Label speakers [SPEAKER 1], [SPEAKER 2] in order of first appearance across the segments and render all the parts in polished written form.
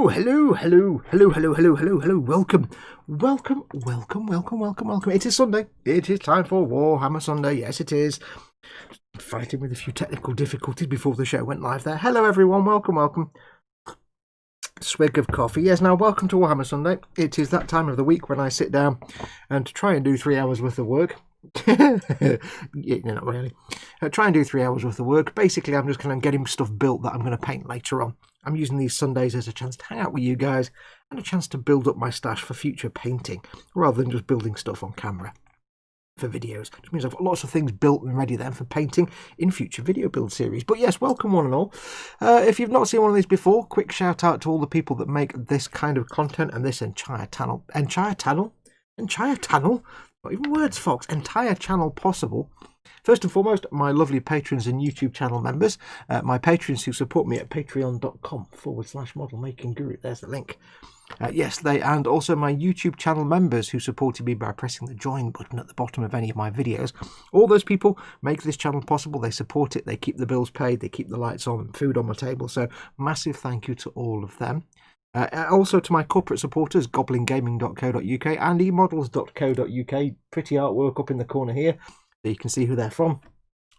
[SPEAKER 1] Hello, hello, hello, hello, hello, hello, hello, hello, welcome, welcome, welcome, welcome, welcome, welcome. It is Sunday. It is time for Warhammer Sunday. Yes, it is. Fighting with a few technical difficulties before the show went live there. Hello, everyone. Welcome, welcome. Swig of coffee. Yes, now welcome to Warhammer Sunday. It is that time of the week when I sit down and try and do 3 hours worth of work. Yeah, not really. Try and do 3 hours worth of work. Basically, I'm just kind of getting stuff built that I'm going to paint later on. I'm using these Sundays as a chance to hang out with you guys and a chance to build up my stash for future painting rather than just building stuff on camera for videos. Which means I've got lots of things built and ready then for painting in future video build series. But yes, welcome one and all. If you've not seen one of these before, quick shout out to all the people that make this kind of content and this entire channel, not even words, folks, entire channel possible. First and foremost, my lovely patrons and YouTube channel members, my patrons who support me at patreon.com/modelmakingguru. There's the link. Yes, and also my YouTube channel members who supported me by pressing the join button at the bottom of any of my videos. All those people make this channel possible. They support it. They keep the bills paid. They keep the lights on and food on my table. So massive thank you to all of them. Also to my corporate supporters, goblingaming.co.uk and emodels.co.uk. Pretty artwork up in the corner here. You can see who they're from.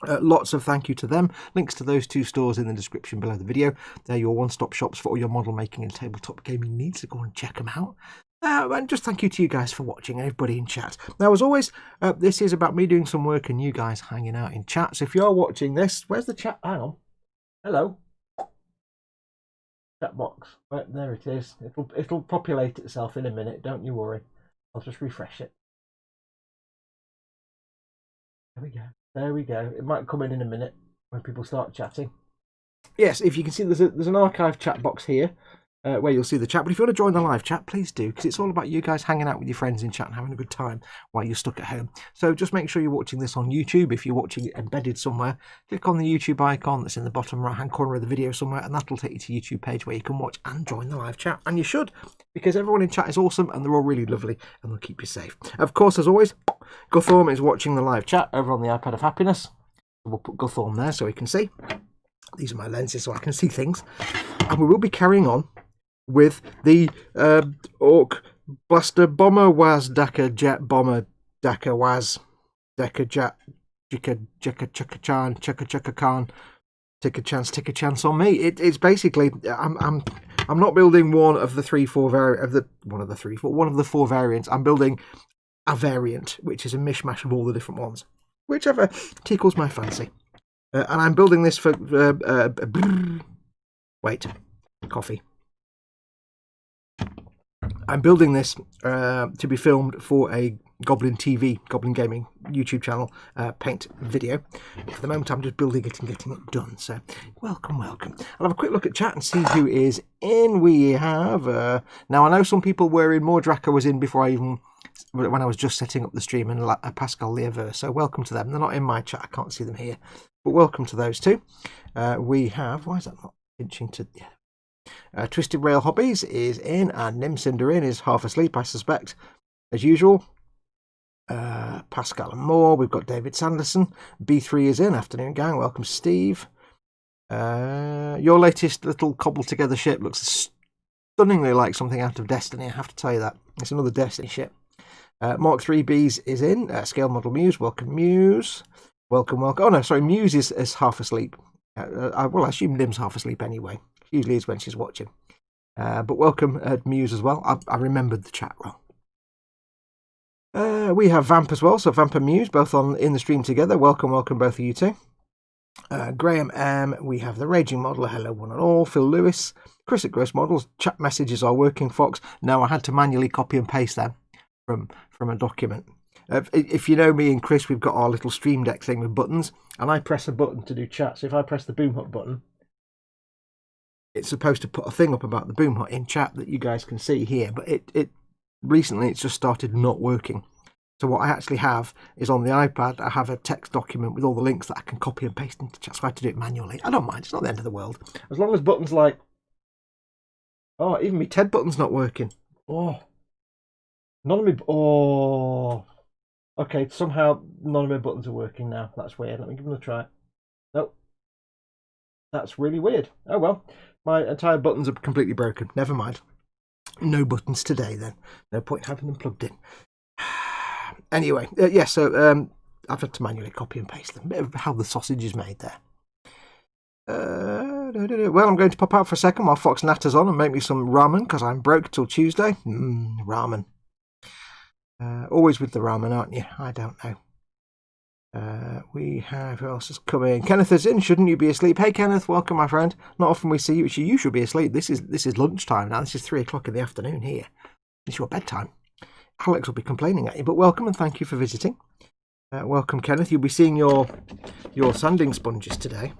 [SPEAKER 1] Lots of thank you to them. Links to those two stores in the description below the video. They're your one-stop shops for all your model making and tabletop gaming needs, so go and check them out. And just thank you to you guys for watching, everybody in chat. Now, as always, this is about me doing some work and you guys hanging out in chat. So if you're watching this, where's the chat? Hang on. Hello. Chat box. Right, there it is. It'll populate itself in a minute. Don't you worry. I'll just refresh it. There we go. There we go. It might come in a minute when people start chatting. Yes, if you can see, there's an archive chat box here where you'll see the chat. But if you want to join the live chat, please do, because it's all about you guys hanging out with your friends in chat and having a good time while you're stuck at home. So just make sure you're watching this on YouTube. If you're watching it embedded somewhere, click on the YouTube icon that's in the bottom right-hand corner of the video somewhere, and that'll take you to the YouTube page where you can watch and join the live chat. And you should, because everyone in chat is awesome and they're all really lovely and they'll keep you safe. Of course, as always, Guthorm is watching the live chat over on the iPad of Happiness. We'll put Guthorm there so he can see. These are my lenses so I can see things. And we will be carrying on with the Ork Boosta-Blasta Bommer DakkaJet take a chance on me. It's basically I'm not building one of the four variants. I'm building a variant, which is a mishmash of all the different ones, whichever tickles my fancy. And I'm building this for coffee. I'm building this to be filmed for a Goblin TV, Goblin Gaming YouTube channel paint video. For the moment, I'm just building it and getting it done. So, welcome, welcome. I'll have a quick look at chat and see who is in. We have now. I know some people were in. Mordraka was in before when I was just setting up the stream, and Pascal Lever. So, welcome to them. They're not in my chat. I can't see them here, but welcome to those two. We have. Why is that not pinching to? Yeah. Twisted Rail Hobbies is in, and Nimcinder is half asleep, I suspect, as usual. Pascal and Moar, we've got David Sanderson. B3 is in. Afternoon, gang. Welcome, Steve. Your latest little cobbled together ship looks stunningly like something out of Destiny, I have to tell you that. It's another Destiny ship. Mark 3Bs is in. Scale Model Muse, welcome, Muse. Welcome, welcome. Oh, no, sorry, Muse is half asleep. I assume Nim's half asleep anyway. Usually is when she's watching. But welcome, Muse, as well. I remembered the chat wrong. We have Vamp as well, so Vamp and Muse both in the stream together. Welcome, welcome, both of you two. Graham M, we have the Raging Modeler, hello one and all. Phil Lewis, Chris at Gross Models, chat messages are working, Fox. No, I had to manually copy and paste them from a document. If you know me and Chris, we've got our little Stream Deck thing with buttons, and I press a button to do chat. So if I press the Boom Hut button, it's supposed to put a thing up about the Boom Hut in chat that you guys can see here, but recently it's just started not working. So what I actually have is on the iPad, I have a text document with all the links that I can copy and paste into chat. So I had to do it manually. I don't mind, it's not the end of the world. As long as buttons like, oh, even my TED button's not working. Oh, none of me, oh, okay, somehow none of my buttons are working now. That's weird. Let me give them a try. Nope. That's really weird. Oh well. My entire buttons are completely broken. Never mind. No buttons today then. No point having them plugged in. Anyway, so I've had to manually copy and paste them. Bit of how the sausage is made there. Well, I'm going to pop out for a second while Fox natters on and make me some ramen because I'm broke till Tuesday. Ramen. Always with the ramen, aren't you? I don't know. We have, who else is coming? Kenneth is in. Shouldn't you be asleep? Hey, Kenneth, welcome, my friend. Not often we see you. You should be asleep. This is lunchtime now. This is 3 o'clock in the afternoon here. It's your bedtime. Alex will be complaining at you, but welcome and thank you for visiting. Welcome, Kenneth. You'll be seeing your sanding sponges today.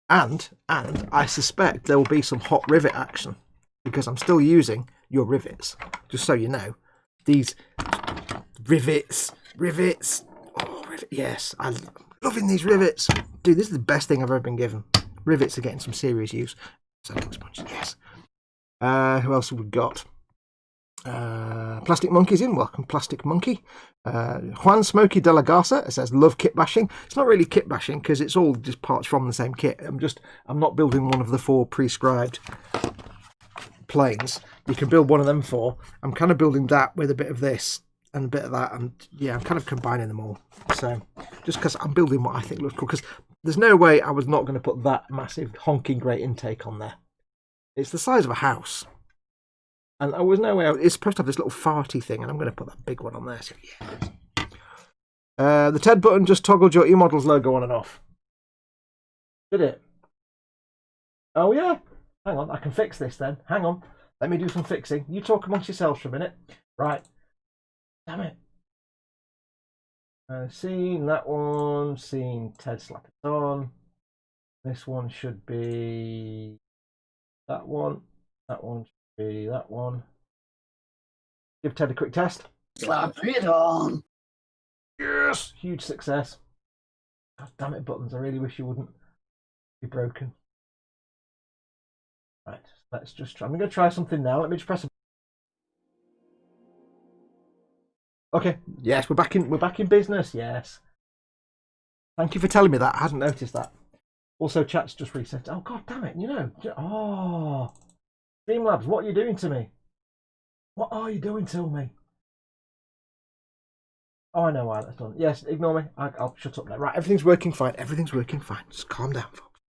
[SPEAKER 1] And I suspect there will be some hot rivet action because I'm still using your rivets. Just so you know, these rivets. Oh, yes, I'm loving these rivets. Dude, this is the best thing I've ever been given. Rivets are getting some serious use. Sanding sponges, yes. Who else have we got? Plastic Monkey's in. Welcome, Plastic Monkey. Juan Smokey de la Garza says, love kit bashing. It's not really kit bashing because it's all just parts from the same kit. I'm not building one of the 4 prescribed planes. You can build one of them 4. I'm kind of building that with a bit of this and a bit of that, and yeah, I'm kind of combining them all. So just because I'm building what I think looks cool, because there's no way I was not going to put that massive honking great intake on there. It's the size of a house. And there was no way. It's supposed to have this little farty thing, and I'm going to put that big one on there. So yeah. The TED button just toggled your eModels logo on and off. Did it? Oh yeah. Hang on, I can fix this then. Hang on. Let me do some fixing. You talk amongst yourselves for a minute. Right. Damn it. Seen that one. Seen TED slap it on. This one should be that one. That one. That one. Give Ted a quick test.
[SPEAKER 2] Slap it on.
[SPEAKER 1] Yes! Huge success. God damn it, buttons. I really wish you wouldn't be broken. Right, let's just try. I'm going to try something now. Let me just press a... Okay, yes, we're back in business, yes. Thank you for telling me that. I hadn't noticed that. Also, chat's just reset. Oh, god damn it, you know. Oh... Streamlabs, what are you doing to me? What are you doing to me? Oh, I know why that's done. Yes, ignore me. I'll shut up now. Right, everything's working fine. Everything's working fine. Just calm down, folks.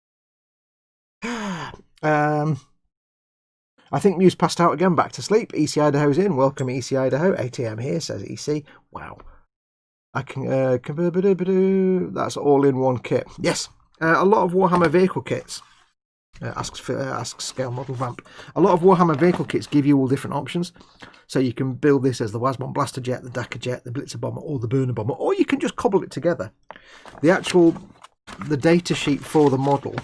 [SPEAKER 1] I think Muse passed out again, back to sleep. EC Idaho's in. Welcome, EC Idaho. 8 AM here, says EC. Wow. I can... that's all in one kit. Yes. A lot of Warhammer vehicle kits. Asks Scale Model Vamp. A lot of Warhammer vehicle kits give you all different options. So you can build this as the WARHAMMER the DakkaJet, the BlitzaBomber, or the Burner Bomber, or you can just cobble it together. The data sheet for the model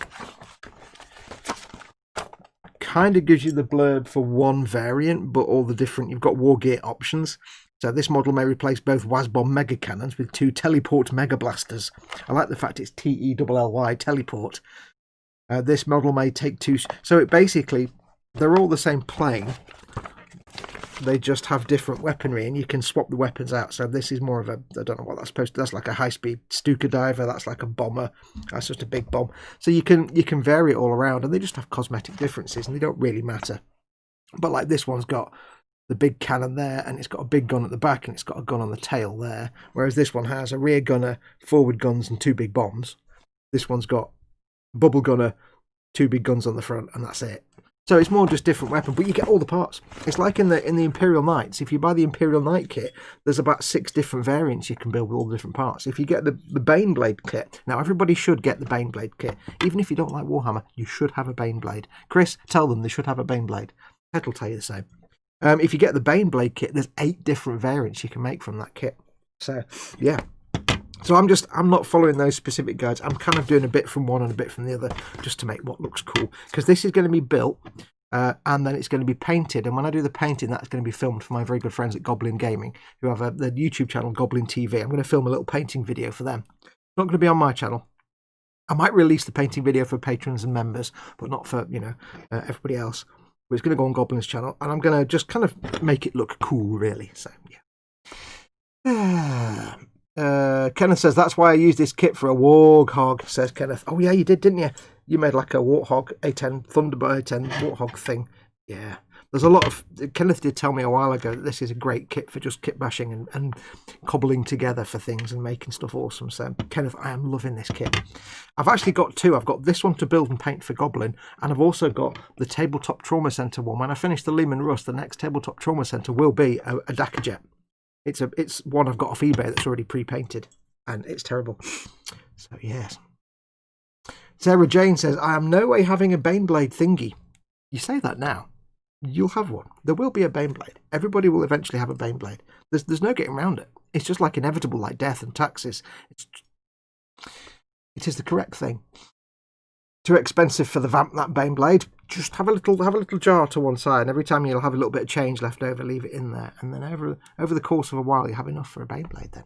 [SPEAKER 1] kind of gives you the blurb for one variant, but all the different, you've got war gear options. So this model may replace both WASBomb mega cannons with 2 teleport mega blasters. I like the fact it's TELLY teleport. This model may take 2... So it basically, they're all the same plane. They just have different weaponry, and you can swap the weapons out. So this is more of a... I don't know what that's supposed to... That's like a high-speed Stuka diver. That's like a bomber. That's just a big bomb. So you can vary it all around, and they just have cosmetic differences, and they don't really matter. But like this one's got the big cannon there, and it's got a big gun at the back, and it's got a gun on the tail there. Whereas this one has a rear gunner, forward guns, and 2 big bombs. This one's got bubble gunner, 2 big guns on the front, and that's it. So it's more just different weapon, but you get all the parts. It's like in the Imperial Knights. If you buy the Imperial Knight kit, there's about 6 different variants you can build with all the different parts. If you get the Baneblade kit, now everybody should get the Baneblade kit. Even if you don't like Warhammer, you should have a Baneblade. Chris, tell them they should have a Baneblade. Ted will tell you the same. If you get the Baneblade kit, there's 8 different variants you can make from that kit. So yeah. So I'm not following those specific guides. I'm kind of doing a bit from one and a bit from the other just to make what looks cool. Because this is going to be built and then it's going to be painted. And when I do the painting, that's going to be filmed for my very good friends at Goblin Gaming, who have the YouTube channel Goblin TV. I'm going to film a little painting video for them. It's not going to be on my channel. I might release the painting video for patrons and members, but not for, everybody else. But it's going to go on Goblin's channel. And I'm going to just kind of make it look cool, really. So, yeah. Kenneth says, that's why I used this kit for a Warthog, says Kenneth. Oh, yeah, you did, didn't you? You made like a Warthog A10 Thunderbird A10 Warthog thing. Yeah. There's a lot of... Kenneth did tell me a while ago that this is a great kit for just kit bashing and cobbling together for things and making stuff awesome. So, Kenneth, I am loving this kit. I've actually got two. I've got this one to build and paint for Goblin, and I've also got the Tabletop Trauma Centre one. When I finish the Lehman Russ, the next Tabletop Trauma Centre will be a DakkaJet. It's one I've got off eBay that's already pre-painted, and it's terrible. So, yes. Sarah Jane says, I am no way having a Baneblade thingy. You say that now. You'll have one. There will be a Baneblade. Everybody will eventually have a Baneblade. There's no getting around it. It's just like inevitable, like death and taxes. It is the correct thing. Too expensive for the vamp, that Baneblade. Just have a little jar to one side, and every time you'll have a little bit of change left over, leave it in there, and then over the course of a while, you have enough for a Baneblade then.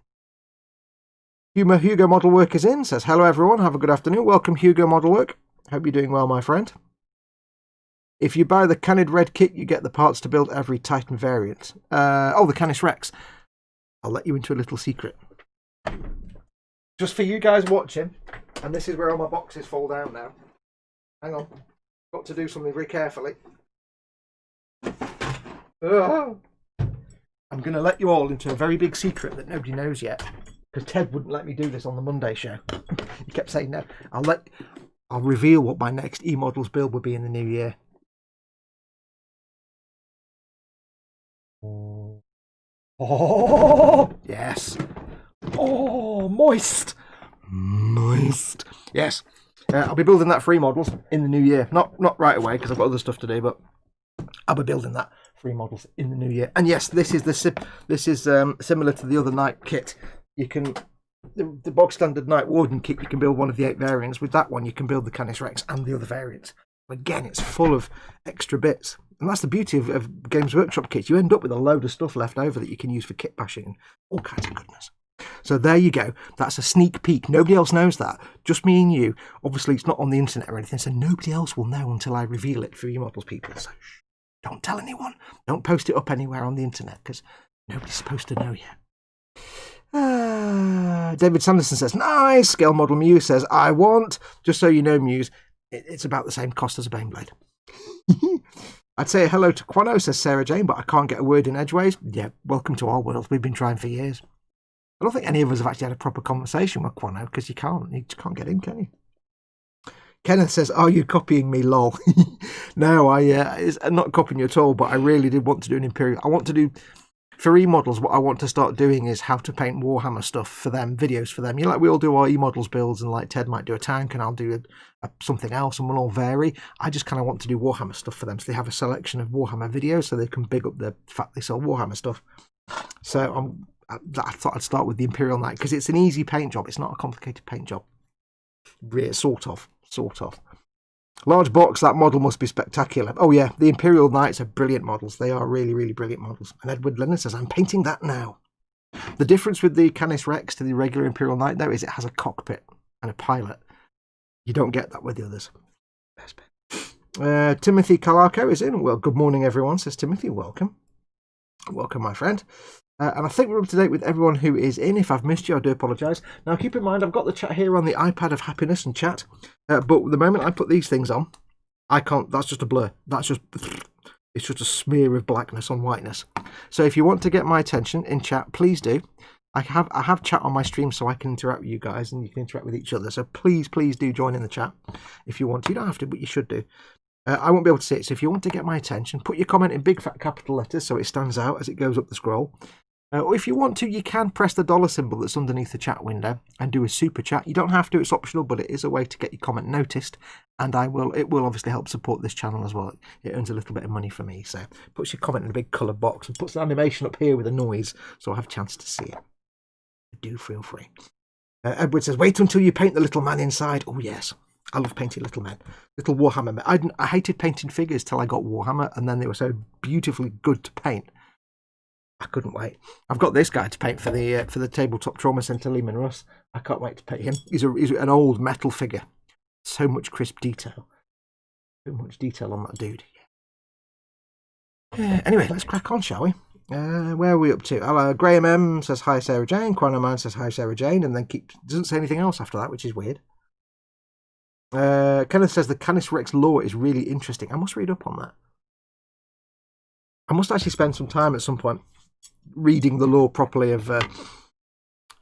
[SPEAKER 1] Hugo Modelwork is in, says, hello everyone, have a good afternoon. Welcome, Hugo Modelwork. Hope you're doing well, my friend. If you buy the Canid Red kit, you get the parts to build every Titan variant. The Canis Rex. I'll let you into a little secret. Just for you guys watching, and this is where all my boxes fall down now. Hang on. Got to do something very carefully. I'm going to let you all into a very big secret that nobody knows yet. Because Ted wouldn't let me do this on the Monday show. He kept saying no. I'll reveal what my next E-Models build will be in the new year. Oh, yes. Oh, moist. Moist. Yes. I'll be building that free models in the new year. Not right away because I've got other stuff to do, but I'll be building that free models in the new year. And yes, this is similar to the other Knight kit. You can the bog standard Knight Warden kit. You can build one of the 8 variants. With that one, you can build the Canis Rex and the other variants. Again, it's full of extra bits. And that's the beauty of Games Workshop kits. You end up with a load of stuff left over that you can use for kit bashing and all kinds of goodness. So there you go. That's a sneak peek. Nobody else knows that. Just me and you. Obviously, it's not on the internet or anything, so nobody else will know until I reveal it for E-Models people. So shh, don't tell anyone. Don't post it up anywhere on the internet because nobody's supposed to know yet. David Sanderson says, nice. Scale Model Muse says, I want. Just so you know, Muse, it's about the same cost as a Baneblade. I'd say hello to Quano, says Sarah Jane, but I can't get a word in edgeways. Yeah, welcome to our world. We've been trying for years. I don't think any of us have actually had a proper conversation with Quano because you can't get in, can you? Kenneth says, are you copying me, lol? No, I'm not copying you at all, but I really did want to do an Imperial. I want to do, for E-Models, what I want to start doing is how to paint Warhammer stuff for them, videos for them. You know, like we all do our E-Models builds, and like Ted might do a tank and I'll do something else, and we'll all vary. I just kind of want to do Warhammer stuff for them, so they have a selection of Warhammer videos so they can big up the fact they sell Warhammer stuff. So I thought I'd start with the Imperial Knight because it's an easy paint job. It's not a complicated paint job. Really, sort of. Large box, that model must be spectacular. Oh yeah, the Imperial Knights are brilliant models. They are really, really brilliant models. And Edward Lennon says, I'm painting that now. The difference with the Canis Rex to the regular Imperial Knight, though, is it has a cockpit and a pilot. You don't get that with the others. Timothy Calarco is in. Well, good morning, everyone, says Timothy. Welcome. Welcome, my friend. And I think we're up to date with everyone who is in. If I've missed you, I do apologise. Now, keep in mind, I've got the chat here on the iPad of happiness and chat. But the moment I put these things on, I can't. That's just a blur. It's just a smear of blackness on whiteness. So if you want to get my attention in chat, please do. I have chat on my stream so I can interact with you guys and you can interact with each other. So please do join in the chat if you want to. You don't have to, but you should do. I won't be able to see it. So if you want to get my attention, put your comment in big fat capital letters so it stands out as it goes up the scroll. Or if you want to, you can press the dollar symbol that's underneath the chat window and do a super chat. You don't have to, it's optional, but it is a way to get your comment noticed. And it will obviously help support this channel as well. It earns a little bit of money for me. So puts your comment in a big coloured box and puts an animation up here with a noise so I have a chance to see it. Do feel free. Edward says, wait until you paint the little man inside. Oh, yes. I love painting little men. Little Warhammer men. I hated painting figures till I got Warhammer, and then they were so beautifully good to paint. I couldn't wait. I've got this guy to paint for the Tabletop Trauma Centre, Lehman Russ. I can't wait to paint him. He's an old metal figure. So much crisp detail. So much detail on that dude. Anyway, let's crack on, shall we? Where are we up to? Graham M says hi, Sarah Jane. Quano Man says hi, Sarah Jane, and then doesn't say anything else after that, which is weird. Kenneth says the Canis Rex lore is really interesting. I must read up on that. I must actually spend some time at some point reading the lore properly of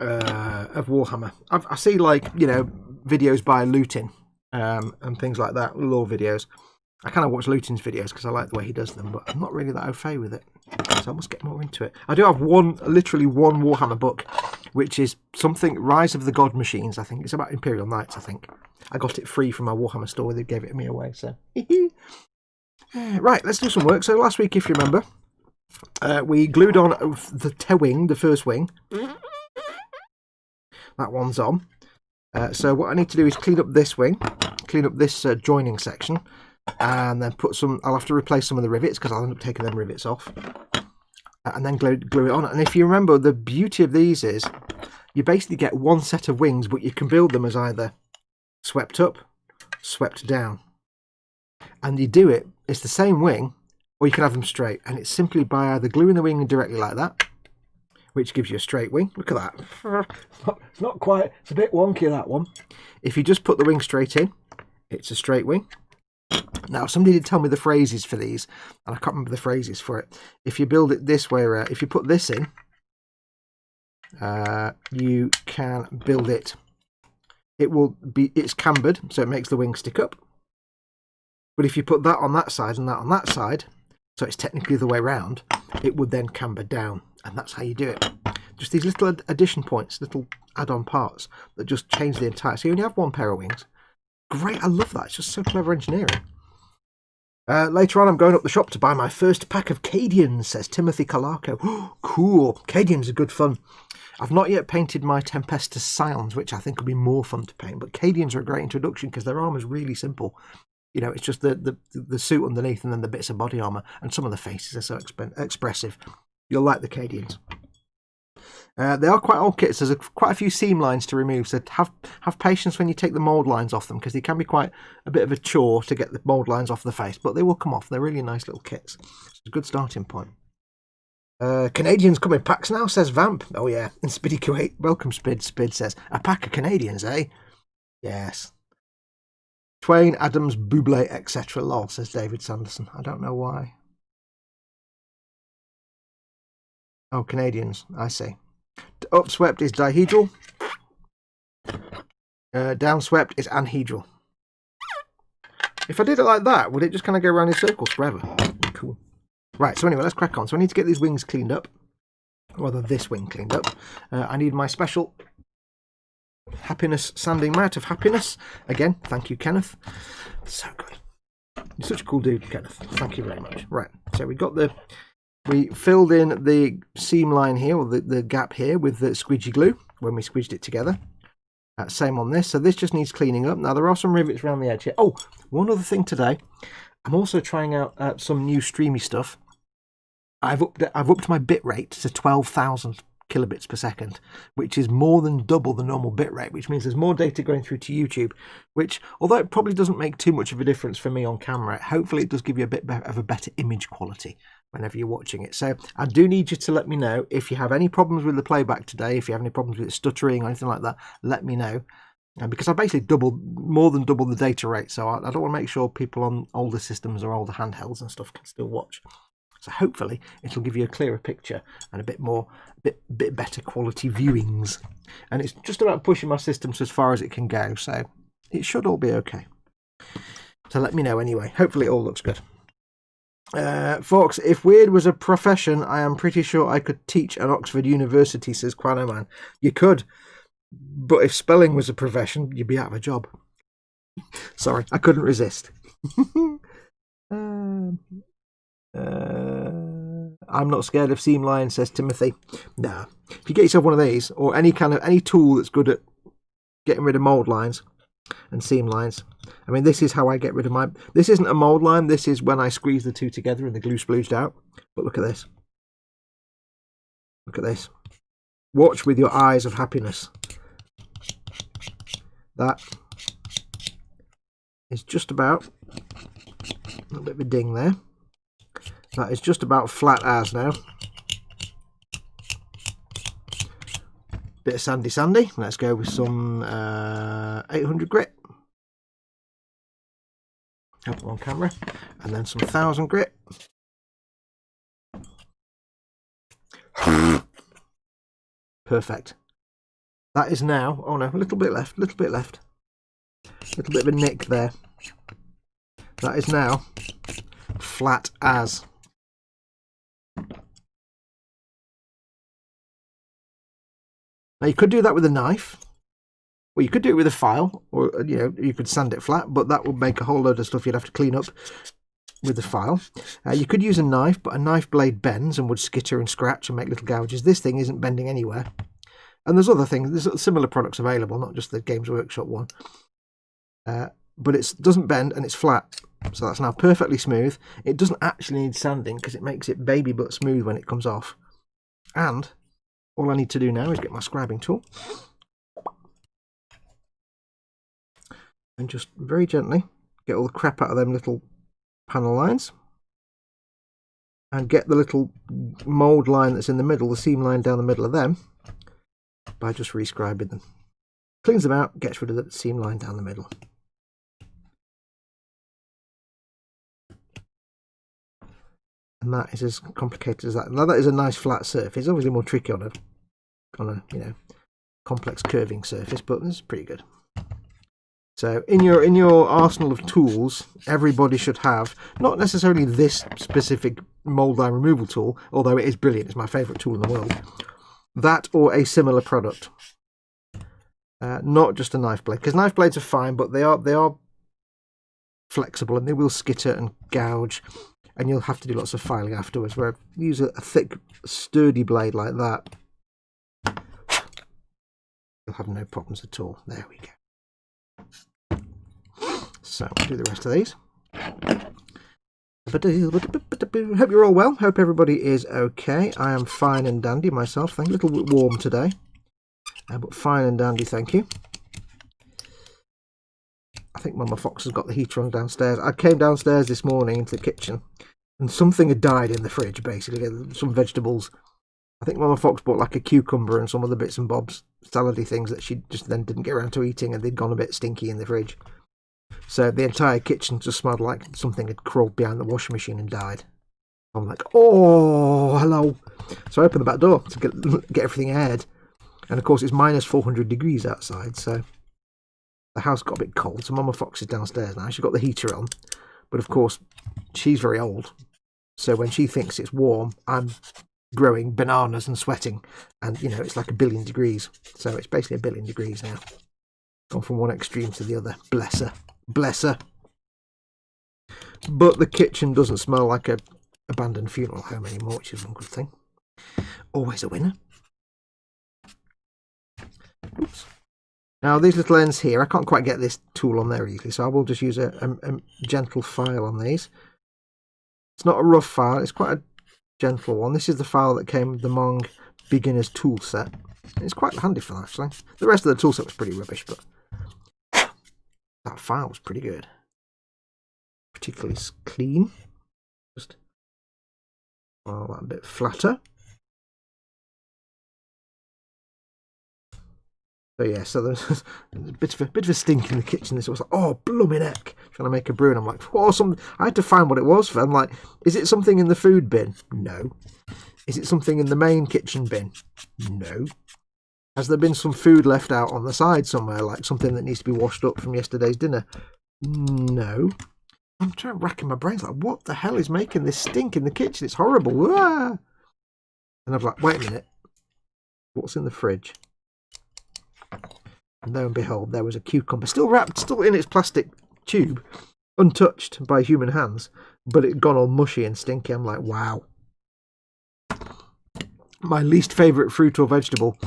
[SPEAKER 1] Warhammer. I see, like, you know, videos by Lutin and things like that, lore videos. I kind of watch Lutin's videos because I like the way he does them, but I'm not really that au fait with it, so I must get more into it. I do have literally one Warhammer book, which is something Rise of the God Machines. I think it's about Imperial Knights. I think I got it free from my Warhammer store. They gave it me away. So right, let's do some work. So last week, if you remember, we glued on the toe wing, the first wing. That one's on. So what I need to do is clean up this wing, clean up this joining section, and then put some. I'll have to replace some of the rivets because I'll end up taking them rivets off, and then glue it on. And if you remember, the beauty of these is you basically get one set of wings, but you can build them as either swept up, swept down, and you do it. It's the same wing, or you can have them straight, and it's simply by either gluing the wing directly like that, which gives you a straight wing. Look at that. It's not quite. It's a bit wonky, that one. If you just put the wing straight in, it's a straight wing. Now, somebody did tell me the phrases for these, and I can't remember the phrases for it. If you build it this way, if you put this in, you can build it. It's cambered, so it makes the wing stick up. But if you put that on that side and that on that side, so it's technically the way round, it would then camber down, and that's how you do it. Just these little addition points, little add-on parts that just change the entire. So you only have one pair of wings. Great, I love that. It's just so clever engineering. Later on, I'm going up the shop to buy my first pack of Cadians, says Timothy Calarco. Cool. Cadians are good fun. I've not yet painted my Tempestus Scions, which I think will be more fun to paint, but Cadians are a great introduction because their armour is really simple. You know, it's just the suit underneath and then the bits of body armour, and some of the faces are so expressive. You'll like the Cadians. They are quite old kits. There's quite a few seam lines to remove, so have patience when you take the mould lines off them, because they can be quite a bit of a chore to get the mould lines off the face, but they will come off. They're really nice little kits. It's a good starting point. Canadians come in packs now, says Vamp. Oh yeah, and Spiddy Kuwait. Welcome, Spid. Spid says, a pack of Canadians, eh? Yes. Twain, Adams, Buble, etc. Lol, says David Sanderson. I don't know why. Oh, Canadians. I see. Upswept is dihedral. Downswept is anhedral. If I did it like that, would it just kind of go around in circles forever? Cool. Right, so anyway, let's crack on. So I need to get these wings cleaned up. Rather, this wing cleaned up. I need my special happiness sanding mat of happiness. Again, thank you, Kenneth. So good. You're such a cool dude, Kenneth. Thank you very much. Right, so we filled in the seam line here, or the gap here, with the squidgy glue when we squidged it together. Same on this. So this just needs cleaning up. Now, there are some rivets around the edge here. Oh, one other thing today. I'm also trying out some new streamy stuff. I've upped my bit rate to 12,000 kilobits per second, which is more than double the normal bit rate, which means there's more data going through to YouTube, which, although it probably doesn't make too much of a difference for me on camera, hopefully it does give you a bit of a better image quality whenever you're watching it. So I do need you to let me know if you have any problems with the playback today, if you have any problems with it stuttering or anything like that, let me know. Because I basically more than double the data rate, so I don't want to make sure people on older systems or older handhelds and stuff can still watch. So hopefully it'll give you a clearer picture and a bit better quality viewings. And it's just about pushing my systems as far as it can go, so it should all be okay. So let me know anyway. Hopefully it all looks good. Fox, if weird was a profession, I am pretty sure I could teach at Oxford University, says Quanoman. You could, but if spelling was a profession, you'd be out of a job. Sorry, I couldn't resist. I'm not scared of seam lines, says Timothy. Nah. If you get yourself one of these, or any tool that's good at getting rid of mould lines and seam lines. I mean, this is how I get rid of my... This isn't a mould line, this is when I squeeze the two together and the glue splooged out. But look at this. Look at this. Watch with your eyes of happiness. That is just about... A little bit of a ding there. That is just about flat as now. Bit of sandy. Let's go with some 800 grit. Have them on camera. And then some 1000 grit. Perfect. That is now, oh no, a little bit left, a little bit of a nick there. That is now flat as. Now you could do that with a knife, or you could do it with a file, or you could sand it flat, but that would make a whole load of stuff you'd have to clean up with the file. You could use a knife, but a knife blade bends and would skitter and scratch and make little gouges. This thing isn't bending anywhere. And there's other things, there's similar products available, not just the Games Workshop one. But it doesn't bend and it's flat. So that's now perfectly smooth. It doesn't actually need sanding because it makes it baby but smooth when it comes off. And all I need to do now is get my scribing tool. And just very gently get all the crap out of them little panel lines. And get the little mould line that's in the middle, the seam line down the middle of them, by just rescribing them. Cleans them out, gets rid of the seam line down the middle. And that is as complicated as that. Now that is a nice flat surface. It's obviously more tricky on a complex curving surface, but it's pretty good. So in your arsenal of tools, everybody should have not necessarily this specific mould line removal tool, although it is brilliant. It's my favourite tool in the world. That or a similar product. Not just a knife blade, because knife blades are fine, but they are flexible and they will skitter and gouge, and you'll have to do lots of filing afterwards. Where use a thick, sturdy blade like that, you'll have no problems at all. There we go. So we'll do the rest of these. Hope you're all well. Hope everybody is okay. I am fine and dandy myself. Thank you. A little bit warm today, but fine and dandy. Thank you. I think Mama Fox has got the heater on downstairs. I came downstairs this morning into the kitchen, and something had died in the fridge. Basically, some vegetables. I think Mama Fox bought like a cucumber and some other bits and bobs, salady things that she just then didn't get around to eating, and they'd gone a bit stinky in the fridge. So the entire kitchen just smelled like something had crawled behind the washing machine and died. I'm like, oh, hello. So I opened the back door to get everything aired. And of course it's minus 400 degrees outside, so the house got a bit cold. So Mama Fox is downstairs now. She's got the heater on. But of course, she's very old. So when she thinks it's warm, I'm growing bananas and sweating. And, it's like 1 billion degrees. So it's basically 1 billion degrees now. Gone from one extreme to the other. Bless her. Bless her. But the kitchen doesn't smell like a abandoned funeral home anymore, which is one good thing. Always a winner. Oops. Now these little ends here, I can't quite get this tool on there easily, so I will just use a gentle file on these. It's not a rough file, it's quite a gentle one. This is the file that came with the Mong Beginner's Tool Set. It's quite handy for that, actually. The rest of the tool set was pretty rubbish, but that file was pretty good. Particularly clean. Just file that a bit flatter. So yeah, so there's a bit of a stink in the kitchen. This was like, oh, blooming heck, trying to make a brew, and I'm like, oh, I had to find what it was for. I'm like, is it something in the food bin? No. Is it something in the main kitchen bin? No. Has there been some food left out on the side somewhere, like something that needs to be washed up from yesterday's dinner? No. I'm trying racking my brains, like, what the hell is making this stink in the kitchen? It's horrible. Ah! And I'm like, wait a minute, what's in the fridge? And lo and behold, there was a cucumber, still wrapped, still in its plastic tube, untouched by human hands, but it had gone all mushy and stinky. I'm like, wow. My least favourite fruit or vegetable.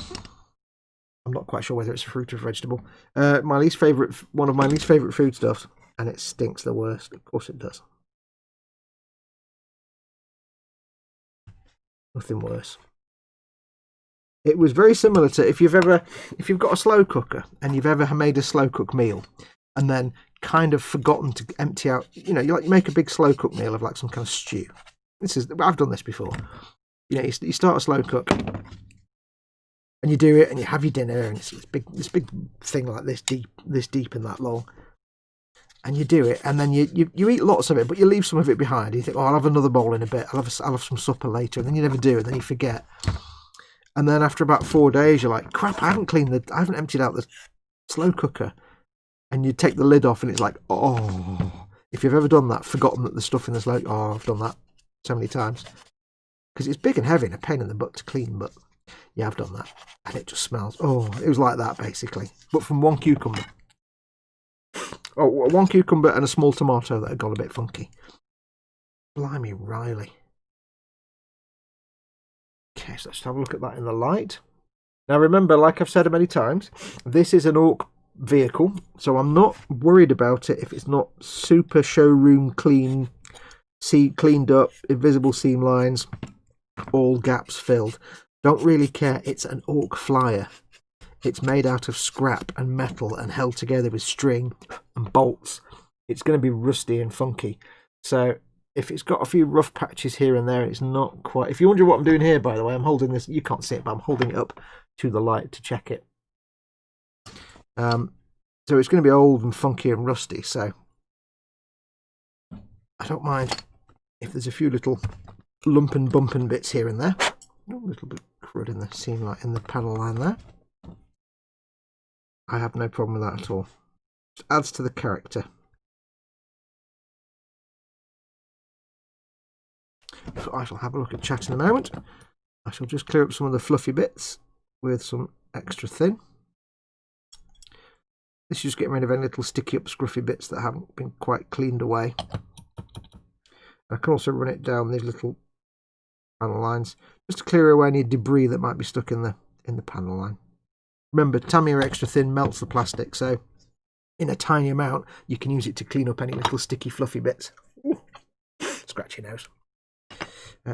[SPEAKER 1] I'm not quite sure whether it's a fruit or vegetable. One of my least favourite foodstuffs, and it stinks the worst. Of course it does. Nothing worse. It was very similar to if you've got a slow cooker and you've ever made a slow cook meal and then kind of forgotten to empty out, you make a big slow cook meal of like some kind of stew. I've done this before. You start a slow cook and you do it and you have your dinner and it's this big thing like this deep and that long. And you do it, and then you eat lots of it, but you leave some of it behind. You think, oh, I'll have another bowl in a bit. I'll have some supper later, and then you never do, and then you forget. And then after about 4 days, you're like, crap, I haven't emptied out the slow cooker. And you take the lid off, and it's like, oh. If you've ever done that, forgotten that the stuff in the slow, oh, I've done that so many times. Because it's big and heavy and a pain in the butt to clean, but yeah, I've done that. And it just smells, oh, it was like that basically. But from one cucumber. Oh, one cucumber and a small tomato that had got a bit funky. Blimey, Riley. Okay, so let's have a look at that in the light. Now remember, like I've said many times, this is an Ork vehicle, so I'm not worried about it if it's not super showroom clean, cleaned up, invisible seam lines, all gaps filled. Don't really care. It's an Ork flyer. It's made out of scrap and metal and held together with string and bolts. It's going to be rusty and funky. So if it's got a few rough patches here and there, it's not quite... If you wonder what I'm doing here, by the way, I'm holding this... You can't see it, but I'm holding it up to the light to check it. So it's going to be old and funky and rusty, so I don't mind if there's a few little lump and bumping bits here and there. A little bit crud in the seam line, in the panel line there. I have no problem with that at all. It adds to the character. So I shall have a look at chat in a moment. I shall just clear up some of the fluffy bits with some extra thin. This is just getting rid of any little sticky up scruffy bits that haven't been quite cleaned away. I can also run it down these little panel lines just to clear away any debris that might be stuck in the panel line. Remember, Tamiya Extra Thin melts the plastic, so in a tiny amount you can use it to clean up any little sticky fluffy bits. Ooh, scratch your nose.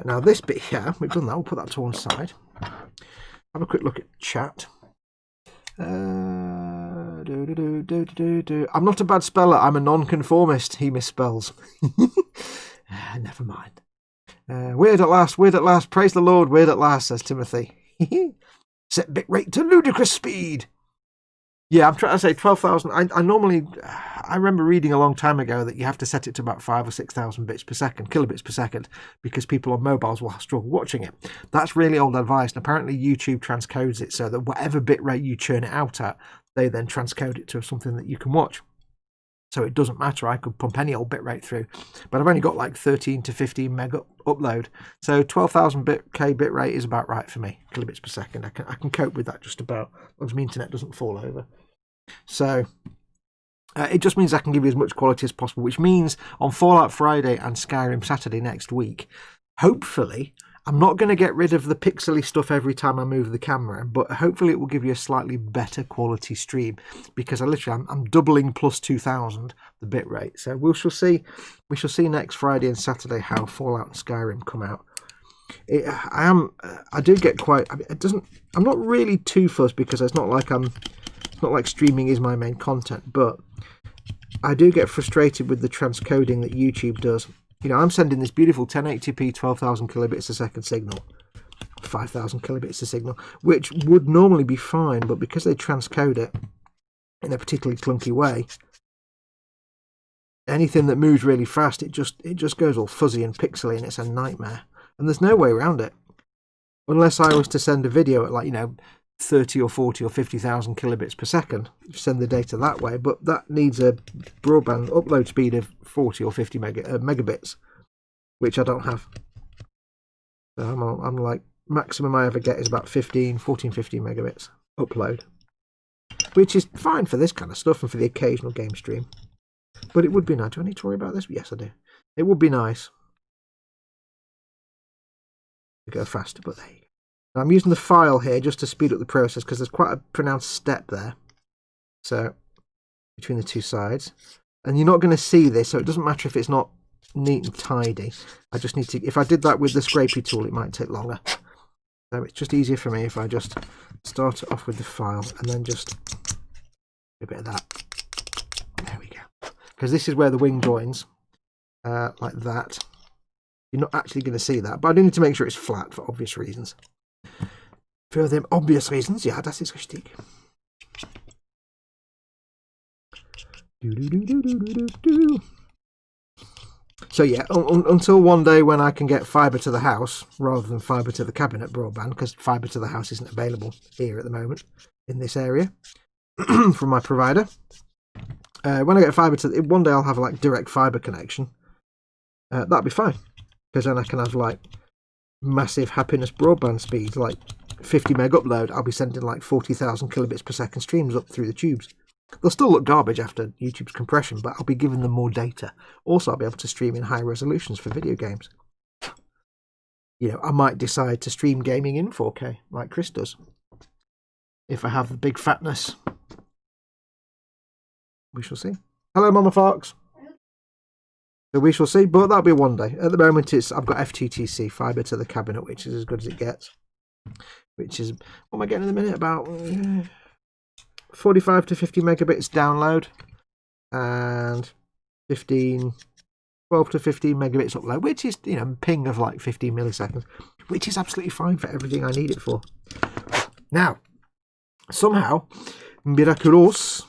[SPEAKER 1] Now this bit here, we've done that, we'll put that to one side. Have a quick look at chat. I'm not a bad speller, I'm a non-conformist, he misspells. Never mind. Weird at last, praise the Lord, weird at last, says Timothy. Set bitrate to ludicrous speed. Yeah, I'm trying to say 12,000. I remember reading a long time ago that you have to set it to about 5,000 or 6,000 bits per second, kilobits per second, because people on mobiles will struggle watching it. That's really old advice, and apparently YouTube transcodes it so that whatever bitrate you churn it out at, they then transcode it to something that you can watch. So it doesn't matter, I could pump any old bitrate through, but I've only got like 13 to 15 meg upload, so 12,000 K bitrate is about right for me, kilobits per second. I can cope with that just about, as long as my internet doesn't fall over. So it just means I can give you as much quality as possible, which means on Fallout Friday and Skyrim Saturday next week, hopefully, I'm not going to get rid of the pixely stuff every time I move the camera, but hopefully it will give you a slightly better quality stream, because I'm doubling plus 2,000 the bitrate. So we shall see next Friday and Saturday how Fallout and Skyrim come out. I do get quite. I'm not really too fussed, because it's not like streaming is my main content, but I do get frustrated with the transcoding that YouTube does. You know, I'm sending this beautiful 1080p 12,000 kilobits a second signal, 5,000 kilobits a signal, which would normally be fine, but because they transcode it in a particularly clunky way, anything that moves really fast, it just goes all fuzzy and pixely, and it's a nightmare. And there's no way around it, unless I was to send a video at 30 or 40 or 50,000 kilobits per second, send the data that way, but that needs a broadband upload speed of 40 or 50 megabits, which I don't have. So I'm like, maximum I ever get is about 14, 15 megabits upload, which is fine for this kind of stuff and for the occasional game stream. But it would be nice. Do I need to worry about this? Yes, I do. It would be nice to go faster, but there you go. I'm using the file here just to speed up the process, because there's quite a pronounced step there. So, between the two sides. And you're not going to see this, so it doesn't matter if it's not neat and tidy. I just need to, if I did that with the scrapey tool, it might take longer. So it's just easier for me if I just start it off with the file and then just do a bit of that. There we go. Because this is where the wing joins, like that. You're not actually going to see that, but I do need to make sure it's flat for obvious reasons. For them obvious reasons, ja, das ist richtig. So yeah, until one day when I can get fibre to the house rather than fibre to the cabinet broadband, because fibre to the house isn't available here at the moment in this area from my provider. When I get fibre to one day, I'll have like direct fibre connection. That'll be fine, because then I can have like massive happiness broadband speeds, like 50 meg upload. I'll be sending like 40,000 kilobits per second streams up through the tubes. They'll still look garbage after YouTube's compression, but I'll be giving them more data. Also, I'll be able to stream in high resolutions for video games. You know, I might decide to stream gaming in 4K, like Chris does, if I have the big fatness. We shall see. Hello, Mama Fox. So we shall see, but that'll be one day. At the moment, I've got FTTC fibre to the cabinet, which is as good as it gets. Which is, what am I getting in a minute? About 45 to 50 megabits download, and 12 to 15 megabits upload, which is, you know, ping of like 15 milliseconds, which is absolutely fine for everything I need it for. Now, somehow, miraculous,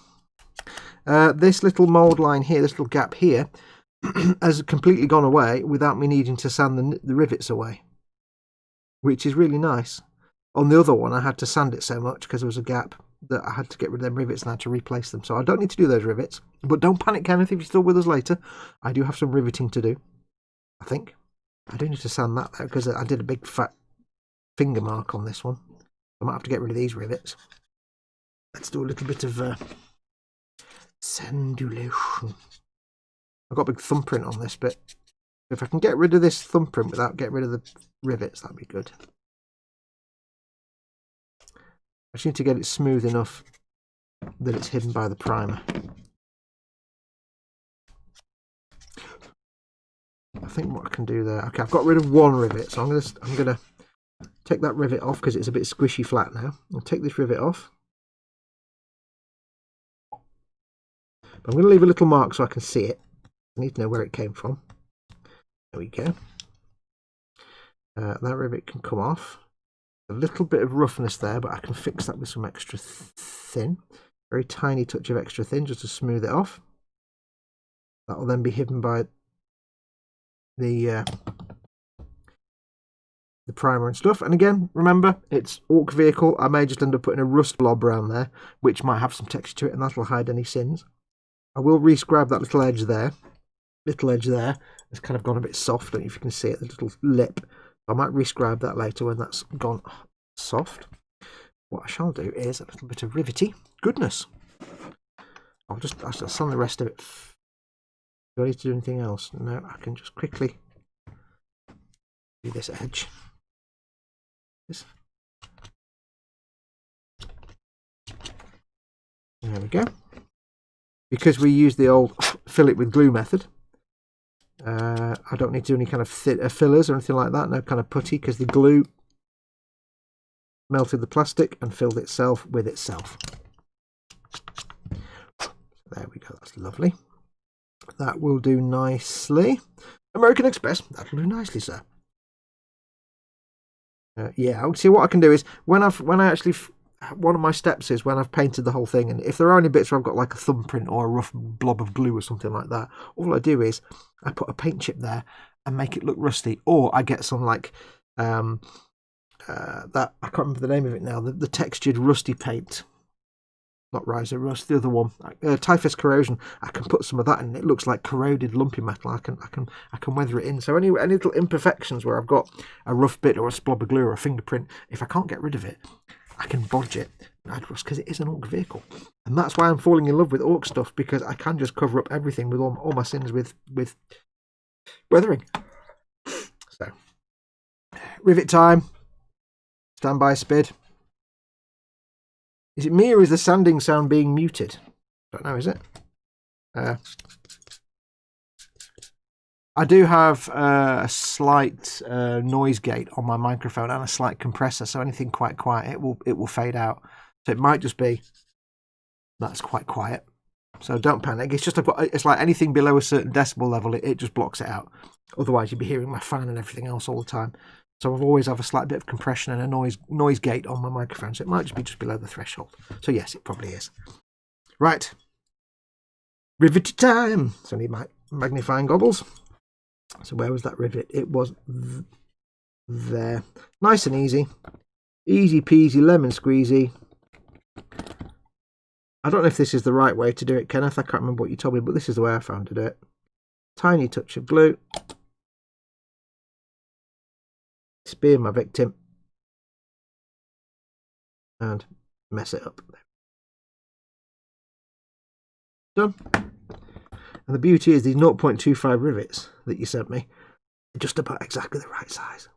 [SPEAKER 1] this little mould line here, this little gap here, has completely gone away without me needing to sand the rivets away, which is really nice. On the other one, I had to sand it so much because there was a gap that I had to get rid of them rivets and I had to replace them. So I don't need to do those rivets. But don't panic, Kenneth, if you're still with us later. I do have some riveting to do, I think. I do need to sand that though, because I did a big fat finger mark on this one. I might have to get rid of these rivets. Let's do a little bit of sandulation. I've got a big thumbprint on this bit. If I can get rid of this thumbprint without getting rid of the rivets, that'd be good. I just need to get it smooth enough that it's hidden by the primer. I think what I can do there. Okay, I've got rid of one rivet, so I'm gonna take that rivet off because it's a bit squishy flat now. I'll take this rivet off. But I'm going to leave a little mark so I can see it. I need to know where it came from. There we go. That rivet can come off. A little bit of roughness there, but I can fix that with some extra thin. Very tiny touch of extra thin just to smooth it off. That will then be hidden by the primer and stuff. And again, remember, it's Ork vehicle. I may just end up putting a rust blob around there, which might have some texture to it, and that will hide any sins. I will rescribe that little edge there. Little edge there. It's kind of gone a bit soft. I don't know if you can see it, the little lip. I might rescribe that later when that's gone soft. What I shall do is a little bit of rivety goodness. I'll sand the rest of it. Do I need to do anything else? No, I can just quickly do this edge. There we go. Because we use the old fill it with glue method, I don't need to do any kind of fillers or anything like that, no kind of putty, because the glue melted the plastic and filled itself with itself. There we go, that's lovely. That will do nicely. American Express, that'll do nicely, sir. Yeah, I'll see what I can do is when I actually one of my steps is when I've painted the whole thing, and if there are any bits where I've got like a thumbprint or a rough blob of glue or something like that, all I do is I put a paint chip there and make it look rusty, or I get some like that, I can't remember the name of it now, the textured rusty paint, not Riser Rust, the other one, Typhus Corrosion. I can put some of that in, it looks like corroded lumpy metal. I can weather it in. So any little imperfections where I've got a rough bit or a blob of glue or a fingerprint, if I can't get rid of it, I can bodge it because it is an Ork vehicle. And that's why I'm falling in love with Ork stuff, because I can just cover up everything with all my sins with weathering. So, rivet time. Stand by, Spid. Is it me or is the sanding sound being muted? Don't know, is it? I do have a slight noise gate on my microphone and a slight compressor, so anything quite quiet, it will fade out. So it might just be that's quite quiet. So don't panic. It's just it's like anything below a certain decibel level, it just blocks it out. Otherwise, you'd be hearing my fan and everything else all the time. So I've always have a slight bit of compression and a noise gate on my microphone, so it might just be just below the threshold. So yes, it probably is. Right. Rivet time! So I need my magnifying goggles. So where was that rivet? It was there. Nice and easy. Easy peasy, lemon squeezy. I don't know if this is the right way to do it, Kenneth. I can't remember what you told me, but this is the way I found to do it. Tiny touch of glue. Spear my victim. And mess it up. Done. And the beauty is these 0.25 rivets that you sent me are just about exactly the right size.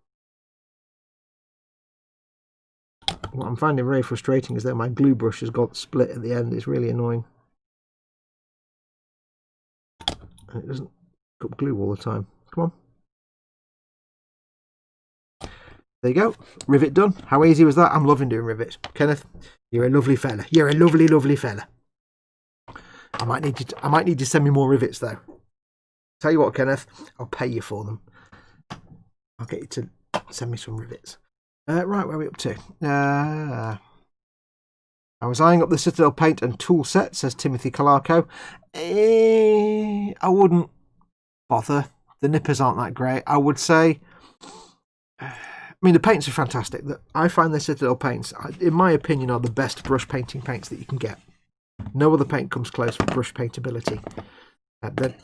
[SPEAKER 1] What I'm finding very frustrating is that my glue brush has got split at the end. It's really annoying. And it doesn't pick up glue all the time. Come on. There you go. Rivet done. How easy was that? I'm loving doing rivets. Kenneth, you're a lovely fella. You're a lovely, lovely fella. I might need you to send me more rivets though. Tell you what, Kenneth, I'll pay you for them. I'll get you to send me some rivets. Right, where are we up to? I was eyeing up the Citadel paint and tool set, says Timothy Calarco. I wouldn't bother. The nippers aren't that great. I would say, I mean, the paints are fantastic. I find the Citadel paints, in my opinion, are the best brush painting paints that you can get. No other paint comes close for brush paintability. They're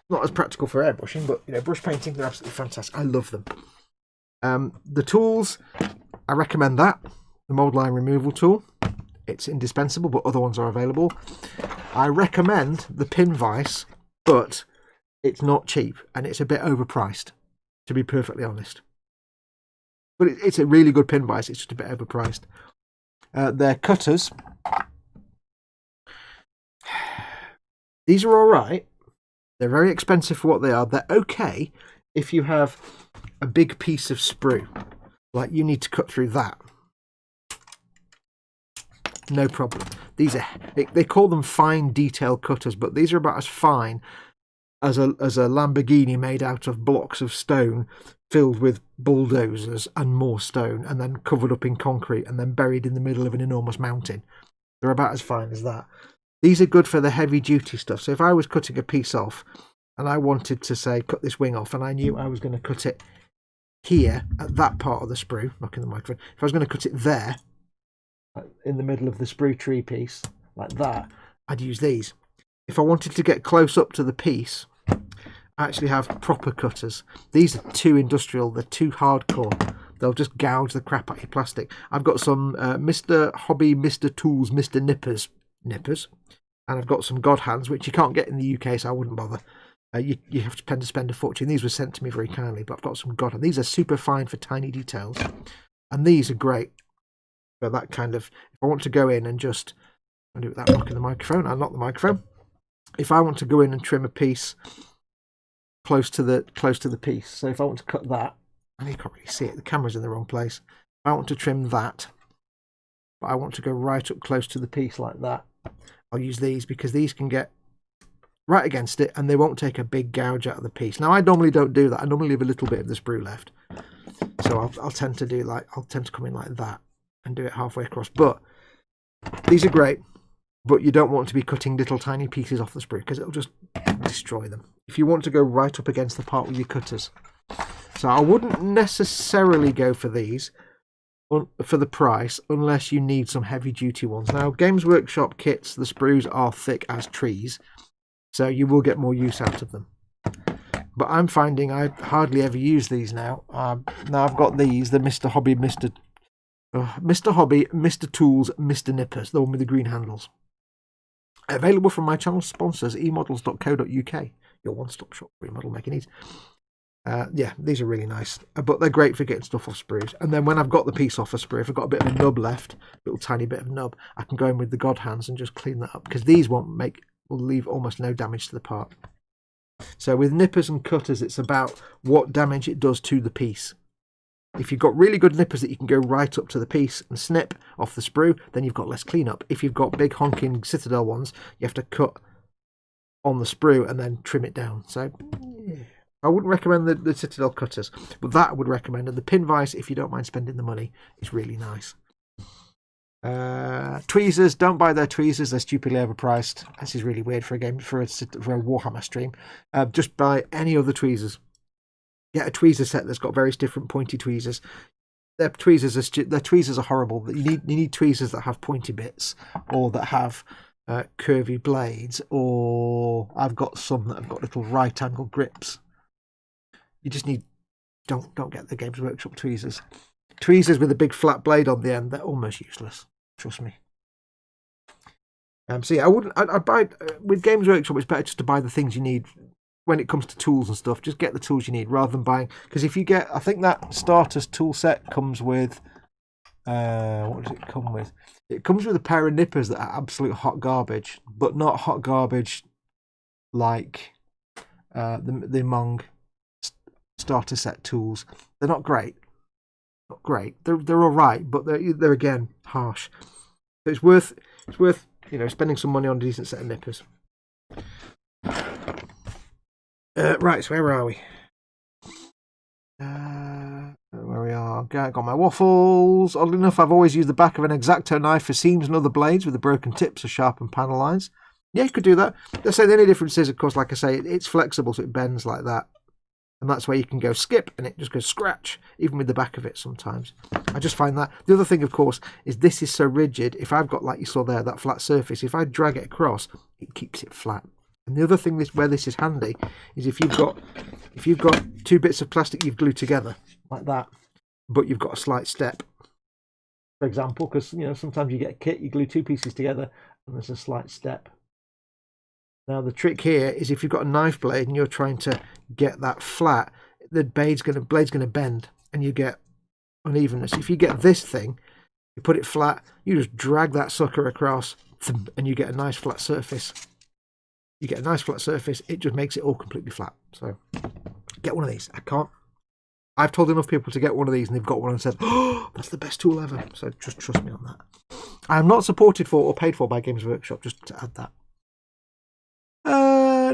[SPEAKER 1] not as practical for airbrushing, but brush painting, they're absolutely fantastic. I love them. The tools, I recommend that. The mold line removal tool. It's indispensable, but other ones are available. I recommend the pin vise, but it's not cheap and it's a bit overpriced, to be perfectly honest. But it's a really good pin vise, it's just a bit overpriced. Their cutters. These are alright. They're very expensive for what they are. They're okay if you have a big piece of sprue. Like you need to cut through that. No problem. These are, they call them fine detail cutters, but these are about as fine as a Lamborghini made out of blocks of stone filled with bulldozers and more stone and then covered up in concrete and then buried in the middle of an enormous mountain. They're about as fine as that. These are good for the heavy duty stuff. So if I was cutting a piece off and I wanted to say cut this wing off and I knew I was going to cut it here at that part of the sprue, knocking the microphone, if I was going to cut it there in the middle of the sprue tree piece like that, I'd use these. If I wanted to get close up to the piece, I actually have proper cutters. These are too industrial, they're too hardcore. They'll just gouge the crap out of your plastic. I've got some Mr. Hobby, Mr. Tools, Mr. Nippers, and I've got some God Hands, which you can't get in the UK, so I wouldn't bother. You have to spend a fortune. These were sent to me very kindly, but I've got some God Hands. These are super fine for tiny details, and these are great for that kind of. If I want to go in and just, I'll do it without knocking the microphone. I'll knock the microphone. If I want to go in and trim a piece close to the piece, so if I want to cut that, and you can't really see it, the camera's in the wrong place. If I want to trim that, but I want to go right up close to the piece like that, I'll use these because these can get right against it and they won't take a big gouge out of the piece. Now I normally don't do that. I normally leave a little bit of the sprue left. So I'll tend to do I'll tend to come in like that and do it halfway across. But these are great, but you don't want to be cutting little tiny pieces off the sprue because it'll just destroy them. If you want to go right up against the part with your cutters. So I wouldn't necessarily go for these for the price unless you need some heavy duty ones. Now Games Workshop kits, the sprues are thick as trees, so you will get more use out of them. But I'm finding I hardly ever use these now. Now I've got these, the Mr. Hobby, Mr. Hobby, Mr. Tools, Mr. Nippers, the one with the green handles. Available from my channel sponsors, emodels.co.uk, your one-stop shop for model making needs. Yeah, these are really nice, but they're great for getting stuff off sprues. And then when I've got the piece off a sprue, if I've got a bit of a nub left, a little tiny bit of nub, I can go in with the God Hands and just clean that up because these will leave almost no damage to the part. So with nippers and cutters, it's about what damage it does to the piece. If you've got really good nippers that you can go right up to the piece and snip off the sprue, then you've got less cleanup. If you've got big honking Citadel ones, you have to cut on the sprue and then trim it down. So yeah. I wouldn't recommend the Citadel cutters, but that I would recommend. And the pin vise, if you don't mind spending the money, is really nice. Tweezers, don't buy their tweezers. They're stupidly overpriced. This is really weird for a Warhammer stream. Just buy any other tweezers. Get a tweezer set that's got various different pointy tweezers. Their tweezers are horrible. You need tweezers that have pointy bits or that have curvy blades. Or I've got some that have got little right angle grips. You just need don't get the Games Workshop tweezers. Tweezers with a big flat blade on the end, they're almost useless. Trust me. So yeah, I'd buy with Games Workshop. It's better just to buy the things you need when it comes to tools and stuff. Just get the tools you need rather than buying. Because if you get, I think that starter's tool set comes with. What does it come with? It comes with a pair of nippers that are absolute hot garbage, but not hot garbage like the Mong starter set tools. They're not great. Not great. They're all right, but they're again harsh. So it's worth spending some money on a decent set of nippers. Right, so where are we? Where we are? Got my waffles. Oddly enough, I've always used the back of an X-Acto knife for seams and other blades with the broken tips or sharpened panel lines. Yeah, you could do that. Let's say the only difference is, of course, like I say, it's flexible, so it bends like that. And that's where you can go skip and it just goes scratch, even with the back of it sometimes. I just find that. The other thing, of course, is this is so rigid. If I've got, like you saw there, that flat surface, if I drag it across, it keeps it flat. And the other thing where this is handy is if you've got two bits of plastic you've glued together, like that, but you've got a slight step. For example, because sometimes you get a kit, you glue two pieces together and there's a slight step. Now the trick here is if you've got a knife blade and you're trying to get that flat, the blade's going to bend and you get unevenness. If you get this thing, you put it flat, you just drag that sucker across and you get a nice flat surface. You get a nice flat surface, it just makes it all completely flat. So get one of these. I've told enough people to get one of these and they've got one and said, oh, that's the best tool ever. So just trust me on that. I am not supported for or paid for by Games Workshop, just to add that.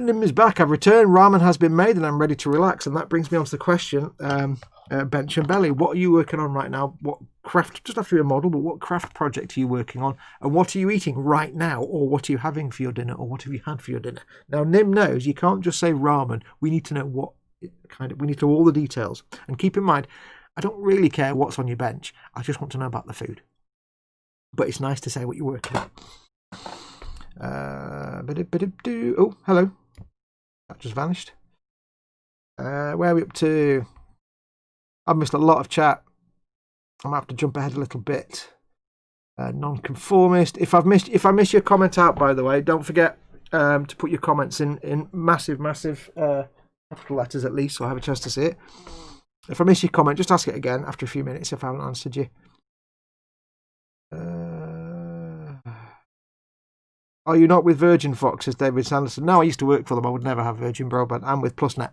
[SPEAKER 1] Nim is back. I've returned. Ramen has been made and I'm ready to relax. And that brings me on to the question, Bench and Belly, what are you working on right now? What craft, just after your model, but what craft project are you working on? And what are you eating right now? Or what are you having for your dinner? Or what have you had for your dinner? Now, Nim knows you can't just say ramen. We need to know we need to know all the details. And keep in mind, I don't really care what's on your bench. I just want to know about the food. But it's nice to say what you're working on. Oh, hello. That just vanished. Where are we up to? I've missed a lot of chat. I'm gonna have to jump ahead a little bit. Nonconformist. If I miss your comment out, by the way, don't forget to put your comments in massive capital letters at least, so I have a chance to see it. If I miss your comment, just ask it again after a few minutes if I haven't answered you. Are you not with Virgin Fox, says David Sanderson? No, I used to work for them. I would never have Virgin Broadband. I'm with PlusNet.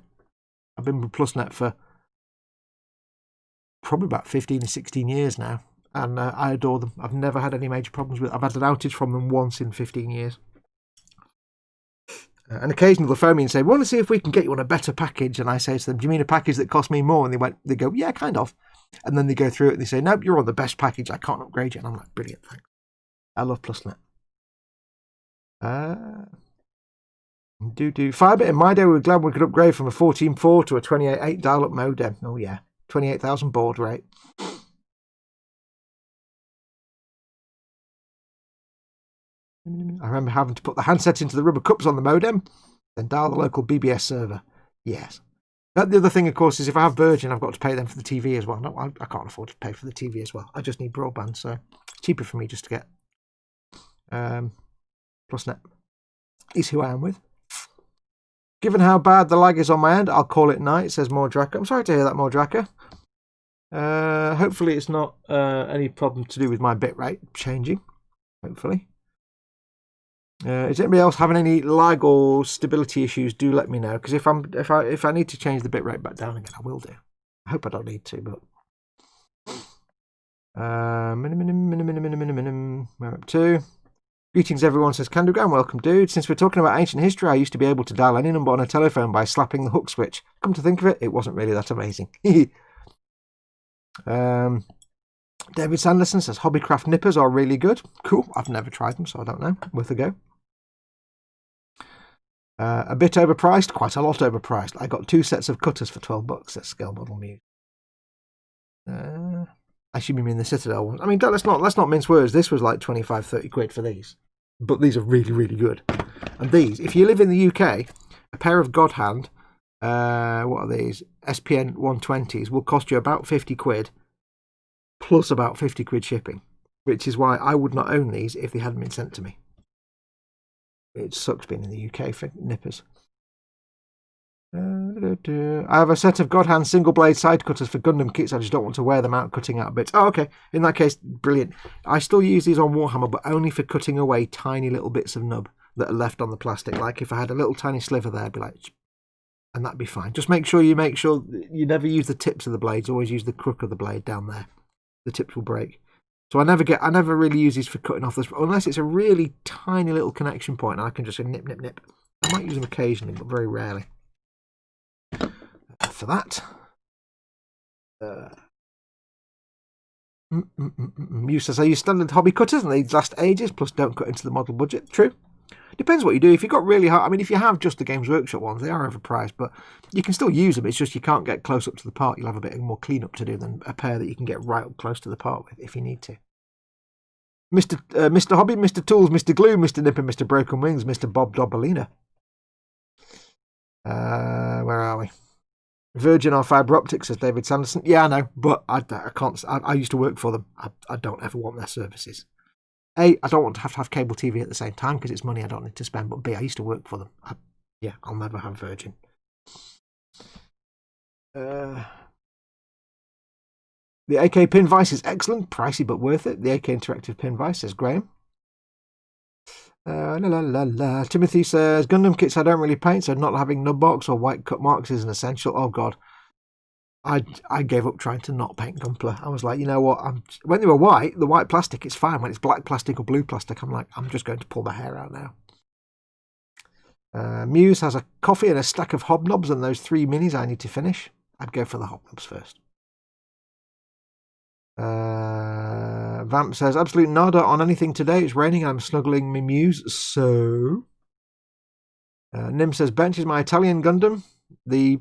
[SPEAKER 1] I've been with PlusNet for probably about 15 or 16 years now. And I adore them. I've never had any major problems with it. I've had an outage from them once in 15 years. And occasionally they'll phone me and say, we want to see if we can get you on a better package. And I say to them, do you mean a package that costs me more? And they go, yeah, kind of. And then they go through it and they say, nope, you're on the best package. I can't upgrade you. And I'm like, brilliant, thanks. I love PlusNet. Fibre, in my day, we were glad we could upgrade from a 14.4 to a 28.8 dial-up modem. Oh yeah, 28,000 baud rate. I remember having to put the handset into the rubber cups on the modem, then dial the local BBS server. Yes. The other thing, of course, is if I have Virgin, I've got to pay them for the TV as well. No, I can't afford to pay for the TV as well. I just need broadband, so it's cheaper for me just to get PlusNet is who I am with. Given how bad the lag is on my end, I'll call it night, says Mordraka. I'm sorry to hear that, Mordraka. Hopefully it's not any problem to do with my bitrate changing. Hopefully. Is anybody else having any lag or stability issues? Do let me know, because if I need to change the bitrate back down again, I will do. I hope I don't need to, but we're up to. Greetings, everyone, says Candogan. Welcome, dude. Since we're talking about ancient history, I used to be able to dial any number on a telephone by slapping the hook switch. Come to think of it, it wasn't really that amazing. David Sanderson says Hobbycraft nippers are really good. Cool. I've never tried them, so I don't know. Worth a go. A bit overpriced, quite a lot overpriced. I got 2 sets of cutters for $12 at Scale Model Muse. I should be mean the Citadel ones. I mean, let's not mince words. This was like 25, 30 quid for these. But these are really, really good. And these, if you live in the UK, a pair of Godhand, what are these? SPN 120s will cost you about 50 quid. Plus about 50 quid shipping, which is why I would not own these if they hadn't been sent to me. It sucks being in the UK for nippers. I have a set of Godhand single blade side cutters for Gundam kits. I just don't want to wear them out cutting out bits. Oh, okay. In that case, brilliant. I still use these on Warhammer, but only for cutting away tiny little bits of nub that are left on the plastic. Like if I had a little tiny sliver there, I'd be like, and that'd be fine. Just make sure you never use the tips of the blades. Always use the crook of the blade down there. The tips will break. So I never really use these for cutting off this, unless it's a really tiny little connection point and I can just go nip, nip, nip. I might use them occasionally, but very rarely. For that. You says, I use standard hobby cutters and they last ages, plus don't cut into the model budget. True. Depends what you do. If you've got really hard, I mean, if you have just the Games Workshop ones, they are overpriced, but you can still use them. It's just you can't get close up to the part. You'll have a bit more cleanup to do than a pair that you can get right up close to the part with if you need to. Mr. Hobby, Mr. Tools, Mr. Glue, Mr. Nipper, Mr. Broken Wings, Mr. Bob Dobalina. Where are we? Virgin or fibre optics, says David Sanderson. Yeah, I know, but I can't. I used to work for them. I don't ever want their services. A, I don't want to have cable TV at the same time because it's money I don't need to spend. But B, I used to work for them. I'll never have Virgin. The AK pin vise is excellent, pricey but worth it. The AK interactive pin vise, says Graham. Timothy says Gundam kits I don't really paint, so not having nub box or white cut marks is an essential. Oh god, I gave up trying to not paint Gunpla. I was like, you know what? When they were white, the white plastic is fine. When it's black plastic or blue plastic, I'm like, I'm just going to pull my hair out now. Muse has a coffee and a stack of hobnobs and those 3 minis I need to finish. I'd go for the hobnobs first. Vamp says, absolute nada on anything today. It's raining and I'm snuggling my Muse. So, Nim says, Bench is my Italian Gundam, the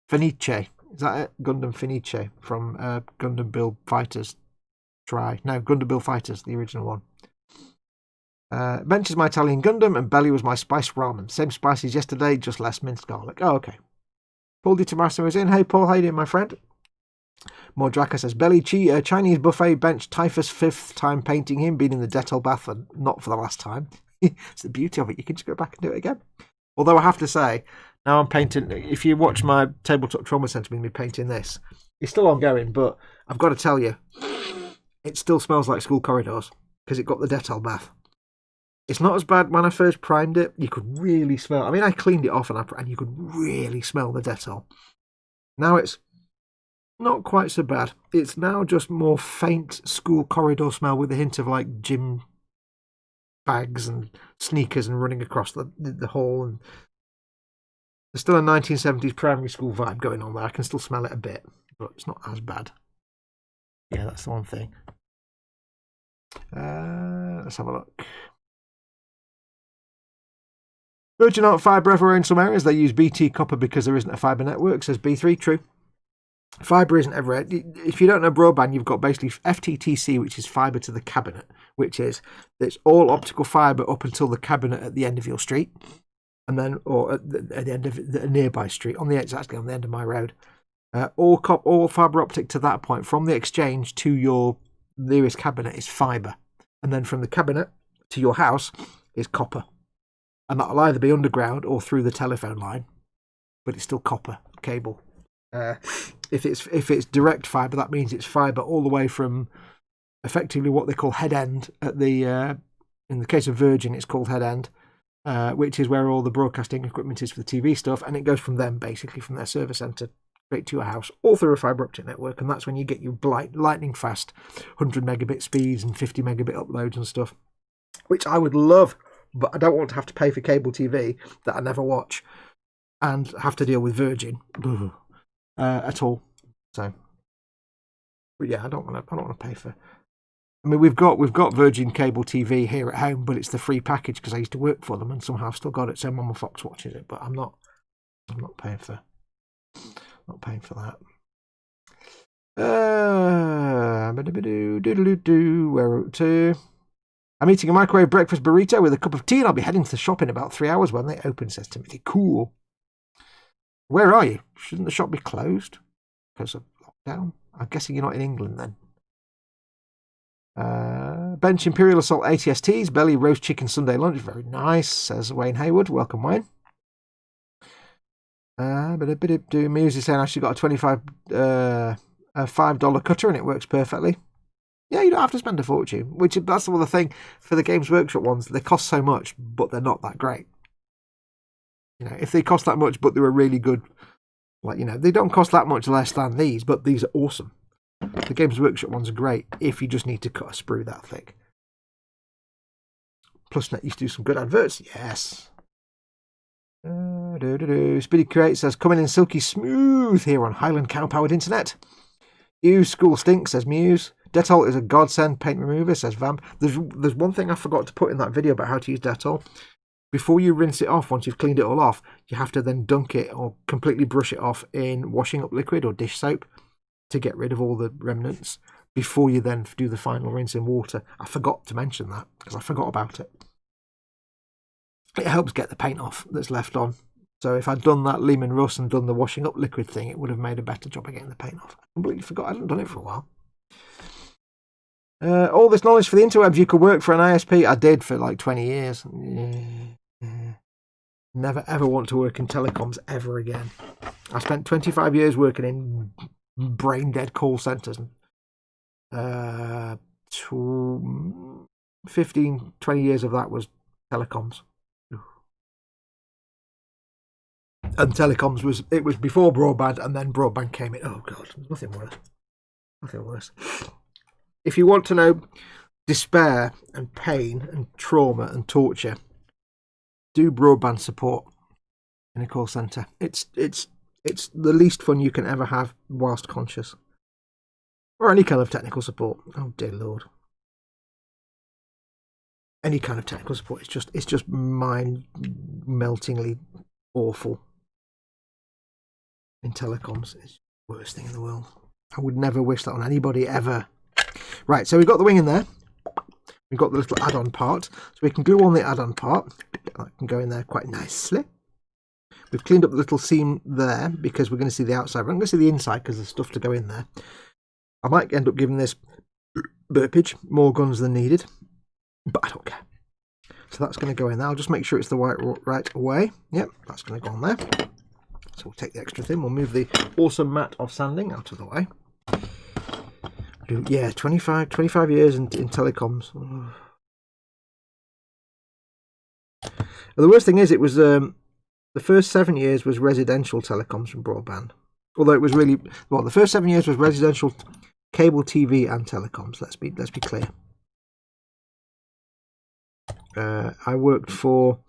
[SPEAKER 1] Fenice. Is that it? Gundam Fenice from Gundam Build Fighters. Gundam Build Fighters, the original one. Bench is my Italian Gundam and Belly was my spiced ramen. Same spice as yesterday, just less minced garlic. Oh, okay. Paul Di Tommaso is in. Hey, Paul, how you doing, my friend? More Draka says, Belly Chinese buffet bench typhus 5th time painting him, been in the Dettol bath and not for the last time. It's the beauty of it. You can just go back and do it again. Although I have to say, now I'm painting, if you watch my Tabletop Trauma Centre with me painting this, it's still ongoing, but I've got to tell you, it still smells like school corridors because it got the Dettol bath. It's not as bad when I first primed it. You could really smell, I mean, I cleaned it off and you could really smell the Dettol. Now it's not quite so bad. It's now just more faint school corridor smell with a hint of like gym bags and sneakers and running across the hall. And there's still a 1970s primary school vibe going on there. I can still smell it a bit, but it's not as bad. Yeah, that's the one thing. Let's have a look. Virgin aren't fibre everywhere in some areas. They use BT copper because there isn't a fibre network, says B3. True. Fibre isn't everywhere. If you don't know broadband, you've got basically FTTC, which is fibre to the cabinet, which is it's all optical fibre up until the cabinet at the end of your street, and then or at the end of a nearby street, exactly on the end of my road. All fibre optic to that point, from the exchange to your nearest cabinet is fibre, and then from the cabinet to your house is copper, and that'll either be underground or through the telephone line, but it's still copper cable. If it's direct fibre, that means it's fibre all the way from effectively what they call head end at the in the case of Virgin it's called head end, which is where all the broadcasting equipment is for the TV stuff, and it goes from them basically from their service centre straight to your house all through a fibre optic network, and that's when you get your lightning fast 100 megabit speeds and 50 megabit uploads and stuff, which I would love, but I don't want to have to pay for cable TV that I never watch and have to deal with Virgin. At all. So But yeah, I don't want to pay for. I mean, we've got Virgin Cable TV here at home, but it's the free package because I used to work for them, and somehow I've still got it. So Mama Fox watches it, but I'm not paying for that. Where we're up to. I'm eating a microwave breakfast burrito with a cup of tea, and I'll be heading to the shop in about 3 hours when they open, says Timothy. Cool. Where are you? Shouldn't the shop be closed because of lockdown? I'm guessing you're not in England then. Bench Imperial Assault ATSTs, belly roast chicken Sunday lunch. Very nice, says Wayne Hayward. Welcome, Wayne. Muse is saying I actually got a $5 cutter and it works perfectly. Yeah, you don't have to spend a fortune. That's the other thing for the Games Workshop ones. They cost so much, but they're not that great. If they cost that much, but they were really good, they don't cost that much less than these, but these are awesome. The Games Workshop ones are great if you just need to cut a sprue that thick. Plusnet used to do some good adverts. Yes. Speedy Create says, coming in silky smooth here on Highland Cow-powered internet. You school stink, says Muse. Dettol is a godsend paint remover, says Vamp. There's one thing I forgot to put in that video about how to use Dettol. Before you rinse it off, once you've cleaned it all off, you have to then dunk it or completely brush it off in washing up liquid or dish soap to get rid of all the remnants before you then do the final rinse in water. I forgot to mention that because I forgot about it. It helps get the paint off that's left on. So if I'd done that Lehman Russ and done the washing up liquid thing, it would have made a better job of getting the paint off. I completely forgot. I hadn't done it for a while. All this knowledge for the interwebs, you could work for an ISP. I did for like 20 years. Never ever want to work in telecoms ever again. I spent 25 years working in brain dead call centres. 15, 20 years of that was telecoms. And telecoms was before broadband, and then broadband came in. Oh God, there's nothing worse. Nothing worse. If you want to know despair and pain and trauma and torture, do broadband support in a call centre. It's the least fun you can ever have whilst conscious. Or any kind of technical support. Oh dear Lord. Any kind of technical support. It's just mind-meltingly awful. In telecoms, it's the worst thing in the world. I would never wish that on anybody ever. Right, so we've got the wing in there. We've got the little add-on part. So we can glue on the add-on part. That can go in there quite nicely. We've cleaned up the little seam there because we're going to see the outside. We're not going to see the inside because there's stuff to go in there. I might end up giving this burpage more guns than needed, but I don't care. So that's going to go in there. I'll just make sure it's the right way. Yep, that's going to go on there. So we'll take the extra thin. We'll move the awesome mat of sanding out of the way. Yeah, 25 years in telecoms. Oh. The worst thing is, it was the first 7 years was residential telecoms from broadband. Although it was really the first 7 years was residential cable TV and telecoms. Let's be clear. I worked for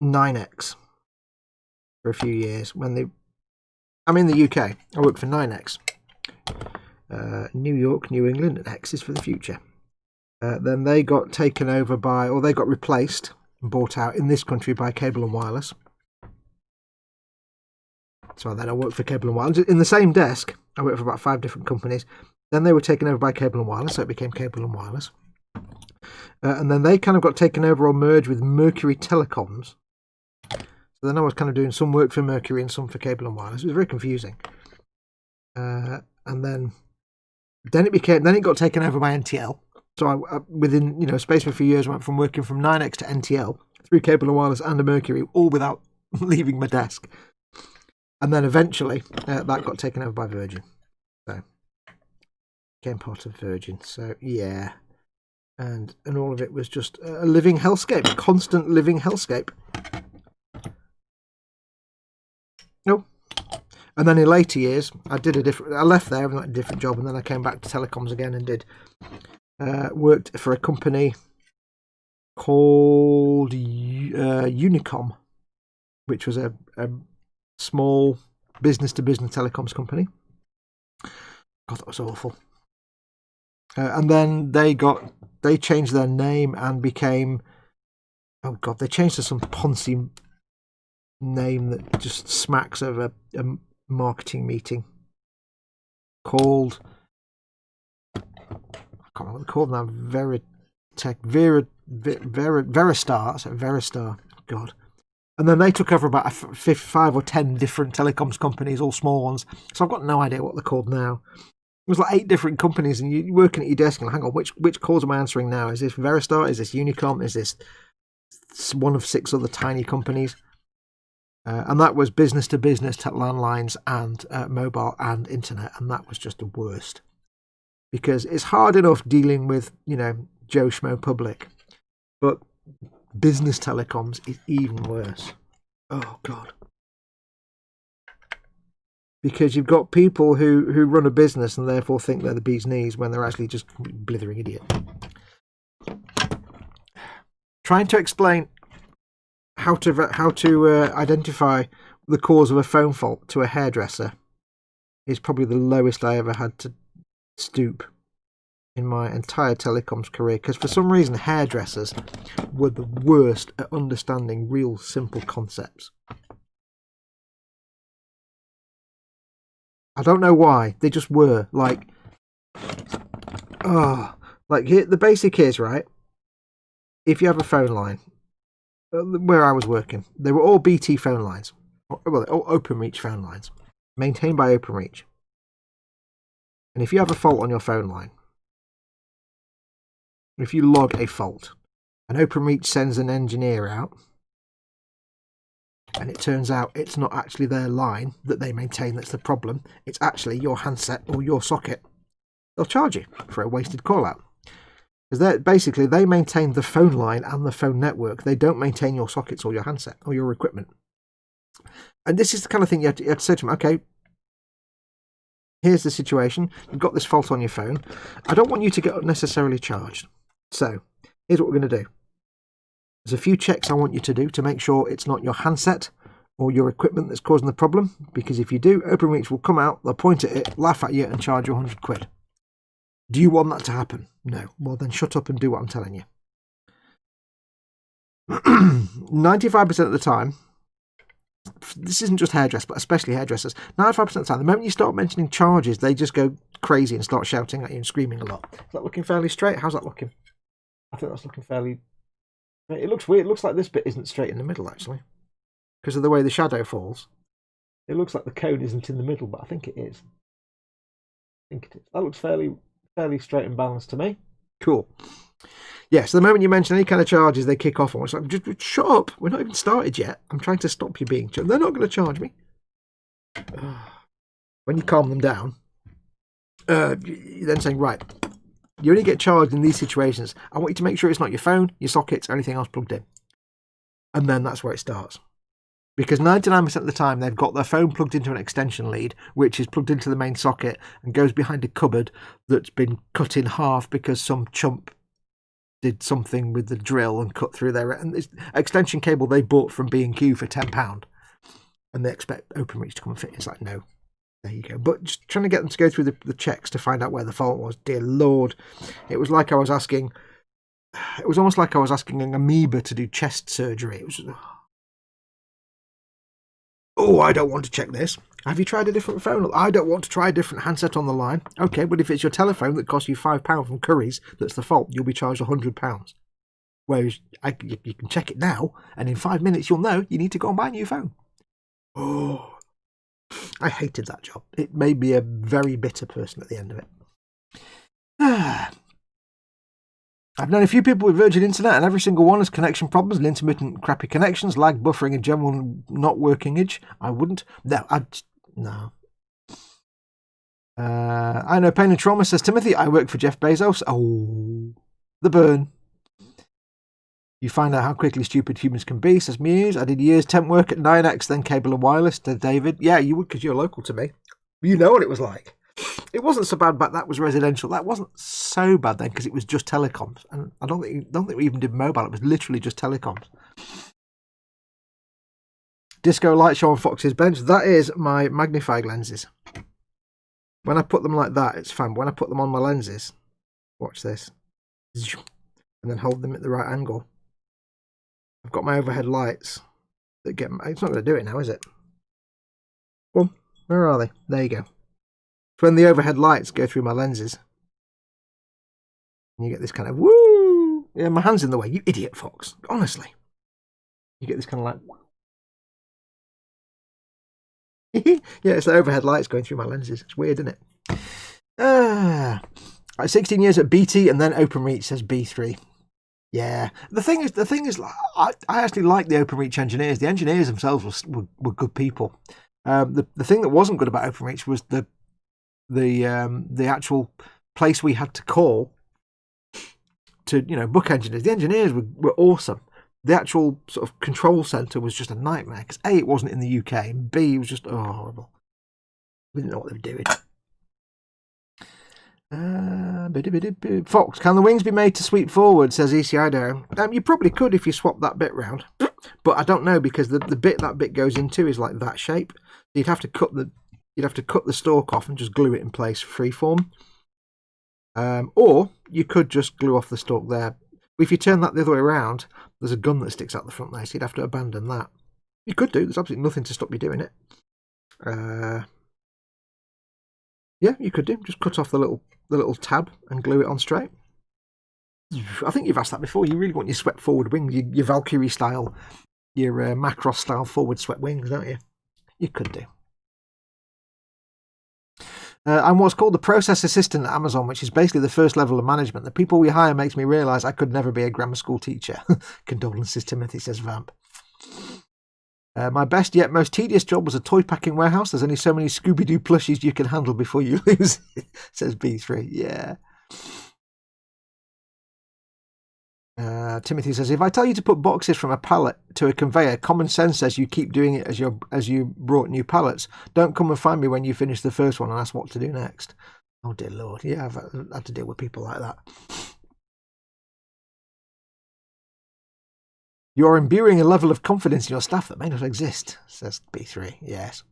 [SPEAKER 1] 9X for a few years I'm in the UK. I worked for 9X. New York, New England, and X is for the future. Then they got taken over they got replaced and bought out in this country by Cable and Wireless. So then I worked for Cable and Wireless. In the same desk, I worked for about 5 different companies. Then they were taken over by Cable and Wireless, so it became Cable and Wireless. And then they kind of got taken over or merged with Mercury Telecoms. So then I was kind of doing some work for Mercury and some for Cable and Wireless. It was very confusing. And then it got taken over by NTL. So I within a space of a few years, I went from working from 9X to NTL through Cable and Wireless and Mercury, all without leaving my desk. And then eventually that got taken over by Virgin. So became part of Virgin. So yeah, and all of it was just a living hellscape, a constant living hellscape. No. And then in later years, I left there and got a different job, and then I came back to telecoms again and worked for a company called Unicom, which was a small business-to-business telecoms company. God, that was awful. And then they changed their name and became, oh God, they changed to some Ponzi name that just smacks of a marketing meeting called, I can't remember what they're called now, Veristar. So Veristar, God. And then they took over about 5 or 10 different telecoms companies, all small ones. So I've got no idea what they're called now. It was like 8 different companies, and you're working at your desk and hang on, which calls am I answering now? Is this Veristar? Is this Unicom? Is this one of 6 other tiny companies? And that was business to business, landlines and mobile and internet, and that was just the worst. Because it's hard enough dealing with, Joe Schmo public, but business telecoms is even worse. Oh God. Because you've got people who run a business and therefore think they're the bee's knees when they're actually just a blithering idiot. Trying to explain how to identify the cause of a phone fault to a hairdresser is probably the lowest I ever had to stoop in my entire telecoms career, because for some reason hairdressers were the worst at understanding real simple concepts. I don't know why, they just were. Here the basic is, right, if you have a phone line, where I was working, they were all BT phone lines, well, they're all OpenReach phone lines, maintained by OpenReach. And if you have a fault on your phone line, if you log a fault, and OpenReach sends an engineer out, and it turns out it's not actually their line that they maintain that's the problem, it's actually your handset or your socket, they'll charge you for a wasted call out. Because they maintain the phone line and the phone network. They don't maintain your sockets or your handset or your equipment. And this is the kind of thing you have to say to them, okay, here's the situation. You've got this fault on your phone. I don't want you to get unnecessarily charged. So here's what we're going to do. There's a few checks I want you to do to make sure it's not your handset or your equipment that's causing the problem. Because if you do, OpenReach will come out, they'll point at it, laugh at you and charge you £100. Do you want that to happen? No. Well, then shut up and do what I'm telling you. 95% of the time, this isn't just hairdressers, but especially hairdressers, 95% of the time, the moment you start mentioning charges, they just go crazy and start shouting at you and screaming a lot. Is that looking fairly straight? How's that looking? I think that's looking fairly... It looks weird. It looks like this bit isn't straight in the middle, actually. Because of the way the shadow falls. It looks like the cone isn't in the middle, but I think it is. That looks fairly straight and balanced to me. Cool. Yeah, so the moment you mention any kind of charges, they kick off on. It's like, just shut up. We're not even started yet. I'm trying to stop you being charged. They're not going to charge me. When you calm them down, you're then saying, right, you only get charged in these situations. I want you to make sure it's not your phone, your sockets, or anything else plugged in. And then that's where it starts. Because 99% of the time, they've got their phone plugged into an extension lead, which is plugged into the main socket and goes behind a cupboard that's been cut in half because some chump did something with the drill and cut through their... And this extension cable they bought from B&Q for £10. And they expect OpenReach to come and fit. It's like, no. There you go. But just trying to get them to go through the checks to find out where the fault was. Dear Lord. It was like I was asking... It was almost like I was asking an amoeba to do chest surgery. It was... Oh, I don't want to check this. Have you tried a different phone? I don't want to try a different handset on the line. Okay, but if it's your telephone that costs you £5 from Curry's that's the fault, you'll be charged £100. Whereas you can check it now, and in 5 minutes you'll know you need to go and buy a new phone. Oh, I hated that job. It made me a very bitter person at the end of it. I've known a few people with Virgin Internet, and every single one has connection problems and intermittent crappy connections, lag, buffering, and general not workingage. I wouldn't. No. I know pain and trauma, says Timothy. I work for Jeff Bezos. Oh, the burn. You find out how quickly stupid humans can be, says Muse. I did years temp work at 9X, then Cable and Wireless, to David. Yeah, you would, because you're local to me. You know what it was like. It wasn't so bad, but that was residential. That wasn't so bad then, because it was just telecoms. And I don't think we even did mobile. It was literally just telecoms. Disco light show on Fox's bench. That is my magnifying lenses. When I put them like that, it's fine. But when I put them on my lenses, watch this, and then hold them at the right angle, I've got my overhead lights that get... It's not going to do it now, is it? Well, where are they? There you go. So when the overhead lights go through my lenses, and you get this kind of woo! Yeah, my hand's in the way, you idiot fox. Honestly. You get this kind of like... Yeah, it's the overhead lights going through my lenses. It's weird, isn't it? 16 years at BT and then OpenReach, says B3. Yeah. The thing is, I actually like the OpenReach engineers. The engineers themselves were good people. The thing that wasn't good about OpenReach was the actual place we had to call to, book engineers. The engineers were awesome. The actual sort of control centre was just a nightmare because A, it wasn't in the UK, and B, it was just horrible. We didn't know what they were doing. Fox, can the wings be made to sweep forward, says ECIDO. You probably could if you swap that bit round, but I don't know because the bit that bit goes into is like that shape. You'd have to cut the stalk off and just glue it in place freeform. Or you could just glue off the stalk there. If you turn that the other way around, there's a gun that sticks out the front there, so you'd have to abandon that. You could do. There's absolutely nothing to stop you doing it. Yeah, you could do. Just cut off the little tab and glue it on straight. I think you've asked that before. You really want your swept forward wings, your Valkyrie style, your Macross style forward swept wings, don't you? You could do. I'm what's called the process assistant at Amazon, which is basically the first level of management. The people we hire makes me realise I could never be a grammar school teacher. Condolences, Timothy, says Vamp. My best yet most tedious job was a toy packing warehouse. There's only so many Scooby-Doo plushies you can handle before you lose it, says B3. Yeah. Timothy says, if I tell you to put boxes from a pallet to a conveyor, common sense says you keep doing it as you brought new pallets. Don't come and find me when you finish the first one and ask what to do next. Oh dear Lord, yeah, I've had to deal with people like that. You're imbuing a level of confidence in your staff that may not exist, says B3. Yes.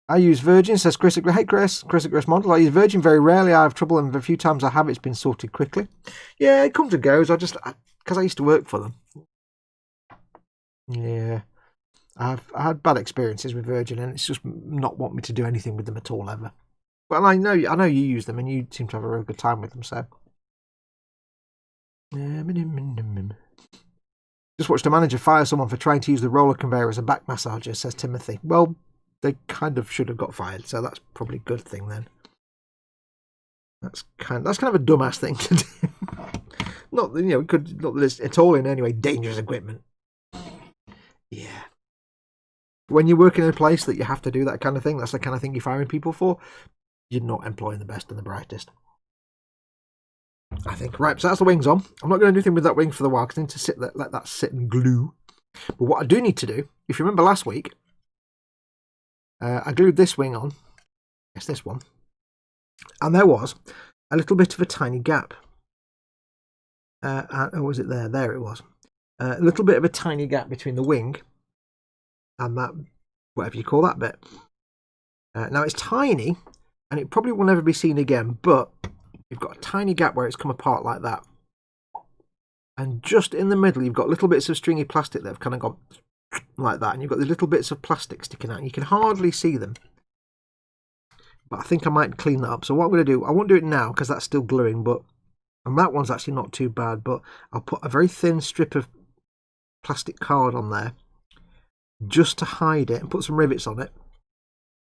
[SPEAKER 1] I use Virgin, says Chris. Hey Chris at Chris Model. I use Virgin very rarely. I have trouble, and the few times I have, it's been sorted quickly. Yeah, it comes and goes. Because I used to work for them. Yeah, I had bad experiences with Virgin, and it's just not want me to do anything with them at all ever. But I know you use them, and you seem to have a real good time with them. So, just watched a manager fire someone for trying to use the roller conveyor as a back massager, says Timothy. Well, they kind of should have got fired, so that's probably a good thing then. That's kind of a dumbass thing to do. Not that it's all in any way dangerous equipment. Yeah. When you're working in a place that you have to do that kind of thing, that's the kind of thing you're firing people for. You're not employing the best and the brightest, I think. Right, so that's the wings on. I'm not going to do anything with that wing for the while because I need to let that sit and glue. But what I do need to do, if you remember last week, I glued this wing on. Yes, this one. And there was a little bit of a tiny gap. Or was it there? There it was. A little bit of a tiny gap between the wing and that, whatever you call that bit. Now it's tiny, and it probably will never be seen again, but you've got a tiny gap where it's come apart like that. And just in the middle, you've got little bits of stringy plastic that have kind of gone like that, and you've got these little bits of plastic sticking out, and you can hardly see them. But I think I might clean that up. So what I'm going to do, I won't do it now because that's still gluing, and that one's actually not too bad, but I'll put a very thin strip of plastic card on there just to hide it, and put some rivets on it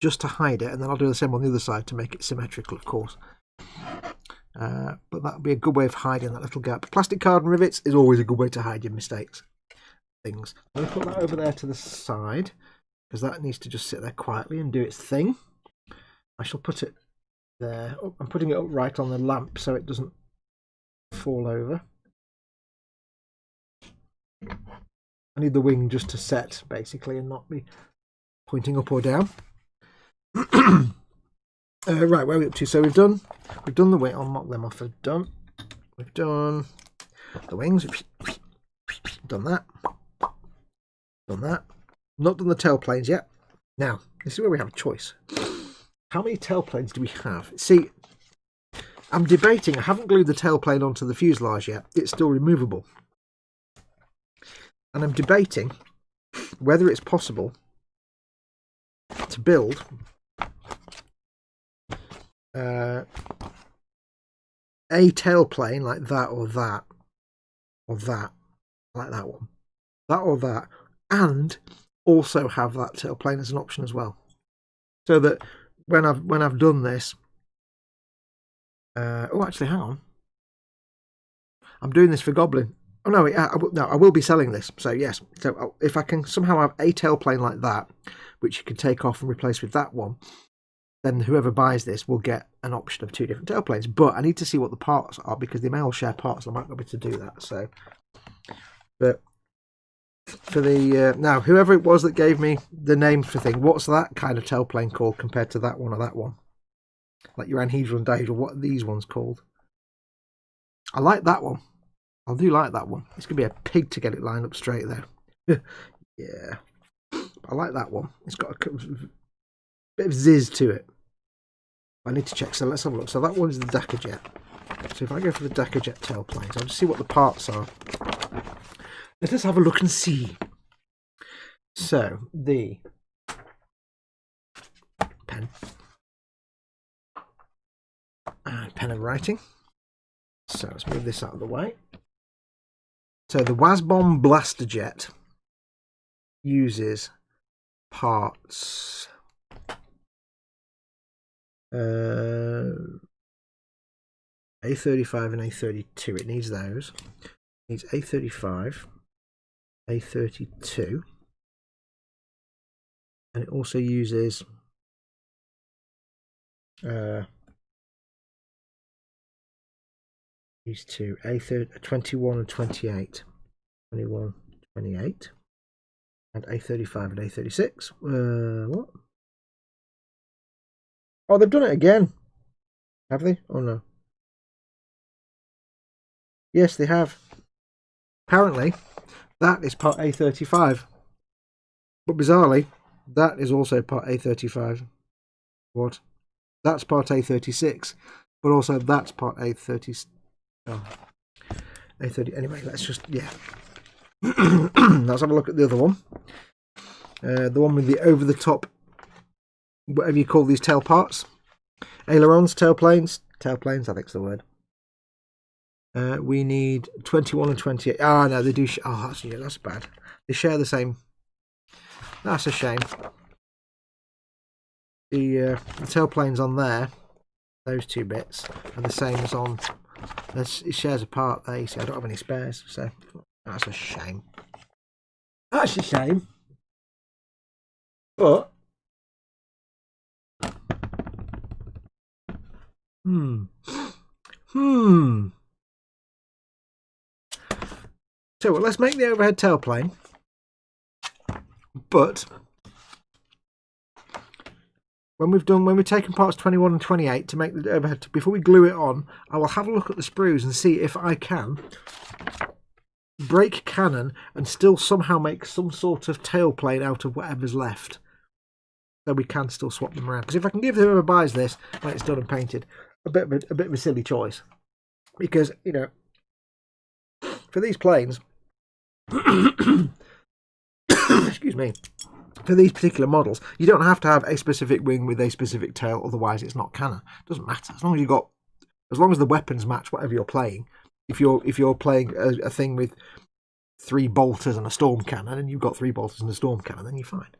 [SPEAKER 1] just to hide it, and then I'll do the same on the other side to make it symmetrical, of course. But that would be a good way of hiding that little gap. Plastic card and rivets is always a good way to hide your mistakes. Things. I'm going to put that over there to the side because that needs to just sit there quietly and do its thing. I shall put it there. Oh, I'm putting it up right on the lamp so it doesn't fall over. I need the wing just to set basically and not be pointing up or down. Right, where are we up to? So we've done the wing. I'll mock them off. We've done the wings. Done that. Done that. Not done the tail planes yet. Now, this is where we have a choice. How many tailplanes do we have? See, I'm debating. I haven't glued the tailplane onto the fuselage yet. It's still removable. And I'm debating whether it's possible to build a tailplane like that or that or that, like that one, that or that, and also have that tailplane as an option as well, so that when I've done this, oh, actually, hang on, I'm doing this for Goblin. Oh no, I will be selling this. So yes, so if I can somehow have a tailplane like that, which you can take off and replace with that one, then whoever buys this will get an option of 2 different tailplanes. But I need to see what the parts are, because they may all share parts. I might not be able to do that. So, but for the now, whoever it was that gave me the name for thing, what's that kind of tailplane called compared to that one or that one? Like your anhedral and dihedral, what are these ones called? I like that one. I do like that one. It's going to be a pig to get it lined up straight there. Yeah. I like that one. It's got a bit of zizz to it. I need to check. So let's have a look. So that one's the DakkaJet. So if I go for the DakkaJet tailplanes, I'll just see what the parts are. Let us have a look and see. So the pen and pen and writing. So let's move this out of the way. So the WARHAMMER uses parts A35 and A32. It needs those. It needs A35, A32, and it also uses these two, A21 and 28. 21, 28, and A35 and A36. What? Oh, they've done it again. Have they? Oh no. Yes, they have. Apparently, that is part A35. But bizarrely, that is also part A35. What? That's part A36. But also, that's part A30. Oh. A30. Anyway, let's just, yeah. Let's have a look at the other one. The one with the over-the-top, whatever you call these tail parts. Ailerons, tailplanes. Tailplanes, I think's the word. We need 21 and 28. Ah, no, they do. Oh, that's bad. They share the same. That's a shame. The tailplanes on there, those 2 bits, are the same as on. It shares a part there. You see, I don't have any spares, so that's a shame. That's a shame. But So let's make the overhead tailplane. But when we've taken parts 21 and 28 to make the overhead, before we glue it on, I will have a look at the sprues and see if I can break cannon and still somehow make some sort of tailplane out of whatever's left. So we can still swap them around. Because if I can give whoever buys this when it's done and painted a bit of a silly choice, because you know, for these planes, excuse me, for these particular models, you don't have to have a specific wing with a specific tail, otherwise it's not canon. It doesn't matter as long as the weapons match whatever you're playing. If you're playing a thing with 3 bolters and a storm cannon, and you've got 3 bolters and a storm cannon, then you're fine.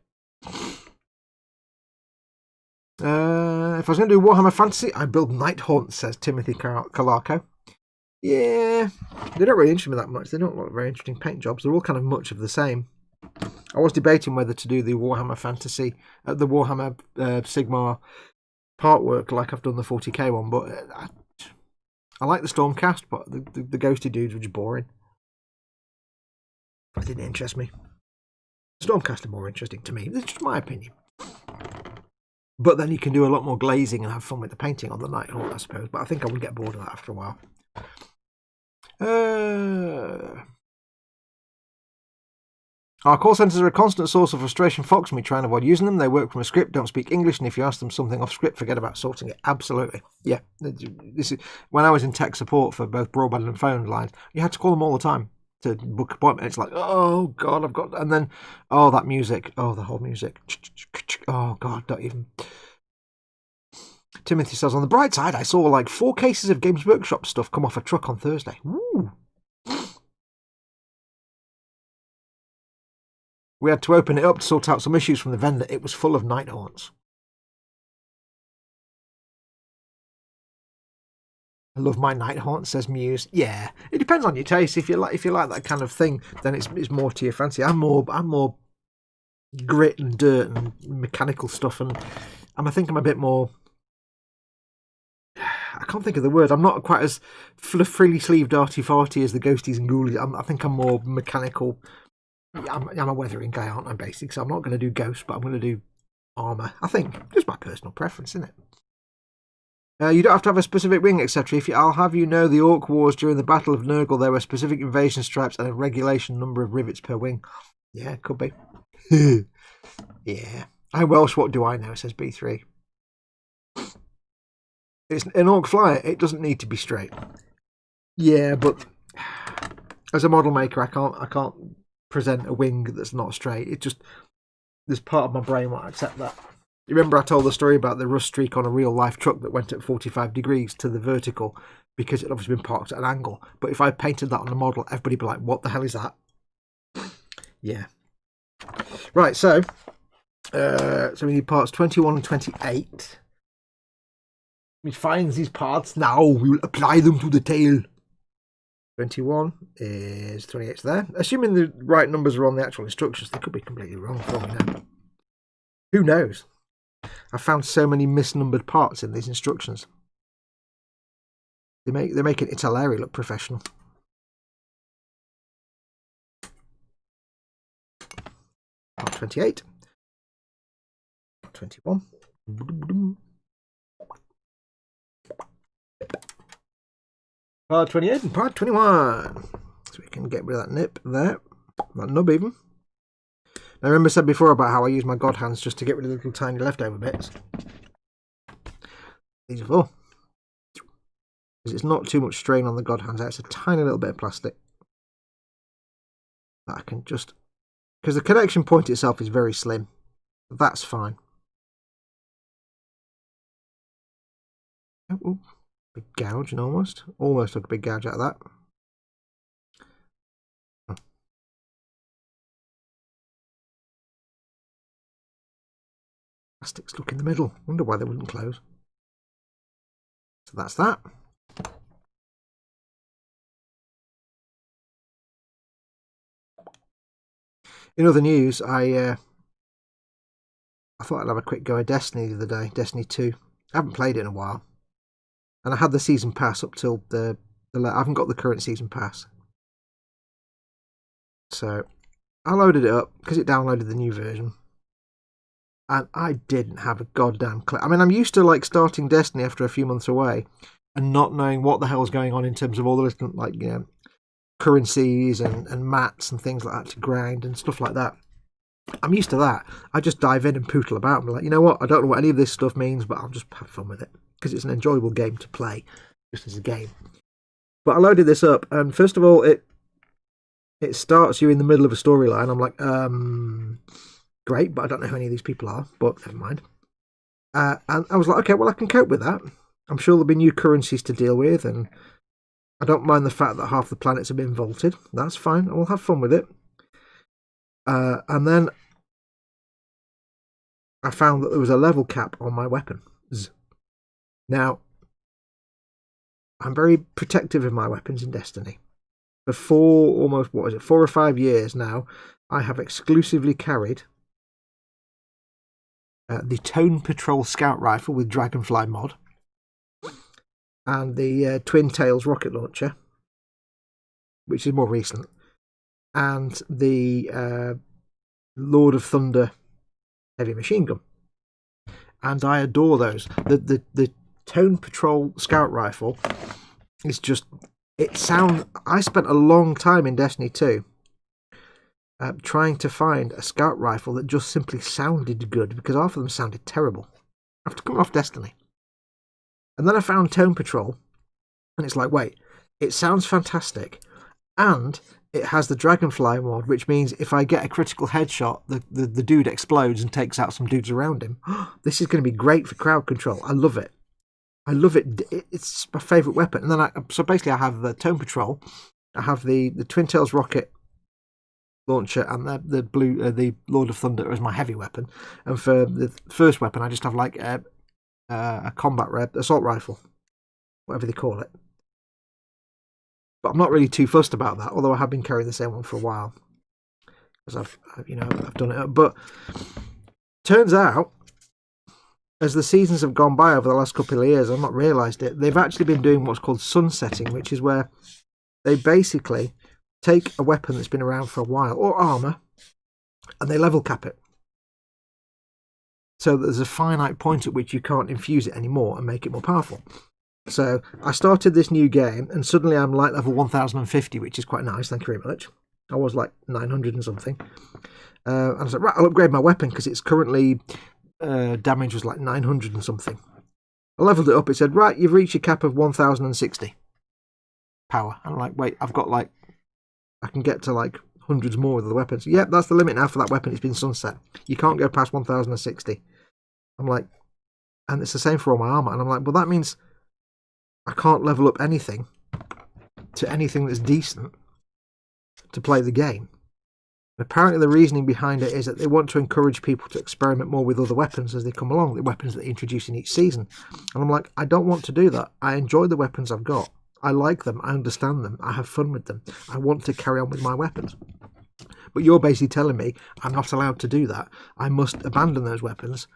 [SPEAKER 1] If I was going to do Warhammer Fantasy, I'd build Night Haunt, says Timothy Calarco. Yeah, they don't really interest me that much. They don't look very interesting paint jobs. They're all kind of much of the same. I was debating whether to do the Warhammer Fantasy, the Warhammer Sigmar part work like I've done the 40k one, but I like the Stormcast, but the ghosty dudes were just boring. That didn't interest me. Stormcast are more interesting to me. That's just my opinion. But then you can do a lot more glazing and have fun with the painting on the Night Haunt, I suppose. But I think I would get bored of that after a while. Our call centres are a constant source of frustration. Fox me try and avoid using them. They work from a script, don't speak English, and if you ask them something off script, forget about sorting it. Absolutely. Yeah. This is when I was in tech support for both broadband and phone lines, you had to call them all the time to book appointment. It's like, oh God, I've got, and then, oh, that music, oh, the whole music. Oh God, don't even. Timothy says, on the bright side, I saw like 4 cases of Games Workshop stuff come off a truck on Thursday. Woo. We had to open it up to sort out some issues from the vendor. It was full of night haunts. I love my night haunts, says Muse. Yeah, it depends on your taste. If you like that kind of thing, then it's more to your fancy. I'm more grit and dirt and mechanical stuff, and I think I'm a bit more. I can't think of the word. I'm not quite as freely sleeved arty-farty as the ghosties and ghoulies. I think I'm more mechanical. I'm a weathering guy, aren't I, basically? So I'm not going to do ghosts, but I'm going to do armour. I think. Just my personal preference, isn't it? You don't have to have a specific wing, etc. I'll have you know, the Orc Wars during the Battle of Nurgle, there were specific invasion stripes and a regulation number of rivets per wing. Yeah, it could be. Yeah. I'm Welsh, what do I know, says B3. It's an Orc Flyer, it doesn't need to be straight. Yeah, but as a model maker, I can't present a wing that's not straight. It just, there's part of my brain won't accept that. You remember I told the story about the rust streak on a real life truck that went at 45 degrees to the vertical because it obviously been parked at an angle. But if I painted that on the model, everybody'd be like, what the hell is that? Yeah. Right, so we need parts 21 and 28. We find these parts now. We will apply them to the tail. 21 is 28's there. Assuming the right numbers are on the actual instructions, they could be completely wrong for me now. Who knows? I found so many misnumbered parts in these instructions. They're making Italeri look professional. Part 28. 21. Part 28 and part 21. So we can get rid of that nip there. That nub even. Now remember I said before about how I use my god hands just to get rid of the little tiny leftover bits. These are for. Because it's not too much strain on the god hands. It's a tiny little bit of plastic. That I can just... Because the connection point itself is very slim. That's fine. Oh, big gouge and almost took a big gouge out of that. Plastic stuck in the middle. Wonder why they wouldn't close. So that's that. In other news, I thought I'd have a quick go at Destiny the other day. Destiny 2. I haven't played it in a while. And I had the season pass up till I haven't got the current season pass. So I loaded it up because it downloaded the new version. And I didn't have a goddamn clue. I mean, I'm used to like starting Destiny after a few months away and not knowing what the hell's going on in terms of all the different, like, you know, currencies and mats and things like that to grind and stuff like that. I'm used to that. I just dive in and pootle about and be like, you know what? I don't know what any of this stuff means, but I'll just have fun with it because it's an enjoyable game to play, just as a game. But I loaded this up, and first of all, it starts you in the middle of a storyline. I'm like, great, but I don't know who any of these people are, but never mind. And I was like, okay, well, I can cope with that. I'm sure there'll be new currencies to deal with, and I don't mind the fact that half the planets have been vaulted. That's fine. I will have fun with it. And then I found that there was a level cap on my weapons. Now, I'm very protective of my weapons in Destiny. For 4 or 5 years now, I have exclusively carried the Tone Patrol Scout Rifle with Dragonfly mod and the Twin Tails rocket launcher, which is more recent, and the Lord of Thunder heavy machine gun. And I adore those. The Tone Patrol Scout Rifle is just... I spent a long time in Destiny 2 trying to find a scout rifle that just simply sounded good, because half of them sounded terrible after coming off Destiny. And then I found Tone Patrol, and it's like, wait, it sounds fantastic, and it has the Dragonfly mod, which means if I get a critical headshot, the dude explodes and takes out some dudes around him. This is going to be great for crowd control. I love it. I love it. It's my favourite weapon. And then so basically I have the Tone Patrol, I have the Twin Tails rocket launcher, and the Lord of Thunder as my heavy weapon. And for the first weapon, I just have like a combat assault rifle, whatever they call it. But I'm not really too fussed about that, although I have been carrying the same one for a while because I've done it. But turns out, as the seasons have gone by over the last couple of years, I've not realised it, they've actually been doing what's called sunsetting, which is where they basically take a weapon that's been around for a while, or armour, and they level cap it. So there's a finite point at which you can't infuse it anymore and make it more powerful. So I started this new game, and suddenly I'm like level 1050, which is quite nice, thank you very much. I was like 900 and something. And I was like, right, I'll upgrade my weapon, because it's currently damage was like 900 and something. I leveled it up, it said, right, you've reached your cap of 1060 power. I'm like, wait, I've got like, I can get to like hundreds more with the weapons. Yep, that's the limit now for that weapon. It's been sunset. You can't go past 1060. I'm like, and it's the same for all my armor. And I'm like, well, that means I can't level up anything to anything that's decent to play the game. And apparently the reasoning behind it is that they want to encourage people to experiment more with other weapons as they come along, the weapons that they introduce in each season. And I'm like, I don't want to do that. I enjoy the weapons I've got. I like them, I understand them, I have fun with them. I want to carry on with my weapons. But you're basically telling me I'm not allowed to do that. I must abandon those weapons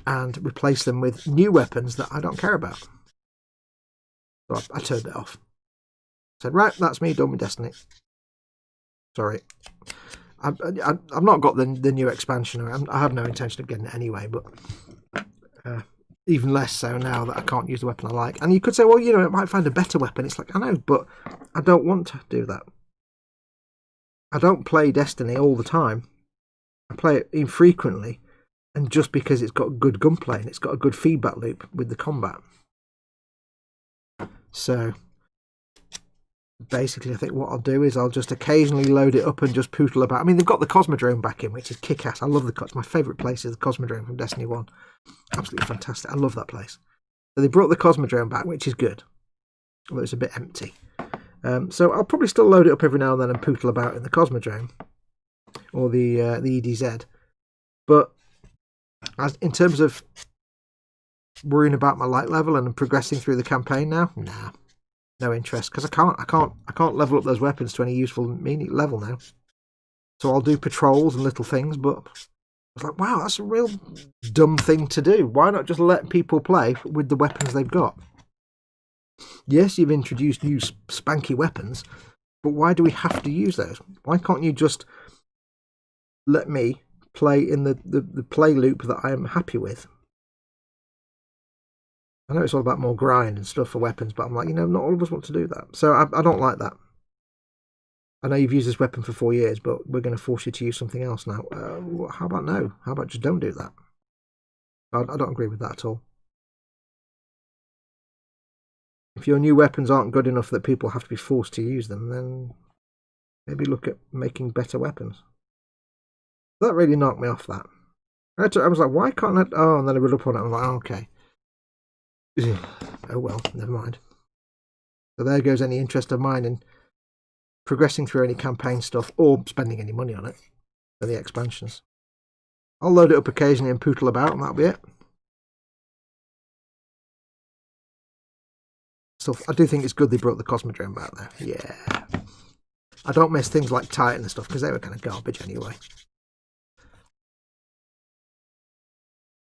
[SPEAKER 1] and replace them with new weapons that I don't care about. So I turned it off. I said, right, that's me done with Destiny. Sorry. I've not got the new expansion. I have no intention of getting it anyway, but even less so now that I can't use the weapon I like. And you could say, well, I might find a better weapon. It's like, I know, but I don't want to do that. I don't play Destiny all the time. I play it infrequently, and just because it's got good gunplay and it's got a good feedback loop with the combat. So basically I think what I'll do is I'll just occasionally load it up and just pootle about. I mean, they've got the Cosmodrome back in, which is kick-ass. I love it's my favourite place is the Cosmodrome from Destiny 1. Absolutely fantastic. I love that place. So they brought the Cosmodrome back, which is good, although it's a bit empty. So I'll probably still load it up every now and then and pootle about in the Cosmodrome or the EDZ. But in terms of worrying about my light level and progressing through the campaign now, nah, no interest, because I can't level up those weapons to any useful level now. So I'll do patrols and little things, but I was like, wow, that's a real dumb thing to do. Why not just let people play with the weapons they've got? Yes, you've introduced new spanky weapons, but why do we have to use those? Why can't you just let me play in the play loop that I am happy with? I know it's all about more grind and stuff for weapons, but I'm like, not all of us want to do that. So I don't like that. I know you've used this weapon for 4 years, but we're going to force you to use something else now. How about no? How about just don't do that? I don't agree with that at all. If your new weapons aren't good enough that people have to be forced to use them, then maybe look at making better weapons. That really knocked me off, that. I was like, why can't I... Oh, and then I read up on it, and I'm like, oh, okay. Oh well, never mind. So there goes any interest of mine in progressing through any campaign stuff or spending any money on it for the expansions. I'll load it up occasionally and pootle about, and that'll be it. So I do think it's good they brought the Cosmodrome back there. Yeah. I don't miss things like Titan and stuff because they were kind of garbage anyway.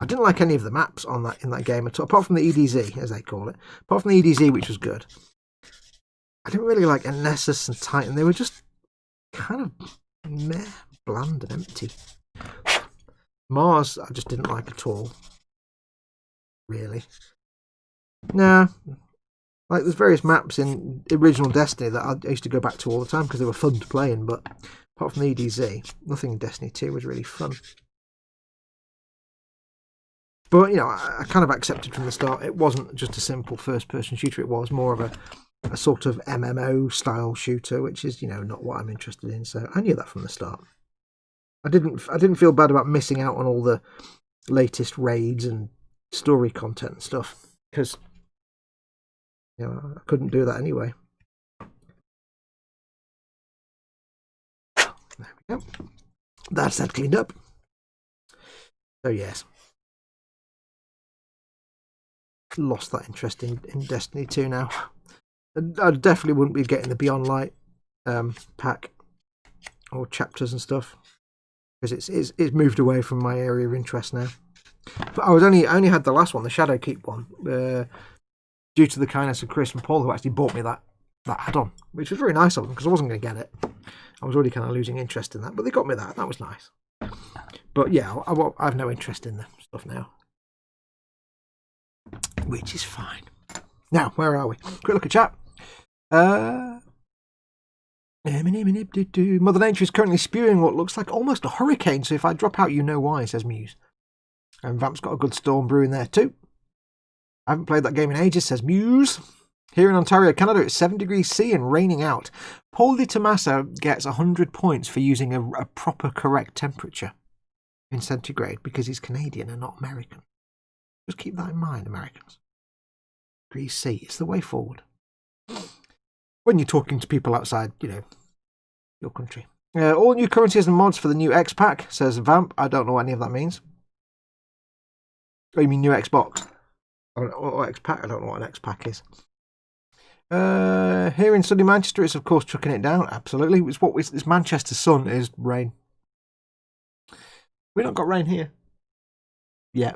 [SPEAKER 1] I didn't like any of the maps in that game at all, apart from the EDZ, as they call it. Apart from the EDZ, which was good. I didn't really like Nessus and Titan. They were just kind of meh, bland and empty. Mars, I just didn't like at all. Really. Nah. Like, there's various maps in original Destiny that I used to go back to all the time because they were fun to play in, but Apart from the EDZ, nothing in Destiny 2 was really fun. But, you know, I kind of accepted from the start it wasn't just a simple first-person shooter. It was more of a sort of MMO-style shooter, which is, you know, not what I'm interested in. So I knew that from the start. I didn't feel bad about missing out on all the latest raids and story content and stuff, because, you know, I couldn't do that anyway. There we go. That's that cleaned up. So yes. Lost that interest in Destiny 2 now. I definitely wouldn't be getting the Beyond Light pack or chapters and stuff, because it's moved away from my area of interest now. But I only had the last one, the Shadowkeep one, due to the kindness of Chris and Paul, who actually bought me that add-on, which was very nice of them, because I wasn't going to get it. I was already kind of losing interest in that, but they got me that. That was nice. But yeah, I have no interest in the stuff now, which is fine. Now, where are we? Quick look at chat. Mother Nature is currently spewing what looks like almost a hurricane, so if I drop out, you know why, says Muse. And Vamp's got a good storm brewing there too. I haven't played that game in ages, says Muse. Here in Ontario, Canada, it's 7 degrees C and raining out. Paul Di Tommaso gets 100 points for using a proper correct temperature in centigrade because he's Canadian and not American. Just keep that in mind, Americans. Degrees C, it's the way forward. When you're talking to people outside, you know, your country. All new currencies and mods for the new X pack, says Vamp. I don't know what any of that means. Oh, you mean new Xbox? Or X pack? I don't know what an X pack is. Here in sunny Manchester, it's of course chucking it down. Absolutely. It's Manchester's sun is rain. We've not got rain here. Yeah.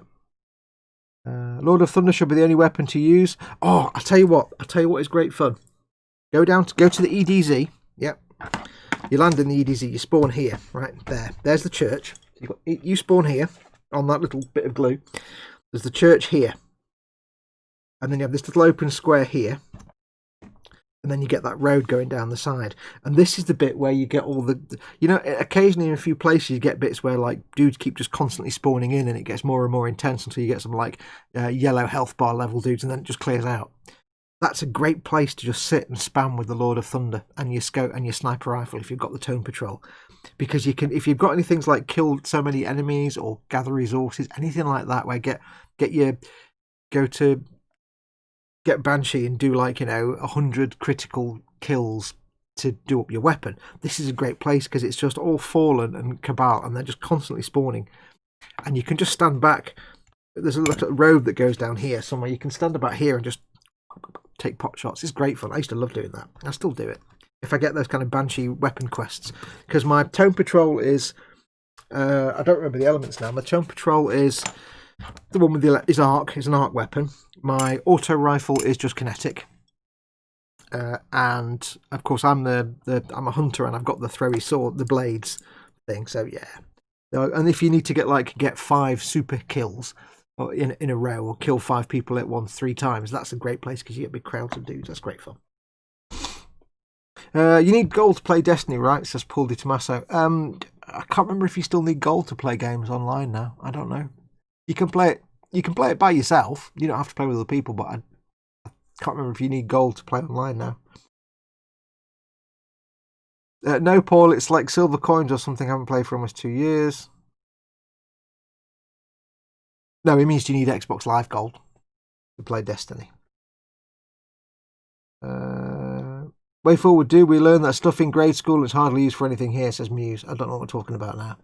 [SPEAKER 1] Lord of Thunder should be the only weapon to use. Oh, I'll tell you what is great fun. Go to the EDZ. Yep. You land in the EDZ. You spawn here, right there. There's the church. You spawn here on that little bit of glue. There's the church here, and then you have this little open square here, and then you get that road going down the side. And this is the bit where you get all the, you know, occasionally in a few places you get bits where like dudes keep just constantly spawning in, and it gets more and more intense until you get some like yellow health bar level dudes, and then it just clears out. That's a great place to just sit and spam with the Lord of Thunder and your scope and your sniper rifle if you've got the Tone Patrol. Because you can, if you've got any things like kill so many enemies or gather resources, anything like that, where get Banshee and do like, you know, 100 critical kills to do up your weapon. This is a great place because it's just all Fallen and Cabal, and they're just constantly spawning. And you can just stand back. There's a little road that goes down here somewhere. You can stand about here and just take pot shots. It's great fun. I used to love doing that. I still do it if I get those kind of Banshee weapon quests, because my Tone Patrol is I don't remember the elements now. My Tone Patrol is the one with the is an arc weapon. My auto rifle is just kinetic, and of course I'm I'm a hunter and I've got the throwy sword, the blades thing. So yeah, and if you need to get 5 super kills or in a row, or kill 5 people at once 3 times, that's a great place because you get big crowds of dudes. That's great fun. You need gold to play Destiny, right? Says Paul Di Tommaso. I can't remember if you still need gold to play games online now. I don't know. You can play it by yourself. You don't have to play with other people, but I can't remember if you need gold to play online now. No, Paul, it's like silver coins or something. I haven't played for almost 2 years. No, it means you need Xbox Live Gold to play Destiny. Way forward, do we learn that stuff in grade school and it's hardly used for anything here, says Muse. I don't know what we're talking about now.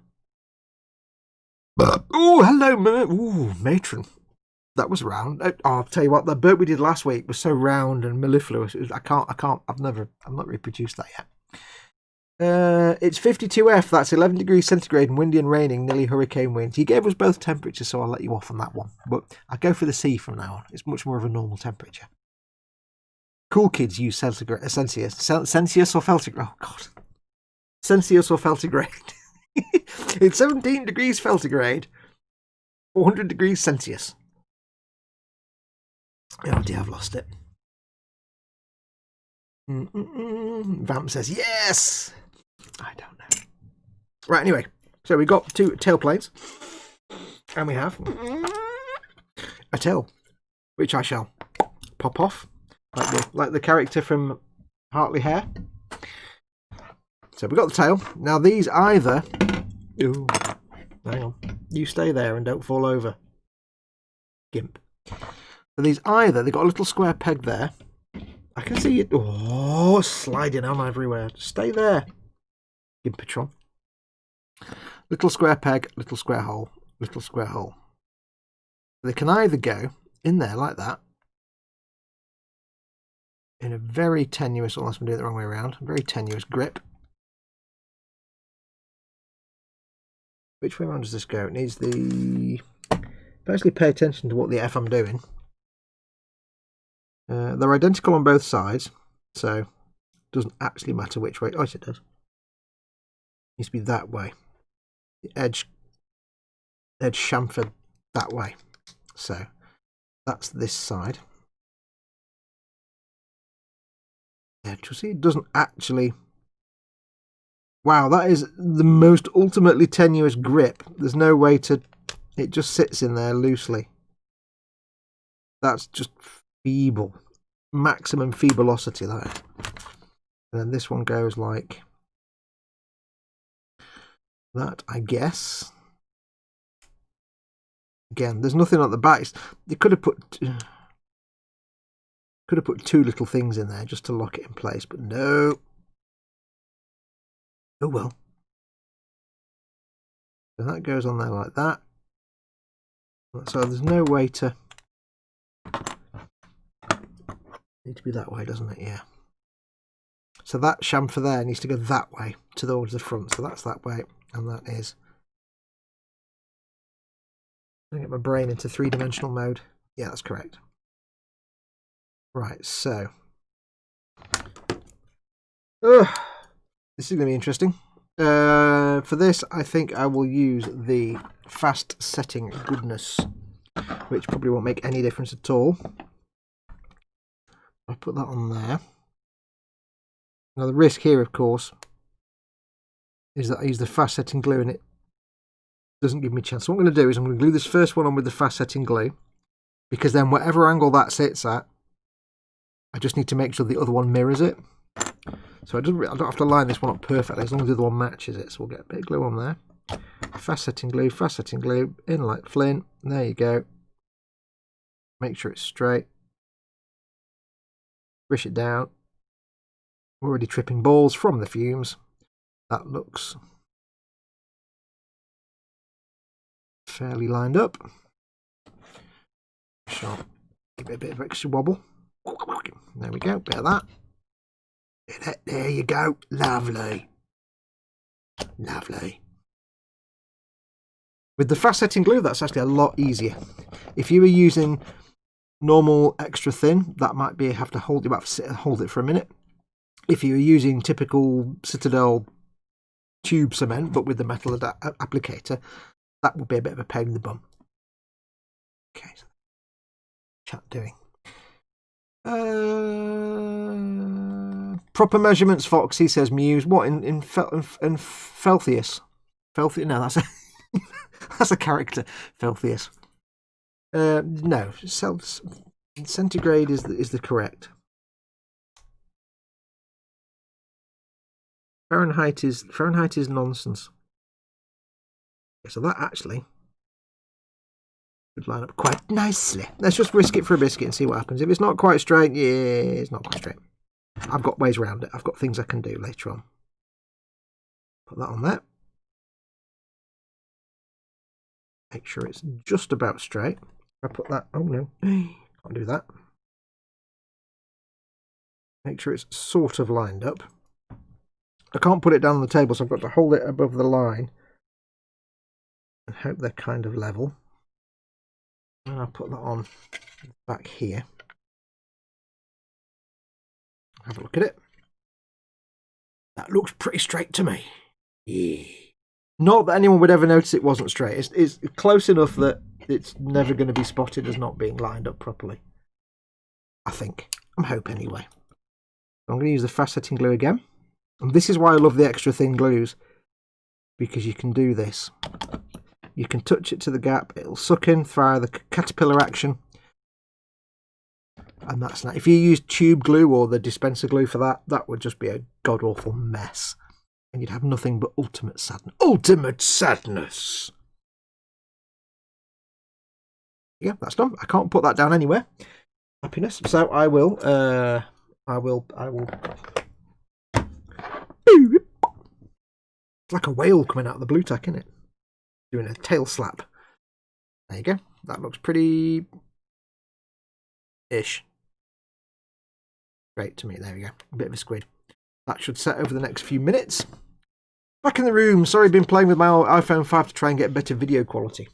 [SPEAKER 1] Oh, hello, matron. That was round. I'll tell you what, the bird we did last week was so round and mellifluous. I've not reproduced that yet. It's 52F, that's 11 degrees centigrade and windy and raining, nearly hurricane winds. He gave us both temperatures, so I'll let you off on that one. But I'll go for the C from now on. It's much more of a normal temperature. Cool kids use Celsius or Feltigrade. Oh, God. Celsius or Feltigrade. It's 17 degrees Feltigrade, 400 degrees Celsius. Oh dear, I've lost it. Vamp says, yes! I don't know. Right, anyway, so we got 2 tail plates, and we have a tail, which I shall pop off, like the character from Hartley Hare. So we got the tail. Now these either... Ooh, hang on. You stay there and don't fall over. Gimp. So these either... They've got a little square peg there. I can see it. Oh, sliding on everywhere. Stay there. Gimpatron. Little square peg, little square hole, little square hole. They can either go in there like that, in a very tenuous, unless I'm doing it the wrong way around, very tenuous grip. Which way around does this go? It needs the... Firstly, pay attention to what the F I'm doing. They're identical on both sides, so it doesn't actually matter which way. Oh, yes, it does. It needs to be that way. The edge chamfered that way. So that's this side. Yeah, you'll see it doesn't actually... Wow, that is the most ultimately tenuous grip. There's no way to... It just sits in there loosely. That's just feeble. Maximum feebleosity, that is. And then this one goes like that, I guess. Again, there's nothing at the back. They could have put 2 little things in there just to lock it in place, but no. Oh well. So that goes on there like that. So there's no way to... Need to be that way, doesn't it? Yeah. So that chamfer there needs to go that way towards the front. So that's that way, and that is... Get my brain into 3-dimensional mode. Yeah, that's correct. Right, so this is going to be interesting. For this, I think I will use the fast setting goodness, which probably won't make any difference at all. I'll put that on there. Now the risk here, of course, is that I use the fast setting glue and it doesn't give me a chance. So what I'm going to do is I'm going to glue this first one on with the fast setting glue, because then whatever angle that sits at, I just need to make sure the other one mirrors it. So I don't have to line this one up perfectly as long as the other one matches it. So we'll get a bit of glue on there. Fast setting glue, in like flint. There you go. Make sure it's straight. Push it down. We're already tripping balls from the fumes. That looks fairly lined up. So give it a bit of extra wobble. There we go, bit of that. There you go, lovely. Lovely. With the fast setting glue, that's actually a lot easier. If you were using normal extra thin, that might be have to hold it for a minute. If you were using typical Citadel tube cement, but with the metal applicator, that would be a bit of a pain in the bum. Okay, so chat doing. Proper measurements, Foxy says Muse. What in Felthius? Felthius? No, that's a that's a character. Felthius. No, centigrade is the correct. Fahrenheit is nonsense. Okay, so that actually would line up quite nicely. Let's just risk it for a biscuit and see what happens. If it's not quite straight, yeah, it's not quite straight. I've got ways around it. I've got things I can do later on. Put that on there. Make sure it's just about straight. I put that. Oh no, can't do that. Make sure it's sort of lined up. I can't put it down on the table, so I've got to hold it above the line and hope they're kind of level. And I'll put that on back here. Have a look at it. That looks pretty straight to me. Yeah. Not that anyone would ever notice it wasn't straight. It's close enough that it's never going to be spotted as not being lined up properly. I think. I'm hoping anyway. I'm going to use the fast setting glue again. And this is why I love the extra thin glues. because you can do this. You can touch it to the gap, it'll suck in via the caterpillar action. And that's not. If you use tube glue or the dispenser glue for that, that would just be a god-awful mess. And you'd have nothing but ultimate sadness. Ultimate sadness! Yeah, that's done. I can't put that down anywhere. Happiness. So I will. It's like a whale coming out of the blue tack, isn't it? Doing a tail slap. There you go. That looks pretty ish. Great to me. There we go. A bit of a squid. That should set over the next few minutes. Back in the room. Sorry, been playing with my iPhone 5 to try and get better video quality.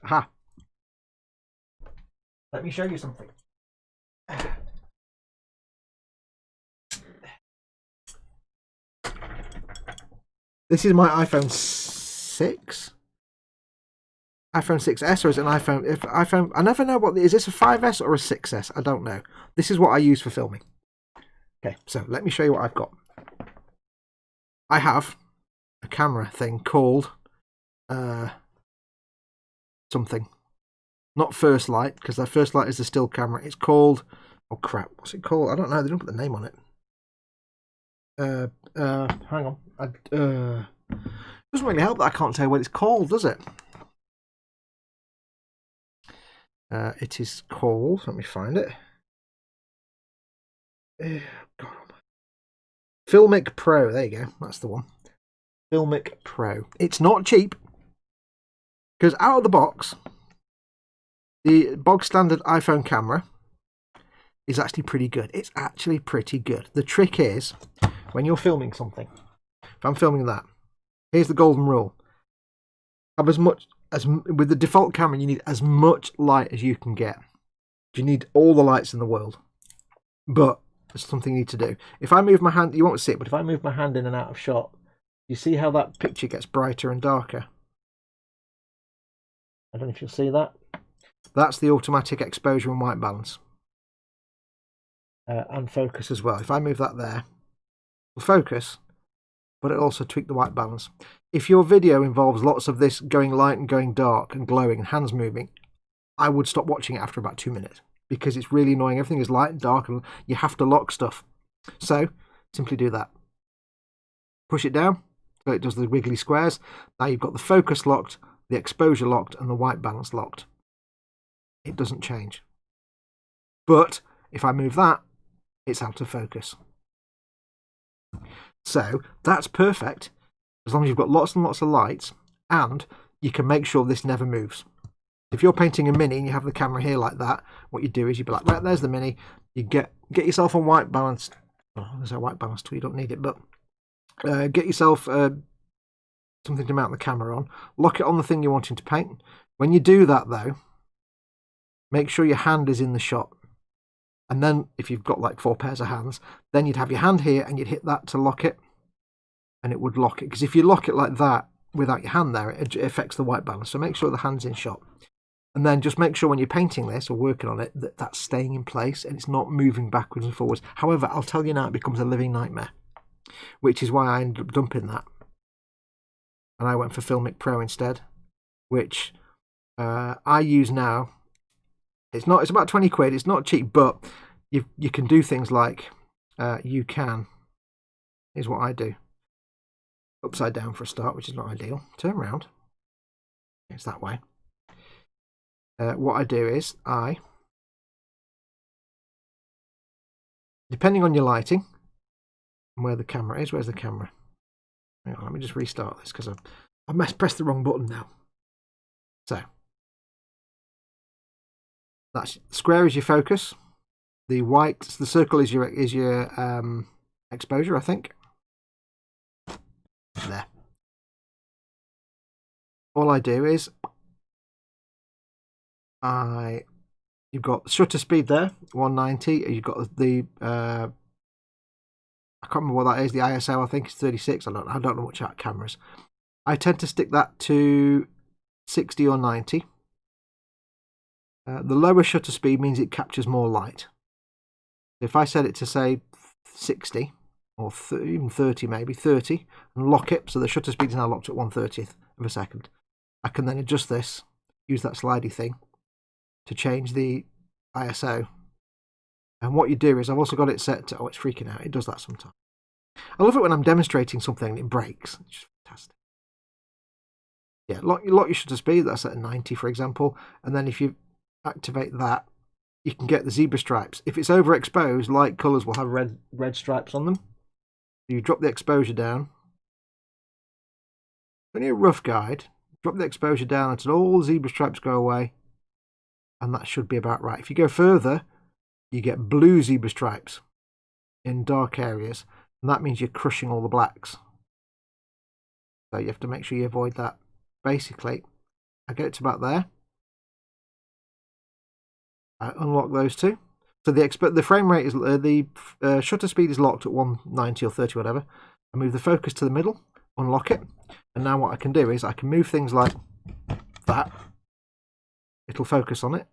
[SPEAKER 1] Aha. Let me show you something. This is my iPhone 6. iPhone 6S, or is it an iPhone? I never know what is this, a 5S or a 6S? I don't know. This is what I use for filming. Okay, so let me show you what I've got. I have a camera thing called something. Not First Light, because the First Light is the still camera. It's called, oh crap, what's it called? I don't know. They don't put the name on it. Hang on. Doesn't really help that I can't tell you what it's called, does it? It is called, let me find it. God. Filmic Pro, there you go, that's the one. Filmic Pro. It's not cheap, because out of the box, the bog standard iPhone camera is actually pretty good. It's actually pretty good. The trick is, when you're filming something, if I'm filming that, here's the golden rule. Have as much as, with the default camera, you need as much light as you can get. You need all the lights in the world. But there's something you need to do. If I move my hand, you won't see it, but if I move my hand in and out of shot, you see how that picture gets brighter and darker? I don't know if you'll see that. That's the automatic exposure and white balance. And focus as well. If I move that there, it'll focus, but it'll also tweak the white balance. If your video involves lots of this going light and going dark and glowing and hands moving, I would stop watching it after about 2 minutes, because it's really annoying. Everything is light and dark and you have to lock stuff. So simply do that. Push it down so it does the wiggly squares. Now you've got the focus locked, the exposure locked, and the white balance locked. It doesn't change. But if I move that, it's out of focus. So that's perfect, as long as you've got lots and lots of lights, and you can make sure this never moves. If you're painting a mini and you have the camera here like that, what you do is you'd be like, right, there's the mini. You get yourself a white balance. Oh, there's a white balance tool, you don't need it, but get yourself something to mount the camera on. Lock it on the thing you're wanting to paint. When you do that, though, make sure your hand is in the shot. And then if you've got like 4 pairs of hands, then you'd have your hand here and you'd hit that to lock it. And it would lock it. Because if you lock it like that without your hand there, it affects the white balance. So make sure the hand's in shot. And then just make sure when you're painting this or working on it, that that's staying in place and it's not moving backwards and forwards. However, I'll tell you now, it becomes a living nightmare. Which is why I ended up dumping that. And I went for Filmic Pro instead. Which I use now. It's about 20 quid. It's not cheap, but you can do things like you can. Here's what I do. Upside down for a start, which is not ideal. Turn around. It's that way. What I do is depending on your lighting and where the camera is. Where's the camera? Hang on, let me just restart this because I pressed the wrong button now. So. That's square is your focus. The white, the circle is your exposure, I think. There. All I do is you've got shutter speed there, 190. You've got the I can't remember what that is. The ISO, I think, is 36. I don't know much about cameras. I tend to stick that to 60 or 90. The lower shutter speed means it captures more light. If I set it to, say, 60 or even 30 maybe, 30, and lock it, so the shutter speed is now locked at 1/30th of a second. I can then adjust this, use that slidey thing to change the ISO. And what you do is, I've also got it set to, oh, it's freaking out, it does that sometimes. I love it when I'm demonstrating something and it breaks. It's just fantastic. Yeah, lock your shutter speed, that's at 90 for example, and then if you activate that, you can get the zebra stripes. If it's overexposed, light colours will have red stripes on them. You drop the exposure down. When you're a rough guide, drop the exposure down until all the zebra stripes go away, and that should be about right. If you go further, you get blue zebra stripes in dark areas, and that means you're crushing all the blacks. So you have to make sure you avoid that. Basically, I get it to about there. I unlock those two. So the frame rate is the shutter speed is locked at 190 or 30, whatever. I move the focus to the middle, unlock it, and now what I can do is I can move things like that. It'll focus on it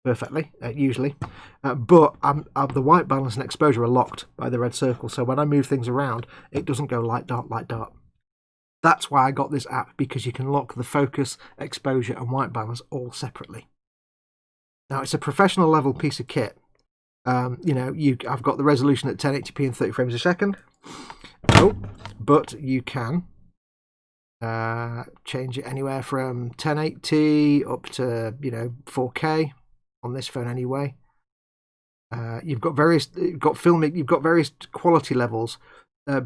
[SPEAKER 1] perfectly, usually, but the white balance and exposure are locked by the red circle. So when I move things around, it doesn't go light dark, light dark. That's why I got this app, because you can lock the focus, exposure, and white balance all separately. Now, it's a professional level piece of kit. I've got the resolution at 1080p and 30 frames a second. Oh, but you can change it anywhere from 1080 up to 4K on this phone anyway. You've got various quality levels.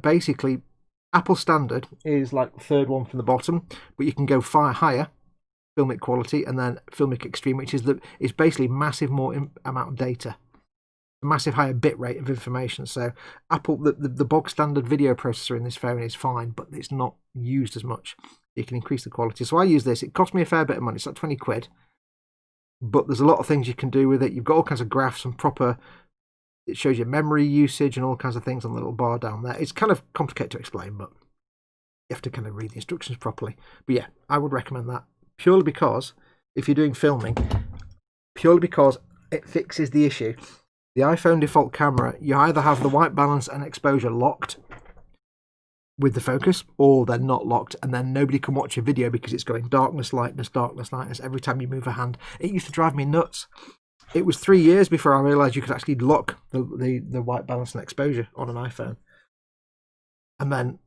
[SPEAKER 1] Basically, Apple standard is like the third one from the bottom, but you can go far higher, Filmic quality, and then Filmic extreme, which is basically massive more amount of data, a massive higher bit rate of information. So Apple, the bog standard video processor in this phone is fine, but it's not used as much. You can increase the quality. So I use this. It cost me a fair bit of money. It's like 20 quid, but there's a lot of things you can do with it. You've got all kinds of graphs and it shows you memory usage and all kinds of things on the little bar down there. It's kind of complicated to explain, but you have to kind of read the instructions properly. But yeah, I would recommend that, purely because if you're doing filming, purely because it fixes the issue. The iPhone default camera, you either have the white balance and exposure locked with the focus, or they're not locked, and then nobody can watch your video because it's going darkness, lightness, darkness, lightness every time you move a hand. It used to drive me nuts. It was 3 years before I realised you could actually lock the white balance and exposure on an iPhone. And then,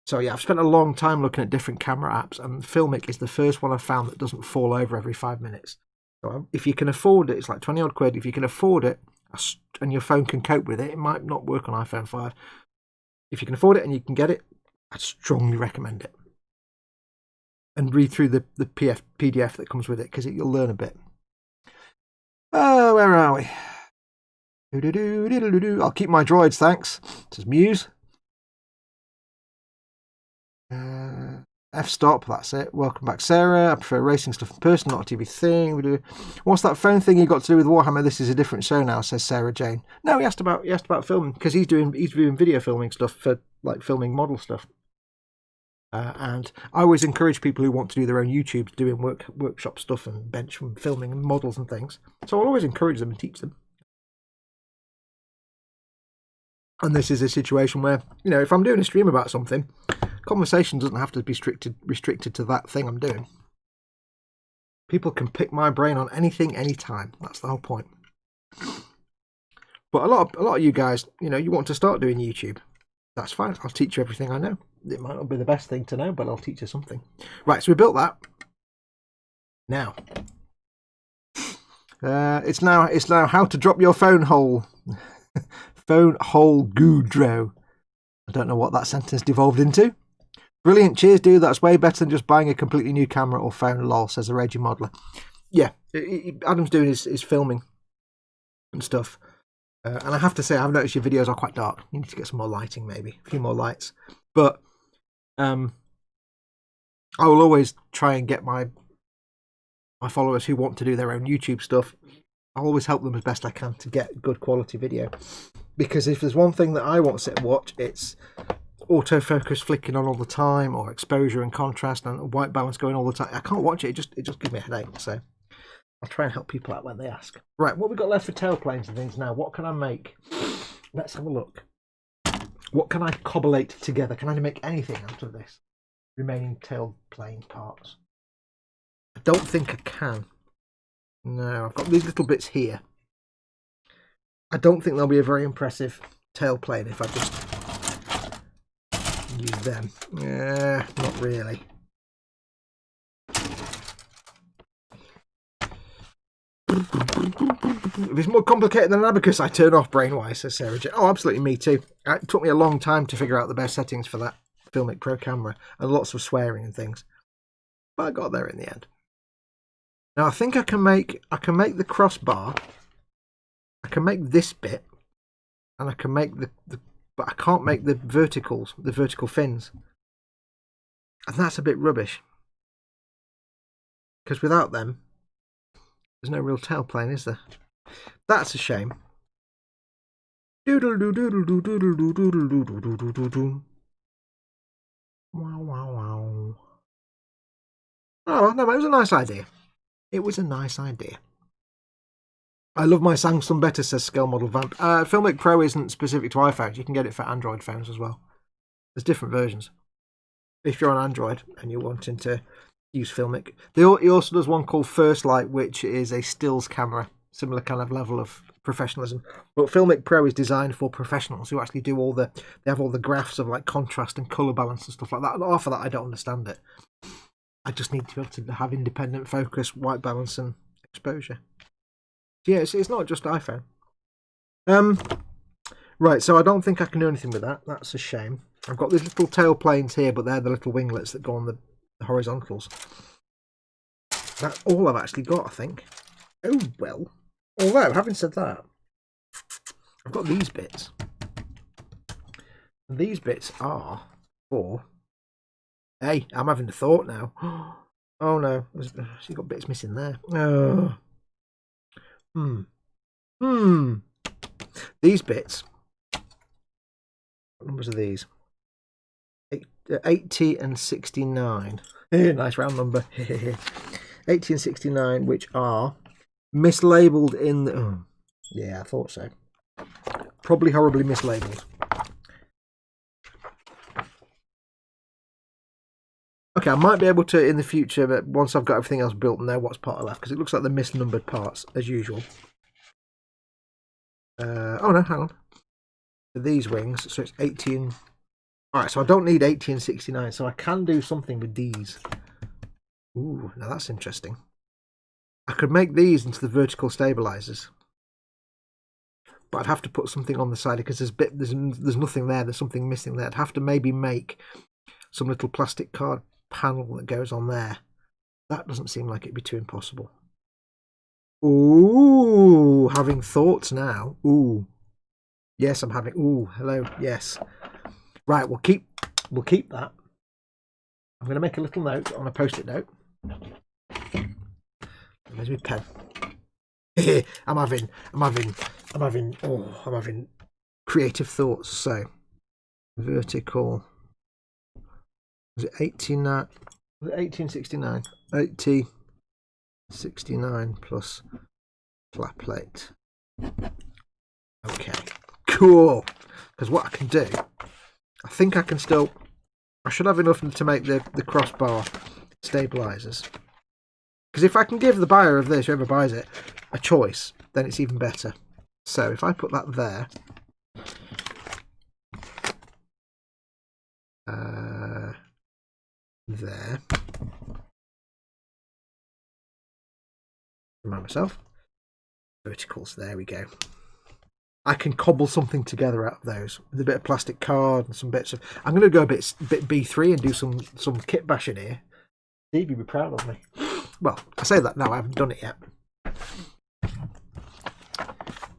[SPEAKER 1] so yeah, I've spent a long time looking at different camera apps, and Filmic is the first one I've found that doesn't fall over every 5 minutes. So if you can afford it, it's like 20 odd quid. If you can afford it and your phone can cope with it, it might not work on iPhone 5. If you can afford it and you can get it, I'd strongly recommend it. And read through the PDF that comes with it, because you'll learn a bit. Oh, where are we? I'll keep my droids, thanks. Says Muse. F-stop, that's it. Welcome back, Sarah. I prefer racing stuff in person, not a TV thing. What's that phone thing you got to do with Warhammer? This is a different show now, says Sarah Jane. No, he asked about filming, because he's doing video filming stuff for like filming model stuff. And I always encourage people who want to do their own YouTube doing workshop stuff and bench from filming and models and things. So I'll always encourage them and teach them. And this is a situation where, if I'm doing a stream about something, conversation doesn't have to be restricted to that thing I'm doing. People can pick my brain on anything, anytime. That's the whole point. But a lot of you guys, you want to start doing YouTube. That's fine. I'll teach you everything I know. It might not be the best thing to know, but I'll teach you something. Right, so we built that. Now, it's now how to drop your phone hole. Phone hole Goudreau. I don't know what that sentence devolved into. Brilliant. Cheers, dude. That's way better than just buying a completely new camera or phone, lol, says the Raging Modeler. Yeah, Adam's doing his filming and stuff. And I have to say, I've noticed your videos are quite dark. You need to get some more lighting, maybe. A few more lights. But I will always try and get my followers who want to do their own YouTube stuff. I'll always help them as best I can to get good quality video. Because if there's one thing that I won't sit and watch, it's autofocus flicking on all the time, or exposure and contrast and white balance going all the time. I can't watch it. It just gives me a headache. So I'll try and help people out when they ask. Right, what have we got left for tailplanes and things now? What can I make? Let's have a look. What can I cobblate together? Can I make anything out of this? Remaining tail plane parts. I don't think I can. No, I've got these little bits here. I don't think they'll be a very impressive tail plane if I just use them. Yeah, not really. If it's more complicated than an abacus, I turn off brainwise, says Sarah J. Oh, absolutely, me too. It took me a long time to figure out the best settings for that Filmic Pro camera, and lots of swearing and things. But I got there in the end. Now I think I can make the crossbar. I can make this bit, and I can make the but I can't make the vertical fins, and that's a bit rubbish. Because without them, there's no real tail plane, is there? That's a shame. Doodle doo doodle doo doodle doo doodle doo doodle doo doo doo. Wow wow wow. Oh no, it was a nice idea. It was a nice idea. I love my Samsung better, says Scale Model Vamp. Filmic Pro isn't specific to iPhones. You can get it for Android phones as well. There's different versions. If you're on Android and you're wanting to use Filmic. He also does one called First Light, which is a stills camera. Similar kind of level of professionalism. But Filmic Pro is designed for professionals who actually do they have all the graphs of like contrast and colour balance and stuff like that. And half of that I don't understand it. I just need to be able to have independent focus, white balance and exposure. Yeah, it's not just iPhone. Right, so I don't think I can do anything with that. That's a shame. I've got these little tail planes here, but they're the little winglets that go on the horizontals. That's all I've actually got, I think. Oh, well. Although, having said that, I've got these bits. These bits are for... Hey, I'm having a thought now. Oh, no. You've got bits missing there. Oh. These bits. What numbers are these? 80 and 69. Nice round number. 80 and 69, which are mislabeled in the... Oh, yeah, I thought so. Probably horribly mislabeled. Okay, I might be able to in the future, but once I've got everything else built, know what's part left, because it looks like the misnumbered parts, as usual. Oh no, hang on. For these wings, so it's 18... Alright, so I don't need 80 and 69, so I can do something with these. Ooh, now that's interesting. I could make these into the vertical stabilizers, but I'd have to put something on the side because there's nothing there. There's something missing there. I'd have to maybe make some little plastic card panel that goes on there. That doesn't seem like it'd be too impossible. Ooh, having thoughts now. Ooh, yes, I'm having. Ooh, hello, yes. Right, we'll keep that. I'm going to make a little note on a post-it note. There's my pen. I'm having creative thoughts. So, vertical. Was it 1869? Was it 1869? 8069 plus flat plate. Okay, cool. Because what I can do, I think I can still. I should have enough to make the crossbar stabilizers. Because if I can give the buyer of this, whoever buys it, a choice, then it's even better. So if I put that there, there. Remind myself. Verticals, there we go. I can cobble something together out of those with a bit of plastic card and some bits of. I'm going to go a bit B3 and do some kit bashing here. Steve, you'd be proud of me. Well, I say that now. I haven't done it yet.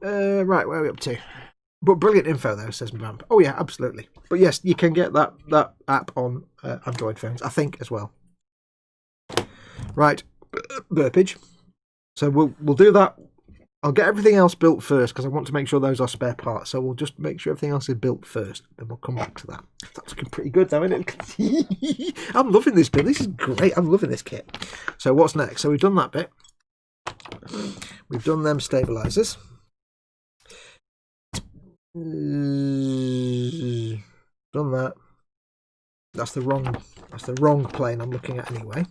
[SPEAKER 1] Right, where are we up to? But brilliant info though, says Vamp. Oh yeah, absolutely. But yes, you can get that app on Android phones, I think, as well. Right, burpage. So we'll do that. I'll get everything else built first because I want to make sure those are spare parts. So we'll just make sure everything else is built first. Then we'll come back to that. That's looking pretty good though, isn't it? I'm loving this build. This is great. I'm loving this kit. So what's next? So we've done that bit. We've done them stabilizers. Done that. That's the wrong plane I'm looking at anyway.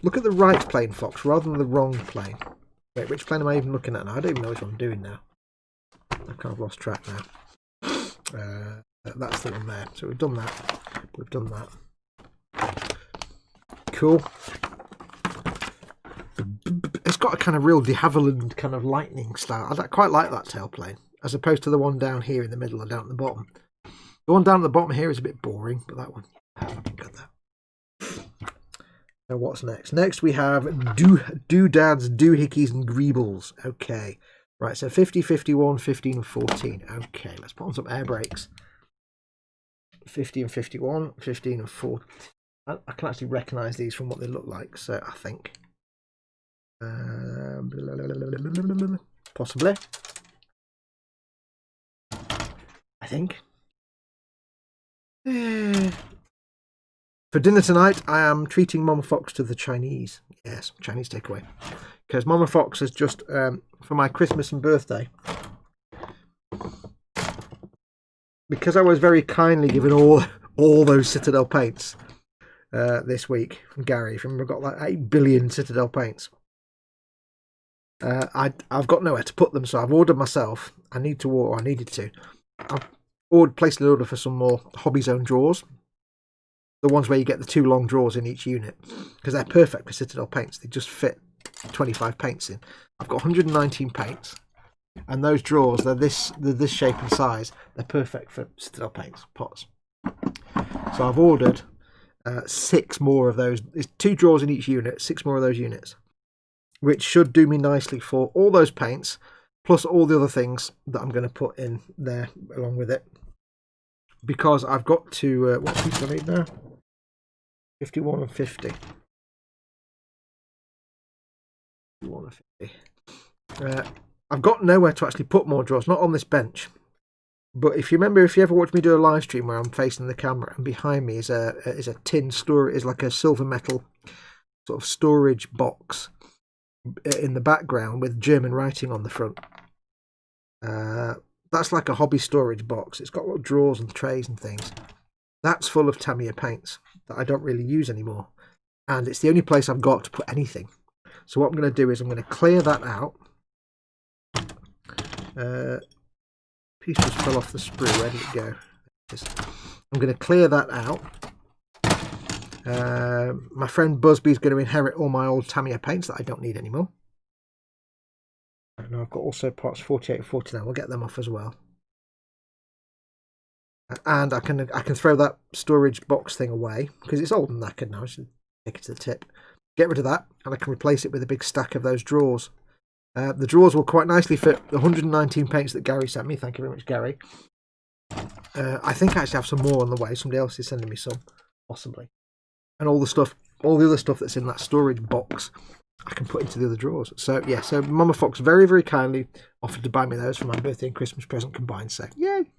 [SPEAKER 1] Look at the right plane, Fox, rather than the wrong plane. Wait, which plane am I even looking at now? I don't even know which one I'm doing now. I've kind of lost track now. That's the one there. So we've done that. We've done that. Cool. It's got a kind of real de Havilland kind of lightning style. I quite like that tailplane, as opposed to the one down here in the middle or down at the bottom. The one down at the bottom here is a bit boring, but that one, got that. Now what's next? Next we have doodads, doohickeys and greebles. Okay. Right, so 50, 51, 15 and 14. Okay, let's put on some air brakes. 50 and 51, 15 and 14. I can actually recognise these from what they look like, so I think. Possibly. I think. For dinner tonight, I am treating Mama Fox to the Chinese. Yes, Chinese takeaway. Because Mama Fox has just, for my Christmas and birthday, because I was very kindly given all those Citadel paints this week from Gary. I've got like 8 billion Citadel paints. I've got nowhere to put them, so I've ordered myself. I needed to. I've placed an order for some more Hobby Zone drawers. The ones where you get the 2 long drawers in each unit, because they're perfect for Citadel paints. They just fit 25 paints in. I've got 119 paints, and those drawers, they're this shape and size. They're perfect for Citadel paints pots. So I've ordered 6 more of those. There's 2 drawers in each unit, 6 more of those units, which should do me nicely for all those paints, plus all the other things that I'm going to put in there along with it. Because I've got to, what piece do I need now? 51 and 50. 51 and 50. I've got nowhere to actually put more drawers, not on this bench. But if you remember, if you ever watch me do a live stream where I'm facing the camera and behind me is a tin storage, is like a silver metal sort of storage box in the background with German writing on the front. That's like a hobby storage box. It's got little drawers and trays and things. That's full of Tamiya paints that I don't really use anymore. And it's the only place I've got to put anything. So what I'm going to do is I'm going to clear that out. Piece just fell off the sprue. Where did it go? I'm going to clear that out. My friend Busby's going to inherit all my old Tamiya paints that I don't need anymore. And I've got also parts 48 and 49. We'll get them off as well. And I can throw that storage box thing away because it's old and knackered now. I should take it to the tip. Get rid of that, and I can replace it with a big stack of those drawers. The drawers will quite nicely fit the 119 paints that Gary sent me. Thank you very much, Gary. I think I actually have some more on the way. Somebody else is sending me some, possibly. And all the other stuff that's in that storage box, I can put into the other drawers. So yeah, so Mama Fox very, very kindly offered to buy me those for my birthday and Christmas present combined. So yay!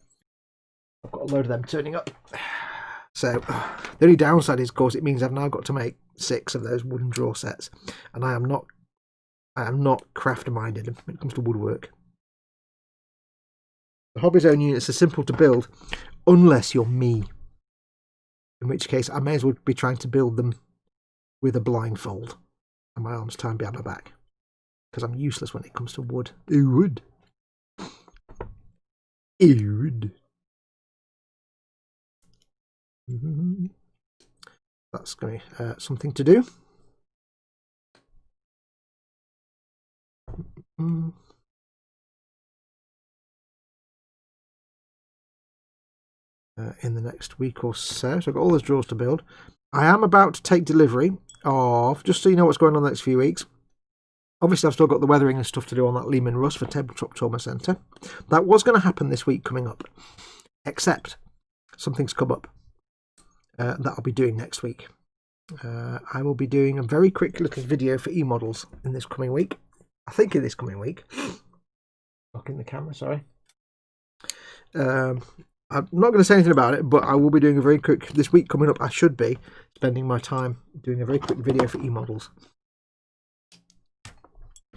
[SPEAKER 1] I've got a load of them turning up. So the only downside is, of course, it means I've now got to make 6 of those wooden drawer sets, and I am not craft minded when it comes to woodwork. The Hobby Zone units are simple to build, unless you're me. In which case, I may as well be trying to build them with a blindfold and my arms tied behind my back, because I'm useless when it comes to wood. Wood. That's going to be something to do. In the next week or so. So I've got all those drawers to build. I am about to take delivery of, just so you know what's going on the next few weeks. Obviously, I've still got the weathering and stuff to do on that Lehman Russ for Tabletop Trauma Centre. That was going to happen this week coming up, except something's come up that I'll be doing next week. I will be doing a very quick little video for e-models in this coming week. I think in this coming week. Locking the camera, sorry. I'm not going to say anything about it, but I will be doing a very quick, this week coming up, I should be spending my time doing a very quick video for e-models.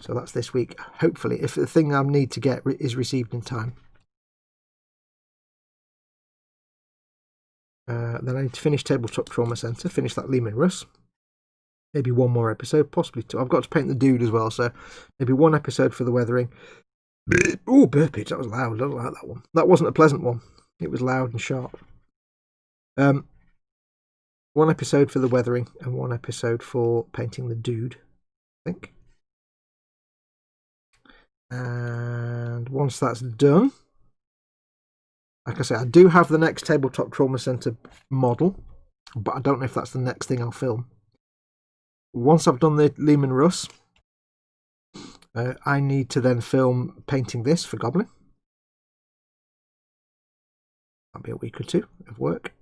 [SPEAKER 1] So that's this week. Hopefully, if the thing I need to get is received in time. Then I need to finish Tabletop Trauma Centre, finish that Lehman Russ. Maybe one more episode, possibly two. I've got to paint the dude as well, so maybe one episode for the weathering. Oh, burpage, that was loud. I don't like that one. That wasn't a pleasant one. It was loud and sharp. One episode for the weathering and one episode for painting the dude, I think. And once that's done, like I say, I do have the next Tabletop Trauma Centre model, but I don't know if that's the next thing I'll film. Once I've done the Lehman Russ, I need to then film painting this for Goblin. That'll be a week or two of work.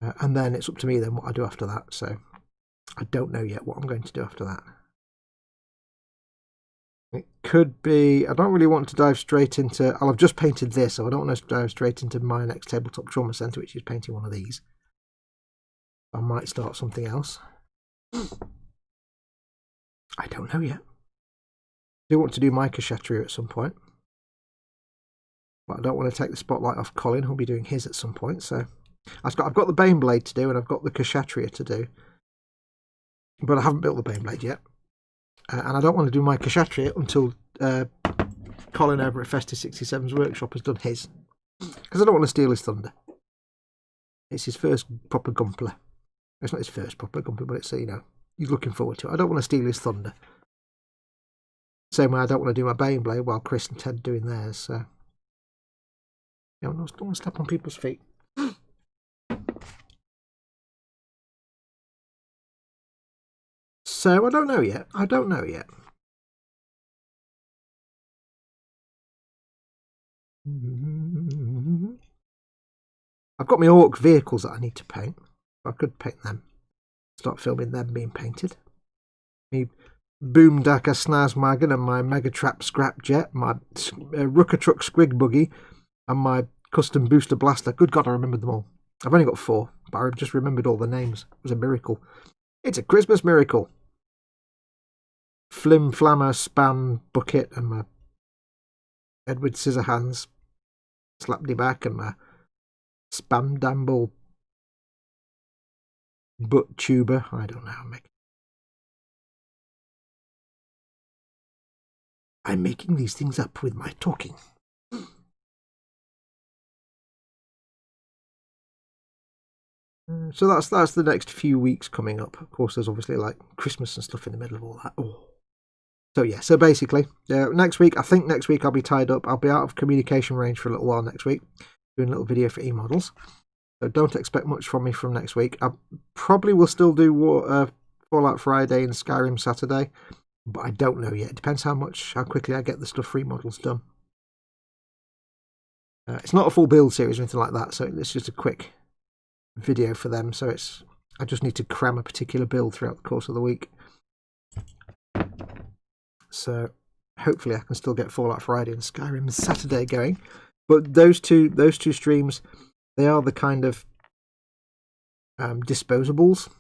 [SPEAKER 1] And then it's up to me then what I do after that. So I don't know yet what I'm going to do after that. It could be, I don't really want to dive straight into, I've just painted this, so I don't want to dive straight into my next Tabletop Trauma Centre, which is painting one of these. I might start something else. I don't know yet. I do want to do my Kshatriya at some point. But I don't want to take the spotlight off Colin, who'll be doing his at some point, so I've got the Baneblade to do and I've got the Kshatriya to do. But I haven't built the Baneblade yet. And I don't want to do my Kshatriya until Colin over at Festive 67's workshop has done his. Because I don't want to steal his thunder. It's his first proper Gumpler. It's not his first proper Gumpler, but it's, you know, he's looking forward to it. I don't want to steal his thunder. Same way I don't want to do my Baneblade while Chris and Ted are doing theirs, so. You know, I don't want to step on people's feet. So I don't know yet. I don't know yet. I've got my Ork vehicles that I need to paint. I could paint them. Start filming them being painted. Me Boomdaka Snazmagan and my Megatrap Scrapjet, my Rucker Truck Squig Buggy, and my Kustom Boosta-Blasta. Good God, I remembered them all. I've only got 4, but I just remembered all the names. It was a miracle. It's a Christmas miracle. Flim Flammer Spam Bucket and my Edward Scissorhands Slapdy Back and my Spam Damble Butt Tuber. I don't know how to make it. I'm making these things up with my talking. So that's the next few weeks coming up. Of course, there's obviously like Christmas and stuff in the middle of all that. Oh. So yeah, so basically, next week, I think next week I'll be tied up. I'll be out of communication range for a little while next week, doing a little video for e-models. So don't expect much from me from next week. I probably will still do Fallout Friday and Skyrim Saturday, but I don't know yet. It depends how quickly I get the stuff for e-models done. It's not a full build series or anything like that, so it's just a quick video for them. So I just need to cram a particular build throughout the course of the week. So hopefully I can still get Fallout Friday and Skyrim Saturday going. But those two streams, they are the kind of disposables.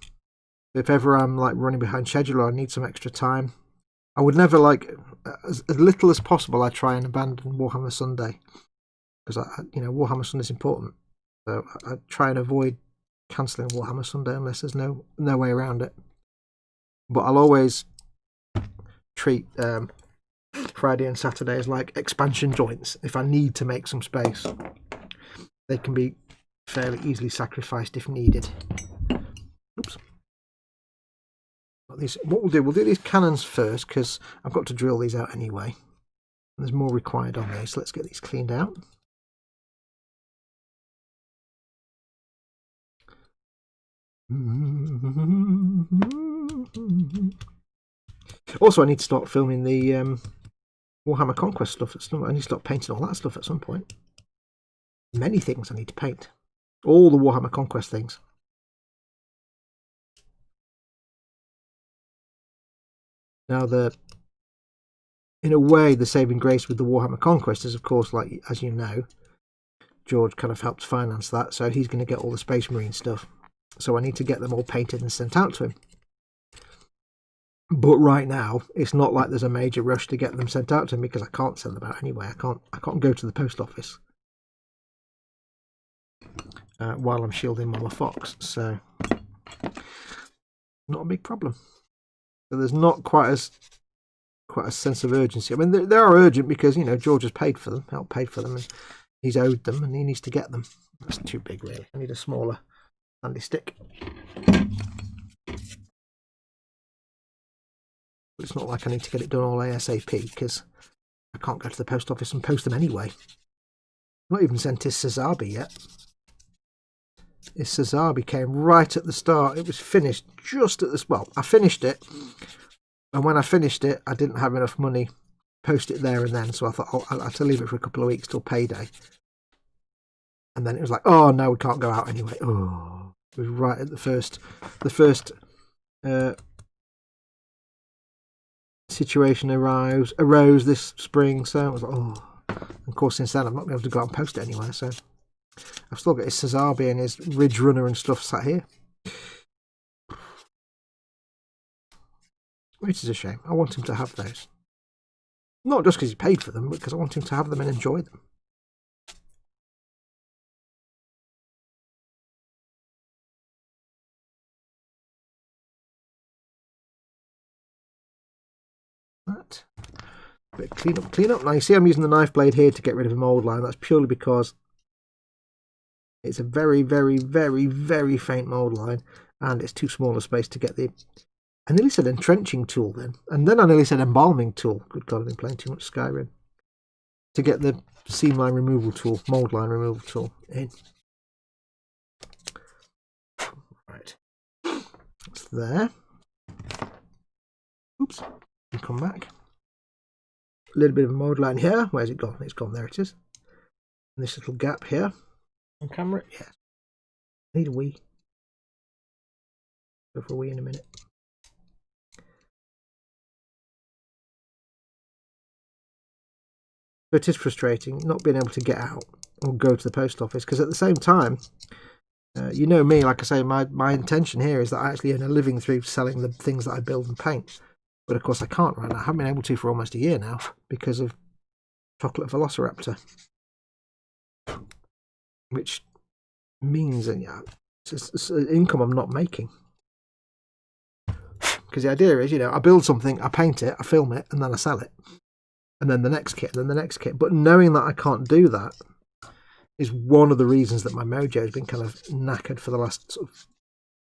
[SPEAKER 1] If ever I'm like running behind schedule or I need some extra time, I would never, like, as little as possible, I try and abandon Warhammer Sunday, because Warhammer Sunday is important. So I try and avoid cancelling Warhammer Sunday unless there's no way around it. But I'll always treat Friday and Saturday as like expansion joints. If I need to make some space, they can be fairly easily sacrificed if needed. Oops. What we'll do these cannons first, because I've got to drill these out anyway. And there's more required on these, so let's get these cleaned out. Also, I need to start filming the Warhammer Conquest stuff. I need to start painting all that stuff at some point. Many things I need to paint. All the Warhammer Conquest things. Now, in a way, the saving grace with the Warhammer Conquest is, of course, like, as you know, George kind of helped finance that, so he's going to get all the Space Marine stuff. So I need to get them all painted and sent out to him. But right now, it's not like there's a major rush to get them sent out to me because I can't send them out anyway. I can't go to the post office while I'm shielding Mama Fox, so not a big problem. So there's not quite a sense of urgency. I mean, they are urgent because, you know, George has paid for them, helped pay for them, and he's owed them, and he needs to get them. That's too big, really. I need a smaller handy stick. It's not like I need to get it done all ASAP because I can't go to the post office and post them anyway. I've not even sent his Sazabi yet. His Sazabi came right at the start. It was finished just at this. Well, I finished it, and when I finished it, I didn't have enough money to post it there and then. So I thought I'll have to leave it for a couple of weeks till payday. And then it was like, oh no, we can't go out anyway. Oh, it was right at the first situation arose this spring. So I was like, oh. And of course, since then I've not been able to go out and post it anywhere. So I've still got his Sazabi and his Ridge Runner and stuff sat here, which is a shame. I want him to have those, not just because he paid for them, but because I want him to have them and enjoy them. That bit of clean up. Now you see I'm using the knife blade here to get rid of a mould line. That's purely because it's a very, very, very, very faint mould line, and it's too small a space to get the... I nearly said entrenching tool then, and then I nearly said embalming tool. Good God, I've been playing too much Skyrim. To get the seam line removal tool, mould line removal tool in. Right. That's there. Oops. And come back. A little bit of a mould line here. Where's it gone? It's gone. There it is. And this little gap here. On camera? Yeah. Need a wee. Go for a wee in a minute. But it is frustrating not being able to get out or go to the post office, because at the same time, you know me, like I say, my intention here is that I actually earn a living through selling the things that I build and paint. But of course I can't right now. I haven't been able to for almost a year now because of Chocolate Velociraptor. Which means that, yeah, it's an income I'm not making. Because the idea is, you know, I build something, I paint it, I film it, and then I sell it. And then the next kit, then the next kit. But knowing that I can't do that is one of the reasons that my mojo has been kind of knackered for the last sort of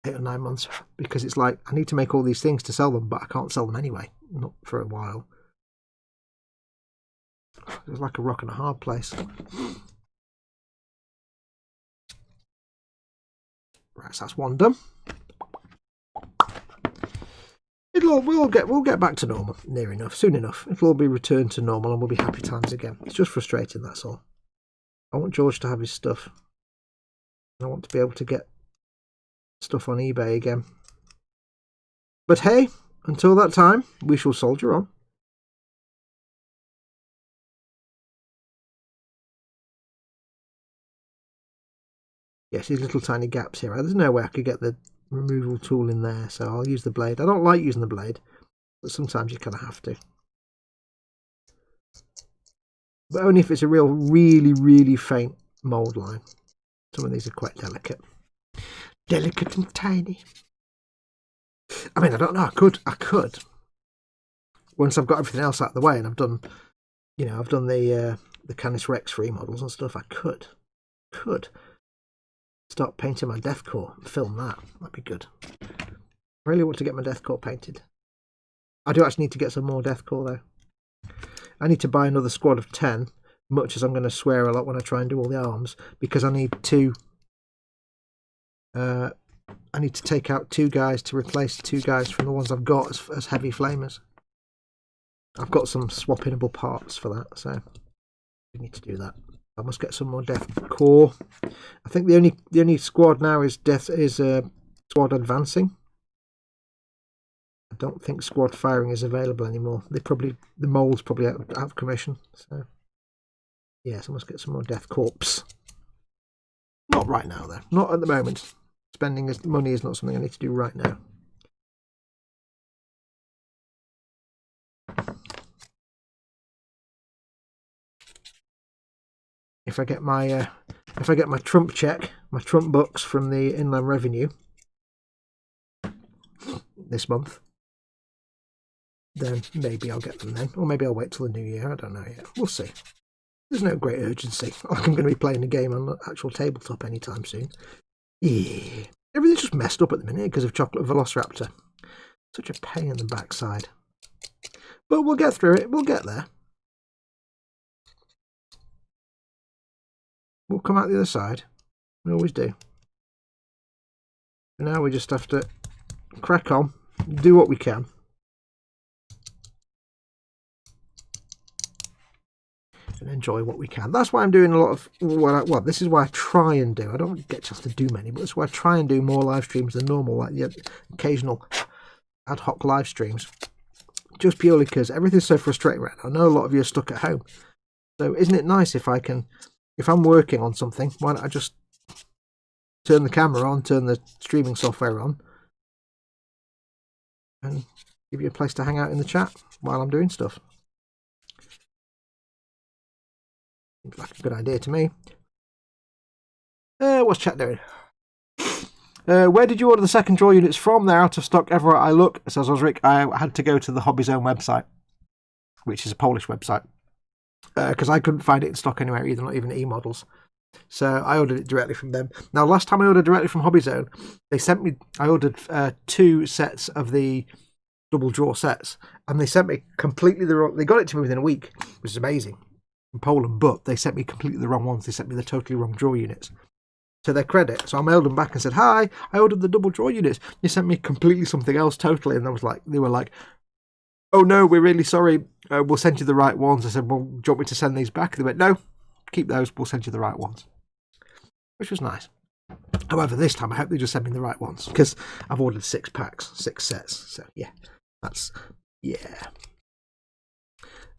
[SPEAKER 1] 8 or 9 months, because it's like I need to make all these things to sell them, but I can't sell them anyway, not for a while. It's like a rock and a hard place. Right, so that's one done. We'll get back to normal near enough, soon enough. It'll all be returned to normal, and we'll be happy times again. It's just frustrating, that's all. I want George to have his stuff. I want to be able to get stuff on eBay again. But hey, until that time, we shall soldier on. Yes, these little tiny gaps here. There's no way I could get the removal tool in there, so I'll use the blade. I don't like using the blade, but sometimes you kind of have to. But only if it's a really, really faint mould line. Some of these are quite delicate. Delicate and tiny. I mean, I don't know. I could. Once I've got everything else out of the way and I've done, you know, I've done the Canis Rex free models and stuff, I could start painting my deathcore and film that. That'd be good. I really want to get my deathcore painted. I do actually need to get some more deathcore though. I need to buy another squad of 10, much as I'm going to swear a lot when I try and do all the arms, because I need to take out 2 guys to replace 2 guys from the ones I've got as heavy flamers. I've got some swappable parts for that, so we need to do that. I must get some more death core. I think the only squad now is squad advancing. I don't think squad firing is available anymore. The mold's probably out of commission. So yes, I must get some more death corpse. Not right now though. Not at the moment. Spending money is not something I need to do right now. if I get my Trump check, my Trump bucks from the Inland Revenue this month, then maybe I'll get them then, or maybe I'll wait till the new year. I don't know yet. We'll see. There's no great urgency. Like I'm going to be playing a game on the actual tabletop anytime soon. Yeah, everything's just messed up at the minute because of Chocolate Velociraptor. Such a pain in the backside. But we'll get through it. We'll get there. We'll come out the other side. We always do. For now, we just have to crack on, do what we can. And enjoy what we can. That's why I'm doing a lot of what this is why I try and do. I don't get a chance to do many, but that's why I try and do more live streams than normal, like the occasional ad hoc live streams. Just purely because everything's so frustrating right now. I know a lot of you are stuck at home. So isn't it nice if I'm working on something, why don't I just turn the camera on, turn the streaming software on, and give you a place to hang out in the chat while I'm doing stuff. Seems like a good idea to me. What's chat doing? Where did you order the second draw units from? They're out of stock everywhere I look, says Osric. I had to go to the Hobby Zone website, which is a Polish website, because I couldn't find it in stock anywhere either, not even e-models. So I ordered it directly from them. Now, last time I ordered directly from Hobby Zone, they sent me, I ordered 2 sets of the double draw sets, and they sent me completely the wrong, they got it to me within a week, which is amazing, in Poland, but they sent me completely the wrong ones. They sent me the totally wrong draw units. To their credit, so I mailed them back and said, "Hi, I ordered the double draw units. You sent me completely something else totally." And they were like, "Oh no, we're really sorry. We'll send you the right ones." I said, "Well, do you want me to send these back?" They went, "No, keep those. We'll send you the right ones," which was nice. However, this time I hope they just send me the right ones because I've ordered 6 packs, 6 sets. So yeah, that's yeah.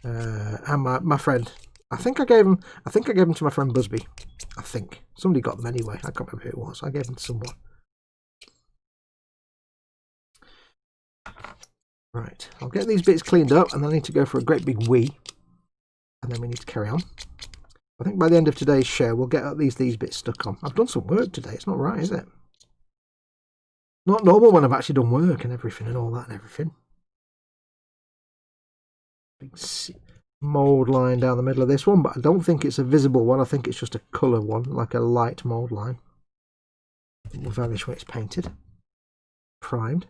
[SPEAKER 1] And my friend. I think I gave them to my friend Busby. I think somebody got them anyway. I can't remember who it was. I gave them to someone. Right, I'll get these bits cleaned up, and then I need to go for a great big wee, and then we need to carry on. I think by the end of today's show, we'll get at least these bits stuck on. I've done some work today. It's not right, is it? Not normal when I've actually done work and everything and all that and everything. Big mould line down the middle of this one, but I don't think it's a visible one. I think it's just a colour one, like a light mould line. It will vanish when it's painted, primed.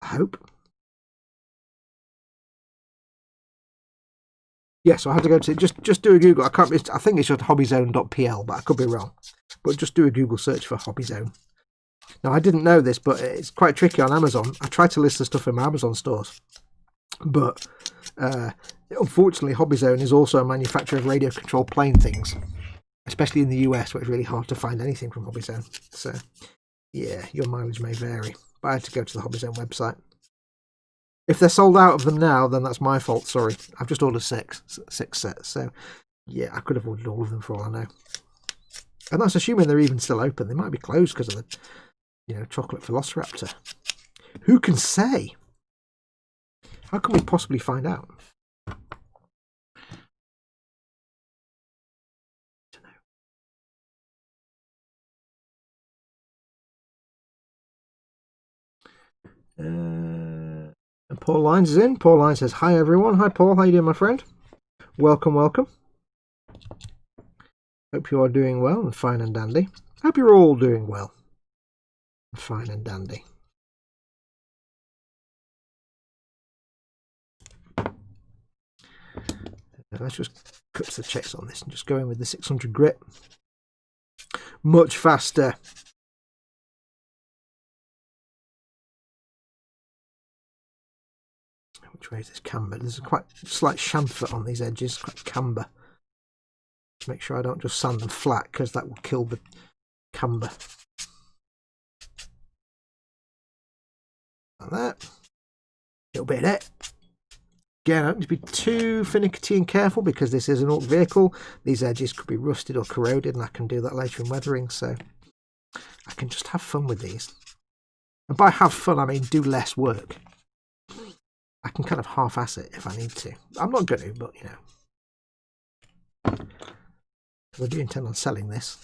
[SPEAKER 1] I hope. Yeah, so I had to go to just do a Google. I think it's just hobbyzone.pl, but I could be wrong. But just do a Google search for Hobby Zone. Now, I didn't know this, but it's quite tricky on Amazon. I tried to list the stuff in my Amazon stores, but unfortunately, Hobby Zone is also a manufacturer of radio control plane things, especially in the US, where it's really hard to find anything from Hobby Zone. So, yeah, your mileage may vary, but I had to go to the Hobby Zone website. If they're sold out of them now, then that's my fault. Sorry, I've just ordered 6 sets. So, yeah, I could have ordered all of them for all I know. And that's assuming they're even still open. They might be closed because of the, chocolate velociraptor. Who can say? How can we possibly find out? And Paul Lines is in. Paul Lines says, "Hi everyone." Hi Paul, how you doing, my friend? Welcome, welcome. Hope you are doing well and fine and dandy. Hope you're all doing well and fine and dandy. Let's just cut to the chase on this and just go in with the 600 grit. Much faster. Which way is this camber? There's a quite slight chamfer on these edges, quite camber. Make sure I don't just sand them flat because that will kill the camber. Like that. A little bit of that. Again, I don't need to be too finicky and careful because this is an Ork vehicle. These edges could be rusted or corroded, and I can do that later in weathering, so I can just have fun with these. And by have fun, I mean do less work. I can kind of half-ass it if I need to. I'm not going to, but, you know. I do intend on selling this.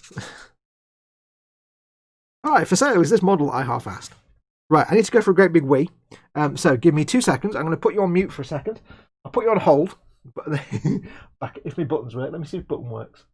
[SPEAKER 1] Alright, for sale is this model I half-assed. Right, I need to go for a great big wee. So give me 2 seconds. I'm going to put you on mute for a second. I'll put you on hold. But back if my buttons work. Let me see if button works.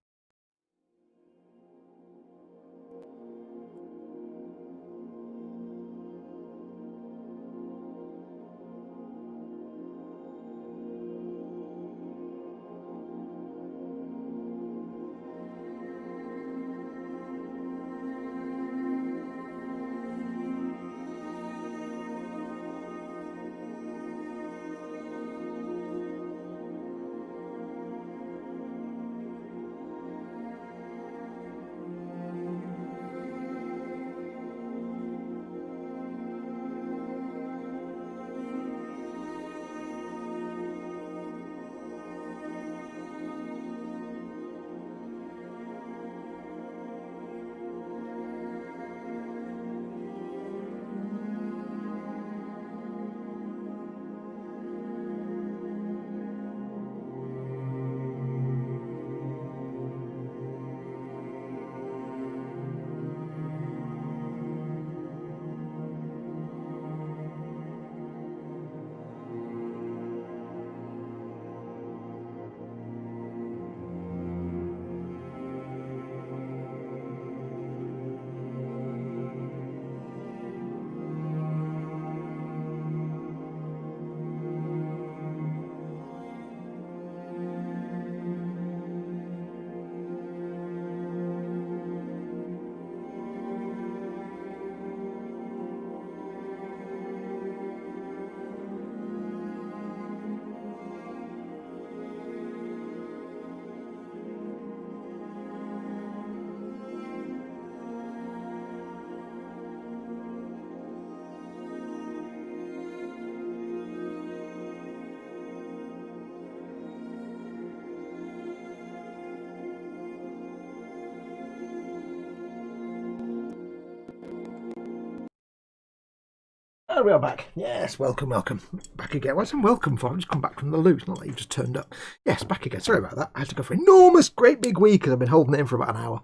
[SPEAKER 1] And we are back. Yes, welcome. Back again. What's welcome for? I've just come back from the loo. It's not like you've just turned up. Yes, back again. Sorry about that. I had to go for an enormous, great big week because I've been holding it in for about an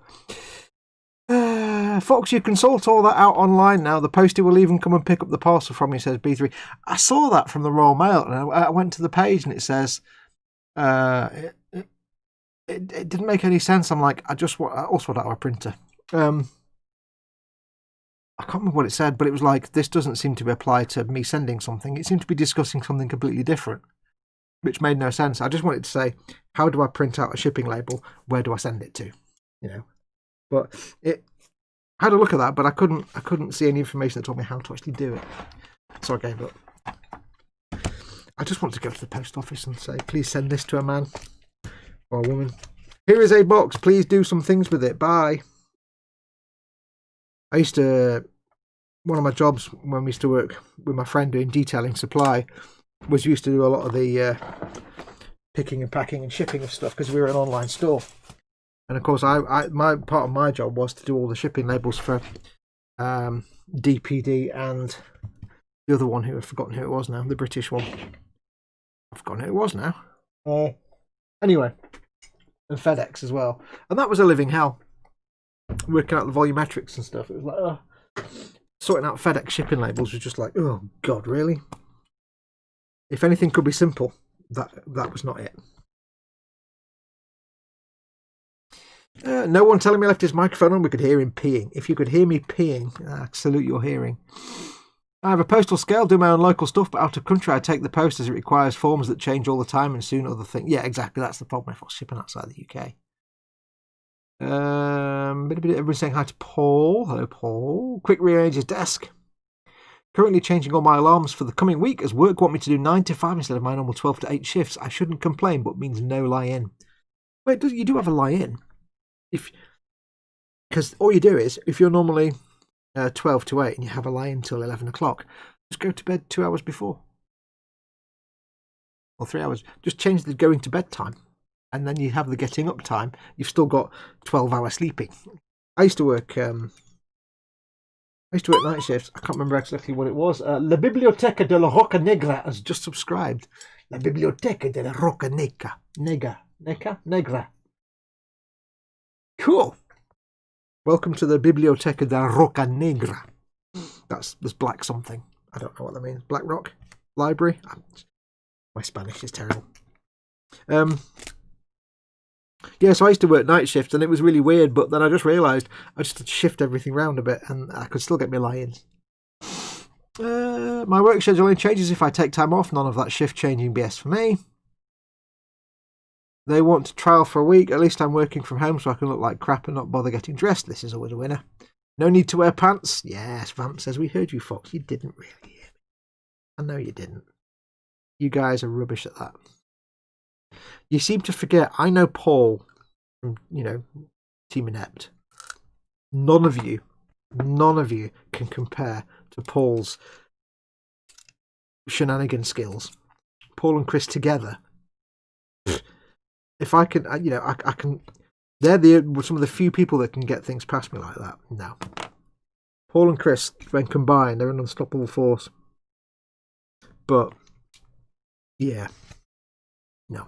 [SPEAKER 1] hour. Fox, you can sort all that out online now. The postie will even come and pick up the parcel from you, says B3. I saw that from the Royal Mail, and I went to the page and it says it didn't make any sense. I'm like, I also want our printer. I can't remember what it said, but it was like, this doesn't seem to apply to me sending something. It seemed to be discussing something completely different, which made no sense. I just wanted to say, how do I print out a shipping label? Where do I send it to? You know, but it I had a look at that, but I couldn't see any information that told me how to actually do it. So I gave up. I just wanted to go to the post office and say, please send this to a man or a woman. Here is a box. Please do some things with it. Bye. I used to, one of my jobs when we used to work with my friend doing detailing supply was used to do a lot of the picking and packing and shipping of stuff because we were an online store. And of course, my part of my job was to do all the shipping labels for DPD and the other one who I've forgotten who it was now, the British one. I've forgotten who it was now. Anyway, and FedEx as well. And that was a living hell. Working out the volumetrics and stuff. It was like, sorting out FedEx shipping labels was just like, oh God, really? If anything could be simple, that was not it. No one telling me left his microphone on. We could hear him peeing. If you could hear me peeing, salute your hearing. I have a postal scale, do my own local stuff, but out of country I take the post as it requires forms that change all the time and soon other things. Yeah, exactly. That's the problem if I was shipping outside the UK. Everyone's saying hi to Paul. Hello, Paul. Quick rearrange his desk. Currently changing all my alarms for the coming week as work want me to do 9 to 5 instead of my normal 12 to 8 shifts. I shouldn't complain, but means no lie-in. Wait, you do have a lie-in? Because all you do is, if you're normally 12 to 8 and you have a lie-in until 11 o'clock, just go to bed 2 hours before. Or 3 hours. Just change the going to bed time. And then you have the getting up time. You've still got 12-hour sleeping. I used to work I used to work night shifts. I can't remember exactly what it was. La Biblioteca de la Roca Negra has just subscribed. La Biblioteca de la Roca Negra. Cool. Welcome to the Biblioteca de la Roca Negra. That's black something. I don't know what that means. Black Rock Library. My Spanish is terrible. Yeah, so I used to work night shifts and it was really weird, but then I just realised I just had to shift everything around a bit and I could still get my lie-ins. My work schedule only changes if I take time off. None of that shift changing BS for me. They want to trial for a week. At least I'm working from home so I can look like crap and not bother getting dressed. This is always a winner. No need to wear pants. Yes, Vamp says, we heard you, Fox. You didn't really hear me. I know you didn't. You guys are rubbish at that. You seem to forget, I know Paul from, Team Inept. None of you can compare to Paul's shenanigan skills. Paul and Chris together. If I can, I can. They're some of the few people that can get things past me like that. No. Paul and Chris, when combined, they're an unstoppable force. But, yeah. No.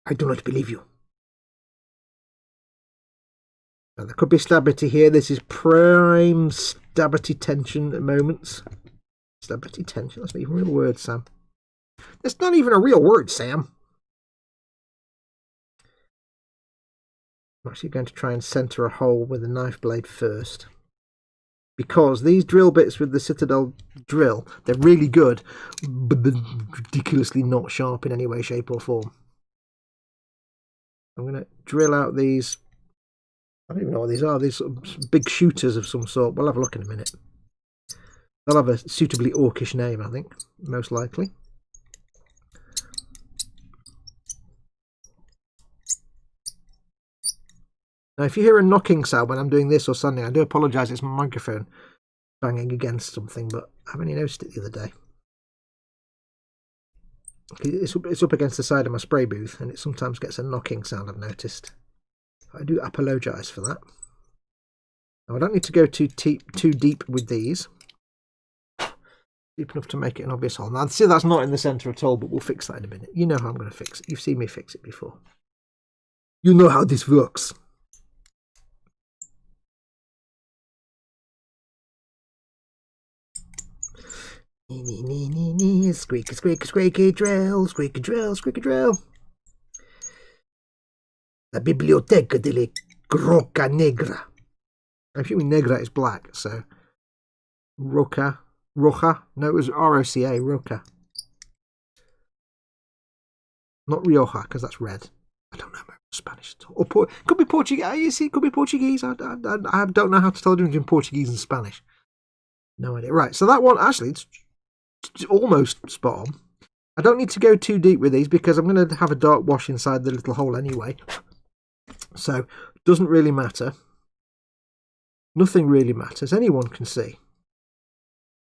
[SPEAKER 1] I do not believe you. Now, there could be stability here. This is prime stability tension at moments. Stability tension. That's not even a real word, Sam. That's not even a real word, Sam. I'm actually going to try and centre a hole with a knife blade first. Because these drill bits with the Citadel drill, they're really good, but they're ridiculously not sharp in any way, shape or form. I'm going to drill out these. I don't even know what these are. These sort of big shooters of some sort. We'll have a look in a minute. They'll have a suitably orcish name, I think, most likely. Now, if you hear a knocking sound when I'm doing this or something, I do apologise. It's my microphone banging against something, but I've only noticed it the other day. It's up against the side of my spray booth, and it sometimes gets a knocking sound, I've noticed. I do apologise for that. Now, I don't need to go too deep with these. Deep enough to make it an obvious hole. Now, see, that's not in the centre at all, but we'll fix that in a minute. You know how I'm going to fix it. You've seen me fix it before. You know how this works. Squeaky, squeaky, squeaky drill, squeaky drill, squeaky drill. La Biblioteca de la Roca Negra. I'm assuming Negra is black, so Roca, no, it was R-O-C-A, Roca. Not Rioja, because that's red. I don't know Spanish at all. Or could be Portuguese. You see, it could be Portuguese. I don't know how to tell the difference between Portuguese and Spanish. No idea. Right, so that one, actually, it's almost spot on. I don't need to go too deep with these because I'm going to have a dark wash inside the little hole anyway. So, it doesn't really matter. Nothing really matters. Anyone can see.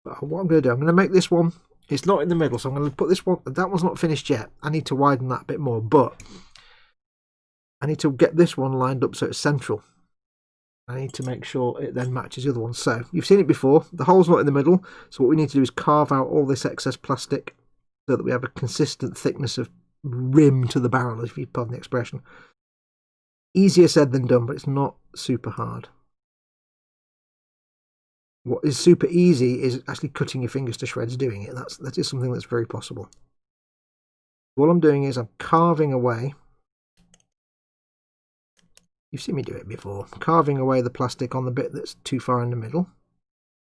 [SPEAKER 1] But what I'm going to do, I'm going to make this one, it's not in the middle, so I'm going to put this one, that one's not finished yet. I need to widen that a bit more, but I need to get this one lined up so it's central. I need to make sure it then matches the other one. So, you've seen it before. The hole's not in the middle. So what we need to do is carve out all this excess plastic so that we have a consistent thickness of rim to the barrel, if you pardon the expression. Easier said than done, but it's not super hard. What is super easy is actually cutting your fingers to shreds doing it. That is something that's very possible. All I'm doing is I'm carving away. You've seen me do it before. Carving away the plastic on the bit that's too far in the middle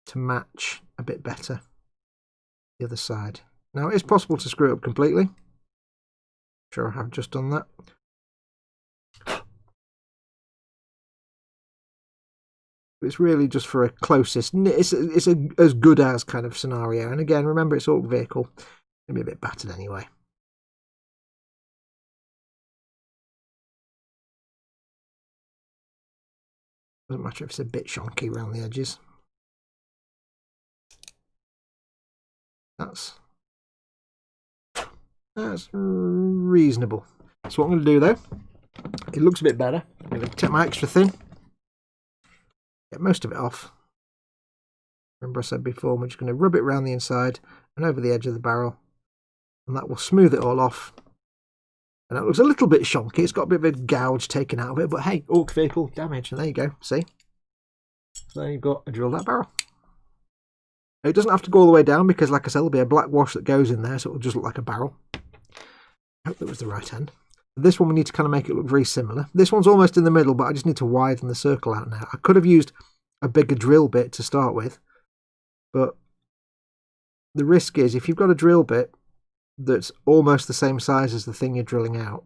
[SPEAKER 1] to match a bit better the other side. Now, it is possible to screw it up completely. I'm sure I have just done that. It's really just for a closest, it's as good as kind of scenario. And again, remember, it's Ork vehicle. It's going to be a bit battered anyway. Doesn't matter if it's a bit chonky around the edges. That's reasonable. So what I'm going to do though, it looks a bit better. I'm going to take my extra thin, get most of it off. Remember I said before, we're just going to rub it around the inside and over the edge of the barrel, and that will smooth it all off. And it looks a little bit shonky. It's got a bit of a gouge taken out of it, but hey, Ork vehicle damage. And there you go. See? So there you've got a drilled out barrel. It doesn't have to go all the way down because, like I said, there'll be a black wash that goes in there, so it'll just look like a barrel. I hope that was the right end. This one we need to kind of make it look very similar. This one's almost in the middle, but I just need to widen the circle out now. I could have used a bigger drill bit to start with, but the risk is if you've got a drill bit that's almost the same size as the thing you're drilling out,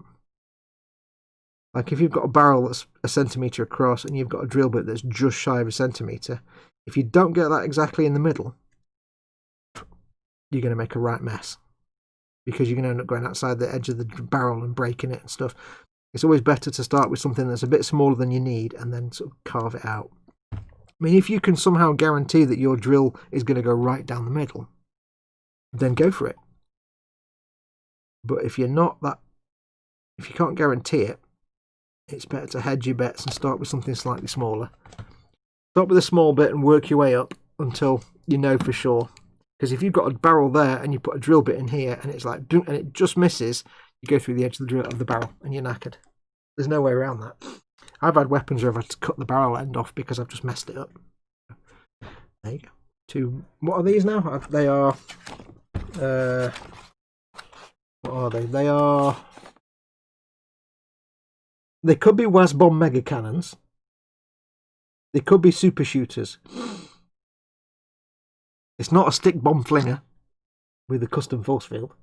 [SPEAKER 1] like if you've got a barrel that's 1 centimetre across and you've got a drill bit that's just shy of 1 centimetre, if you don't get that exactly in the middle, you're going to make a right mess, because you're going to end up going outside the edge of the barrel and breaking it and stuff. It's always better to start with something that's a bit smaller than you need and then sort of carve it out. I mean, if you can somehow guarantee that your drill is going to go right down the middle, then go for it. But if you're not that, if you can't guarantee it, it's better to hedge your bets and start with something slightly smaller. Start with a small bit and work your way up until you know for sure. Because if you've got a barrel there and you put a drill bit in here and it's like, and it just misses, you go through the edge of the barrel and you're knackered. There's no way around that. I've had weapons where I've had to cut the barrel end off because I've just messed it up. There you go. What are these now? They are... what are they? They could be WASBomb mega cannons. They could be super shooters. It's not a stick bomb flinger with a custom force field.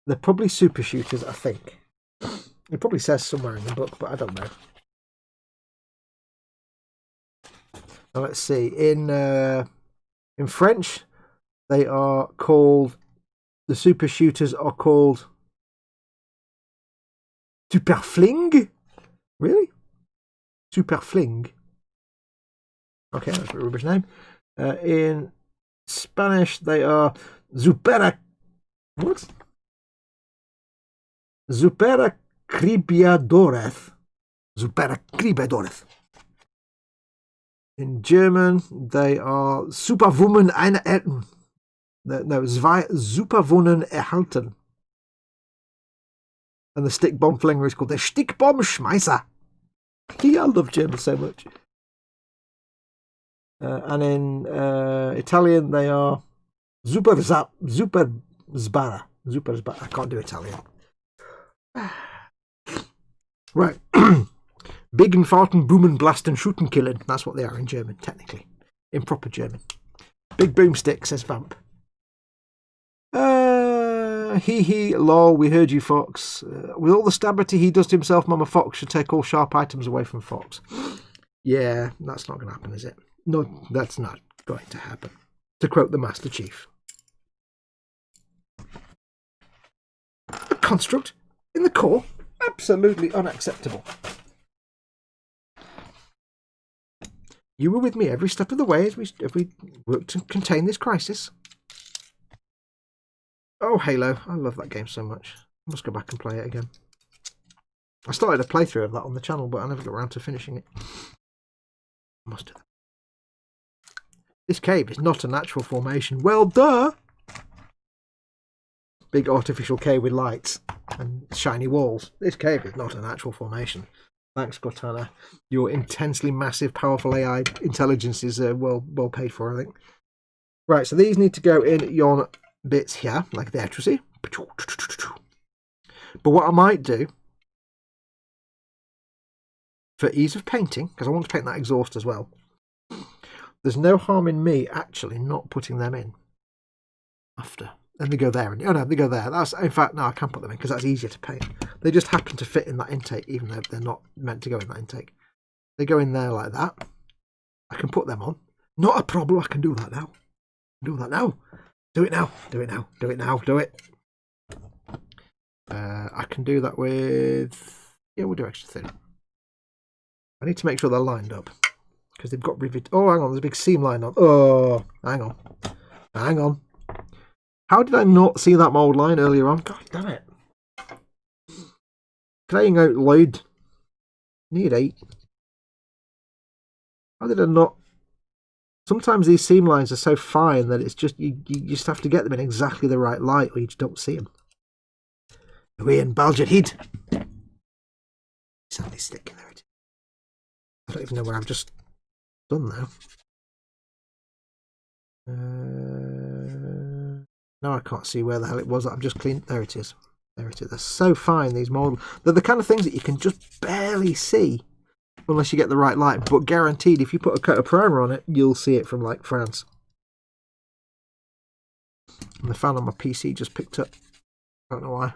[SPEAKER 1] They're probably super shooters, I think. It probably says somewhere in the book, but I don't know. Now let's see. In French, they are called, the super shooters are called Super Fling. Really? Super Fling. Okay, that's a rubbish name. In Spanish, they are Supera. What? Supera Cribiadores. Supera Cribiadores. In German, they are Superwoman erhalten. No, zwei Superwonnen erhalten. And the stick bomb flinger is called the Stickbomb-Schmeißer. I love German so much. And in Italian, they are Super Sbara. I can't do Italian. Right. Big farten, boomen, blasten, shooten, killen. That's what they are in German, technically. In proper German. Big boomstick, says Vamp. Hee, lol, we heard you, Fox. With all the stability he does to himself, Mama Fox should take all sharp items away from Fox. Yeah, that's not going to happen, is it? No, that's not going to happen. To quote the Master Chief. A construct in the core? Absolutely unacceptable. You were with me every step of the way as we worked to contain this crisis. Oh, Halo. I love that game so much. I must go back and play it again. I started a playthrough of that on the channel, but I never got around to finishing it. I must do that. This cave is not a natural formation. Well, duh! Big artificial cave with lights and shiny walls. This cave is not a natural formation. Thanks, Cortana. Your intensely massive, powerful AI intelligence is well paid for, I think. Right, so these need to go in yon bits here, like that, you see. But what I might do, for ease of painting, because I want to paint that exhaust as well, there's no harm in me actually not putting them in after. And they go there. Oh no, they go there. That's, in fact, no, I can't put them in because that's easier to paint. They just happen to fit in that intake, even though they're not meant to go in that intake. They go in there like that. I can put them on. Not a problem. I can do that now. Do that now. Do it now. Do it now. Do it now. Do it. I can do that with... Yeah, we'll do extra thin. I need to make sure they're lined up because they've got rivet. Oh, hang on. There's a big seam line on. Oh, hang on. Hang on. How did I not see that mould line earlier on? God damn it. Crying out loud. Need 8. How did I not Sometimes these seam lines are so fine that it's just you just have to get them in exactly the right light, or you just don't see them. Ian Baljet Heat. Sadly sticking there. I don't even know where I've just done now. No, I can't see where the hell it was that I've just cleaned. There it is. There it is. They're so fine, these models. They're the kind of things that you can just barely see unless you get the right light. But guaranteed, if you put a coat of primer on it, you'll see it from like France. And the fan on my PC just picked up. I don't know why.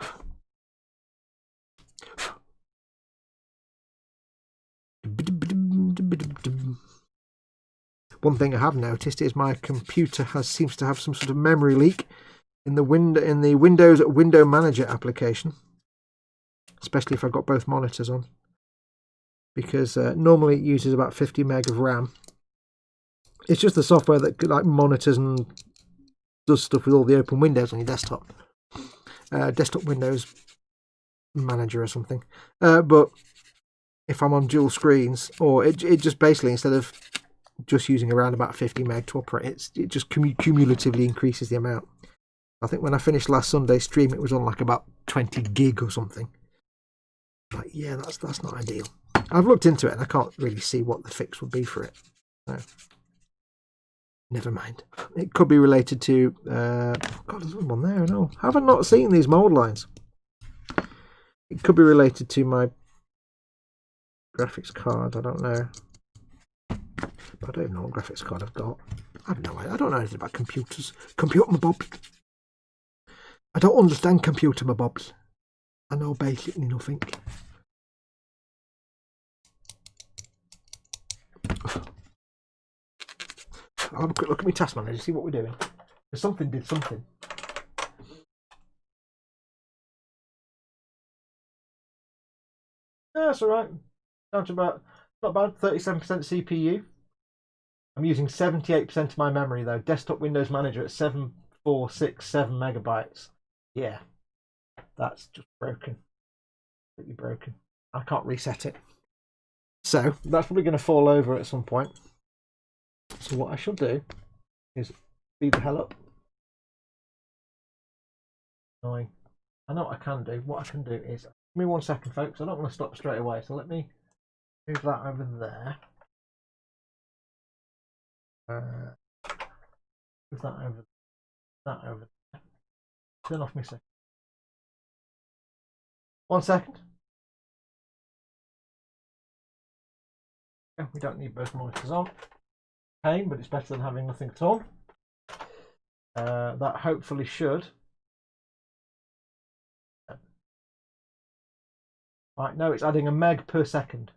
[SPEAKER 1] One thing I have noticed is my computer seems to have some sort of memory leak in the Windows Window Manager application, especially if I've got both monitors on, because normally it uses about 50 meg of RAM. It's just the software that like monitors and does stuff with all the open windows on your desktop, desktop Windows Manager or something. But if I'm on dual screens, or it just basically, instead of just using around about 50 meg to operate, it just cumulatively increases the amount. I think when I finished last Sunday's stream, it was on like about 20 gig or something. Like, yeah, that's not ideal. I've looked into it and I can't really see what the fix would be for it. So, never mind. It could be related to... God, there's one there and all. Have I not seen these mould lines? It could be related to my graphics card. I don't know. I don't even know what graphics card I've got. I have no idea. I don't know anything about computers. Computer my bobs. I don't understand computer my bobs. I know basically nothing. I'll have a quick look at my task manager, see what we're doing. Because something did something. Yeah, that's alright. Down to about, not bad, 37% CPU. I'm using 78% of my memory though. Desktop Windows Manager at 7467 megabytes. Yeah, that's just broken. Completely broken. I can't reset it. So that's probably going to fall over at some point. So what I should do is speed the hell up. Annoying. I know what I can do. What I can do is, give me 1 second, folks. I don't want to stop straight away. So let me move that over there. Move that over. That over there. Turn off my second. 1 second. We don't need both monitors on. Pain, but it's better than having nothing at all. That hopefully should. Right, no, it's adding a meg per second.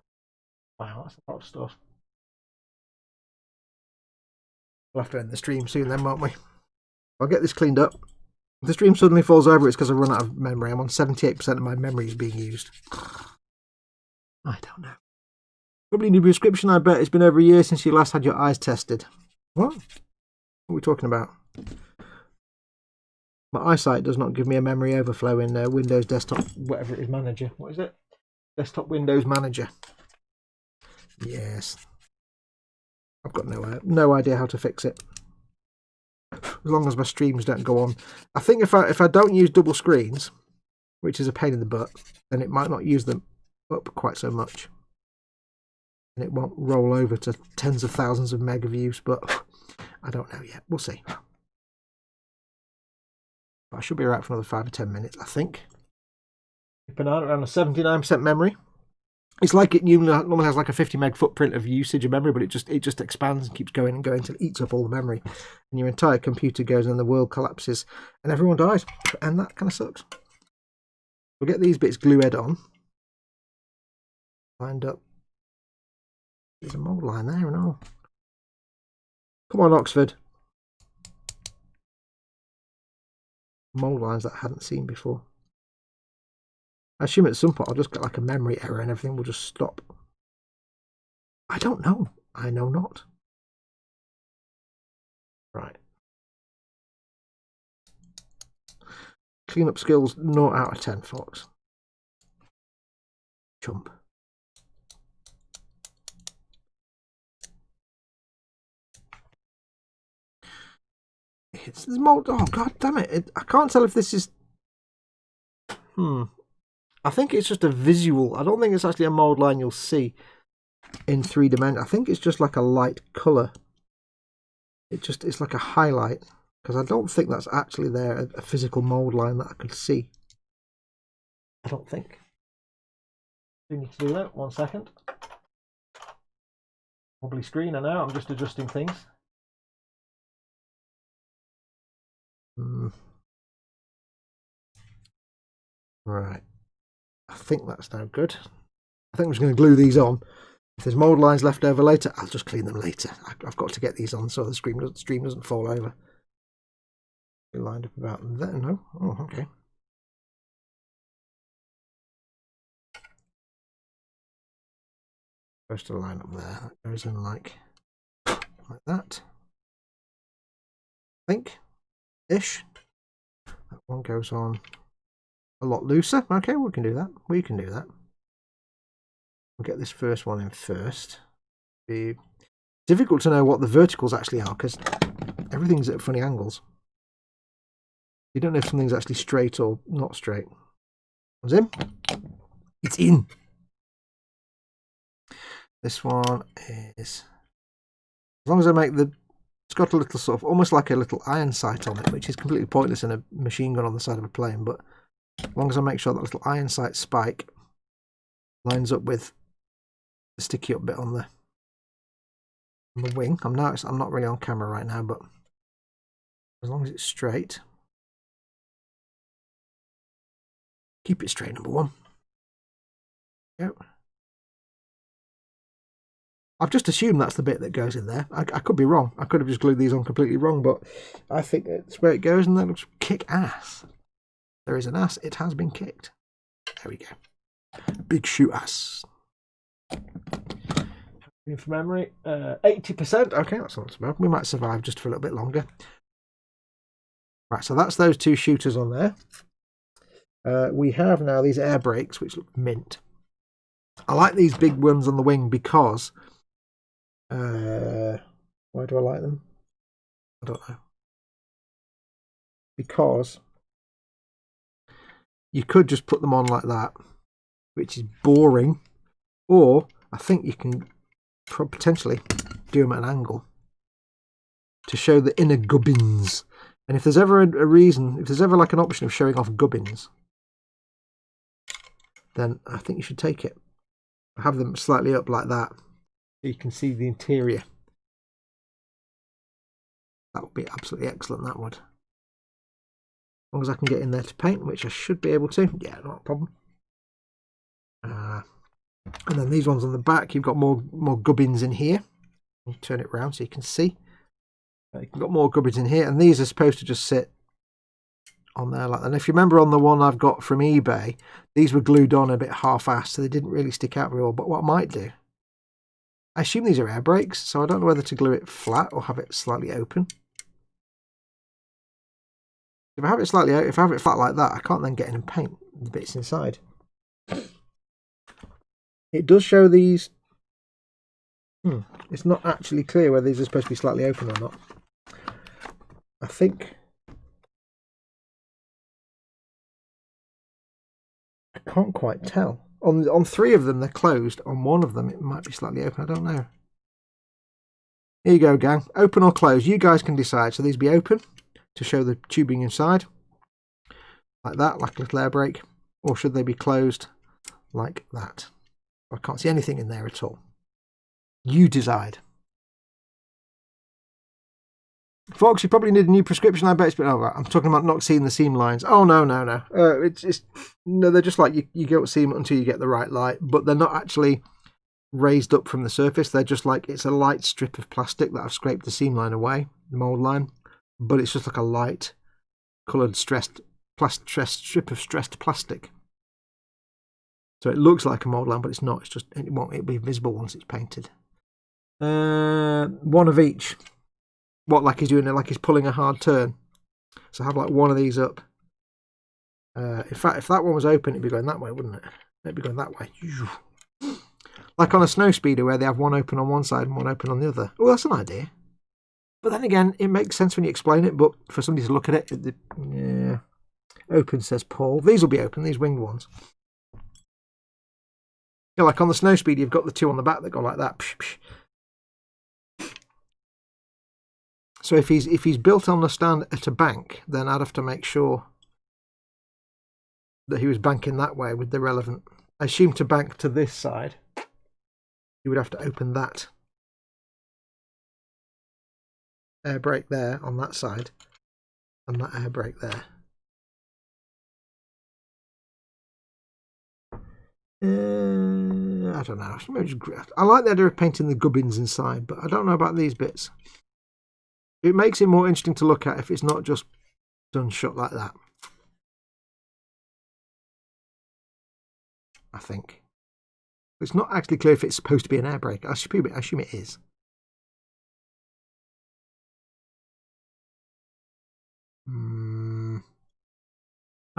[SPEAKER 1] Wow, that's a lot of stuff. We'll have to end the stream soon then, won't we? I'll get this cleaned up. If the stream suddenly falls over, it's because I've run out of memory. I'm on 78% of my memory is being used. I don't know. Probably new prescription, I bet. It's been over a year since you last had your eyes tested. What? What are we talking about? My eyesight does not give me a memory overflow in Windows Desktop, whatever it is, Manager. What is it? Desktop Windows Manager. Yes. I've got no idea how to fix it. As long as my streams don't go on. I think if I don't use double screens, which is a pain in the butt, then it might not use them up quite so much. And it won't roll over to tens of thousands of meg of use, but I don't know yet. We'll see. I should be alright for another 5 or 10 minutes, I think. Keeping out around a 79% memory. It's like it normally has like a 50 meg footprint of usage of memory, but it just expands and keeps going and going until it eats up all the memory. And your entire computer goes and the world collapses and everyone dies. And that kind of sucks. We'll get these bits glued on. Lined up. There's a mould line there and all. Come on, Oxford. Mould lines that I hadn't seen before. I assume at some point I'll just get like a memory error and everything will just stop. I don't know. I know not. Right. Cleanup skills 0 out of 10, folks. Chump. There's mold. Oh god damn it! I can't tell if this is. I think it's just a visual. I don't think it's actually a mold line you'll see in 3 dimensions. I think it's just like a light colour. It's like a highlight, because I don't think that's actually there, a physical mold line that I could see. I don't think. We need to do that. 1 second. Wobbly screen, I know. I'm just adjusting things. Right. I think that's now good. I think I'm just going to glue these on. If there's mould lines left over later, I'll just clean them later. I've got to get these on so the stream doesn't fall over. Be lined up about there. No? Oh, okay. Supposed to line up there. That goes in like that. I think. Ish. That one goes on a lot looser. Okay, we can do that. We can do that. We'll get this first one in first. Be difficult to know what the verticals actually are because everything's at funny angles. You don't know if something's actually straight or not straight. One's in. It's in. This one is, as long as I make the, it's got a little sort of, almost like a little iron sight on it, which is completely pointless in a machine gun on the side of a plane, but as long as I make sure that little iron sight spike lines up with the sticky up bit on the wing. I'm not really on camera right now, but as long as it's straight, keep it straight, number one. Go. I've just assumed that's the bit that goes in there. I could be wrong. I could have just glued these on completely wrong, but I think that's where it goes, and that looks kick ass. There is an ass. It has been kicked. There we go. Big shoot ass. From memory, 80%. Okay, that's not so bad. We might survive just for a little bit longer. Right, so that's those 2 shooters on there. We have now these air brakes, which look mint. I like these big ones on the wing because... why do I like them? I don't know. Because you could just put them on like that, which is boring, or I think you can potentially do them at an angle to show the inner gubbins. And if there's ever a reason, if there's ever like an option of showing off gubbins, then I think you should take it. Have them slightly up like that so you can see the interior. That would be absolutely excellent, that would. As long as I can get in there to paint, which I should be able to. Yeah, not a problem. And then these ones on the back, you've got more gubbins in here. I'll turn it round so you can see. You've got more gubbins in here, and these are supposed to just sit on there like that. And if you remember on the one I've got from eBay, these were glued on a bit half-assed, so they didn't really stick out very well. But what I might do, I assume these are air brakes, so I don't know whether to glue it flat or have it slightly open. If I have it flat like that, I can't then get in and paint the bits inside. It does show these. It's not actually clear whether these are supposed to be slightly open or not. I think. I can't quite tell. On 3 of them, they're closed. On 1 of them, it might be slightly open. I don't know. Here you go, gang. Open or closed. You guys can decide. So these be open to show the tubing inside. Like that, like a little air brake. Or should they be closed like that? I can't see anything in there at all. You decide. Folks, you probably need a new prescription, I bet it's been over. I'm talking about not seeing the seam lines. Oh, no. No, they're just like you don't see them until you get the right light, but they're not actually raised up from the surface. They're just like, it's a light strip of plastic that I've scraped the seam line away, the mold line, but it's just like a light coloured strip of stressed plastic. So it looks like a mold line, but it's not. It'll be visible once it's painted. 1 of each. What, like he's doing it, like he's pulling a hard turn. So have like 1 of these up. In fact, if that one was open, it'd be going that way, wouldn't it? It'd be going that way. Like on a snow speeder where they have 1 open on one side and 1 open on the other. Oh, that's an idea. But then again, it makes sense when you explain it, but for somebody to look at it, yeah. Open, says Paul. These will be open, these winged ones. Yeah, like on the snow speed, you've got the two on the back that go like that. Psh, psh. So if he's built on the stand at a bank, then I'd have to make sure that he was banking that way with the relevant. I assume to bank to this side, you would have to open that air brake there on that side, and that air brake there. I don't know. I like the idea of painting the gubbins inside, but I don't know about these bits. It makes it more interesting to look at if it's not just done shut like that. I think. It's not actually clear if it's supposed to be an air brake. I assume it is. I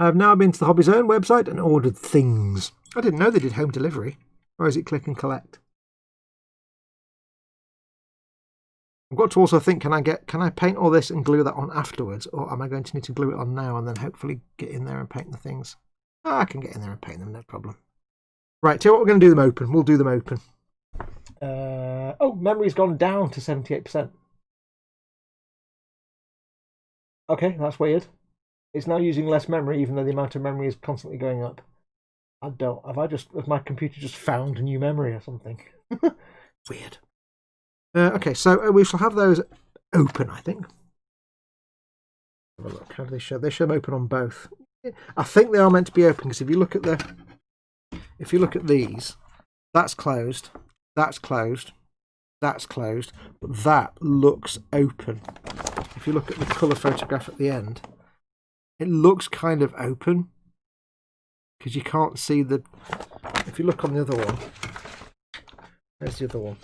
[SPEAKER 1] have now been to the Hobby Zone website and ordered things. I didn't know they did home delivery. Or is it click and collect? I've got to also think, can I paint all this and glue that on afterwards? Or am I going to need to glue it on now and then hopefully get in there and paint the things? Oh, I can get in there and paint them, no problem. Right, tell you what, we're going to do them open. We'll do them open. Oh, memory's gone down to 78%. Okay, that's weird. It's now using less memory, even though the amount of memory is constantly going up. Has my computer just found new memory or something? Weird. Okay, so we shall have those open, I think. Have a look. How do they show? They show them open on both. I think they are meant to be open because if you look at these, that's closed, that's closed, that's closed, but that looks open. If you look at the colour photograph at the end, it looks kind of open because you can't see the. If you look on the other one, there's the other one.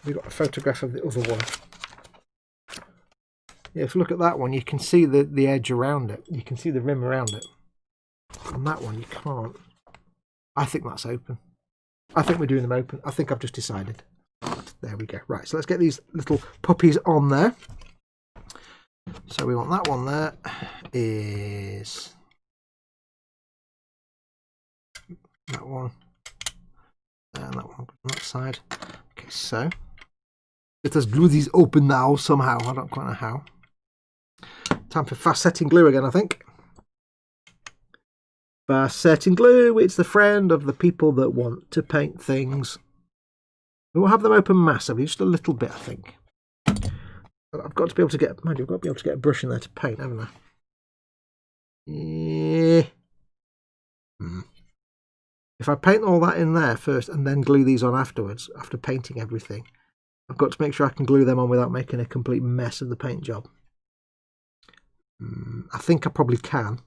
[SPEAKER 1] We've got a photograph of the other one. Yeah, if you look at that one, you can see the edge around it. You can see the rim around it. On that one, you can't. I think that's open. I think we're doing them open. I think I've just decided. There we go. Right, so let's get these little puppies on there. So we want that one there is that one and that one on that side. Okay, so let us glue these open now somehow. I don't quite know how. Time for fast setting glue again, I think. Fast setting glue, it's the friend of the people that want to paint things. We will have them open massively, just a little bit, I think. But I've got to be able to get, mind you, I've got to be able to get a brush in there to paint, haven't I? Yeah. If I paint all that in there first and then glue these on afterwards, after painting everything, I've got to make sure I can glue them on without making a complete mess of the paint job. I think I probably can.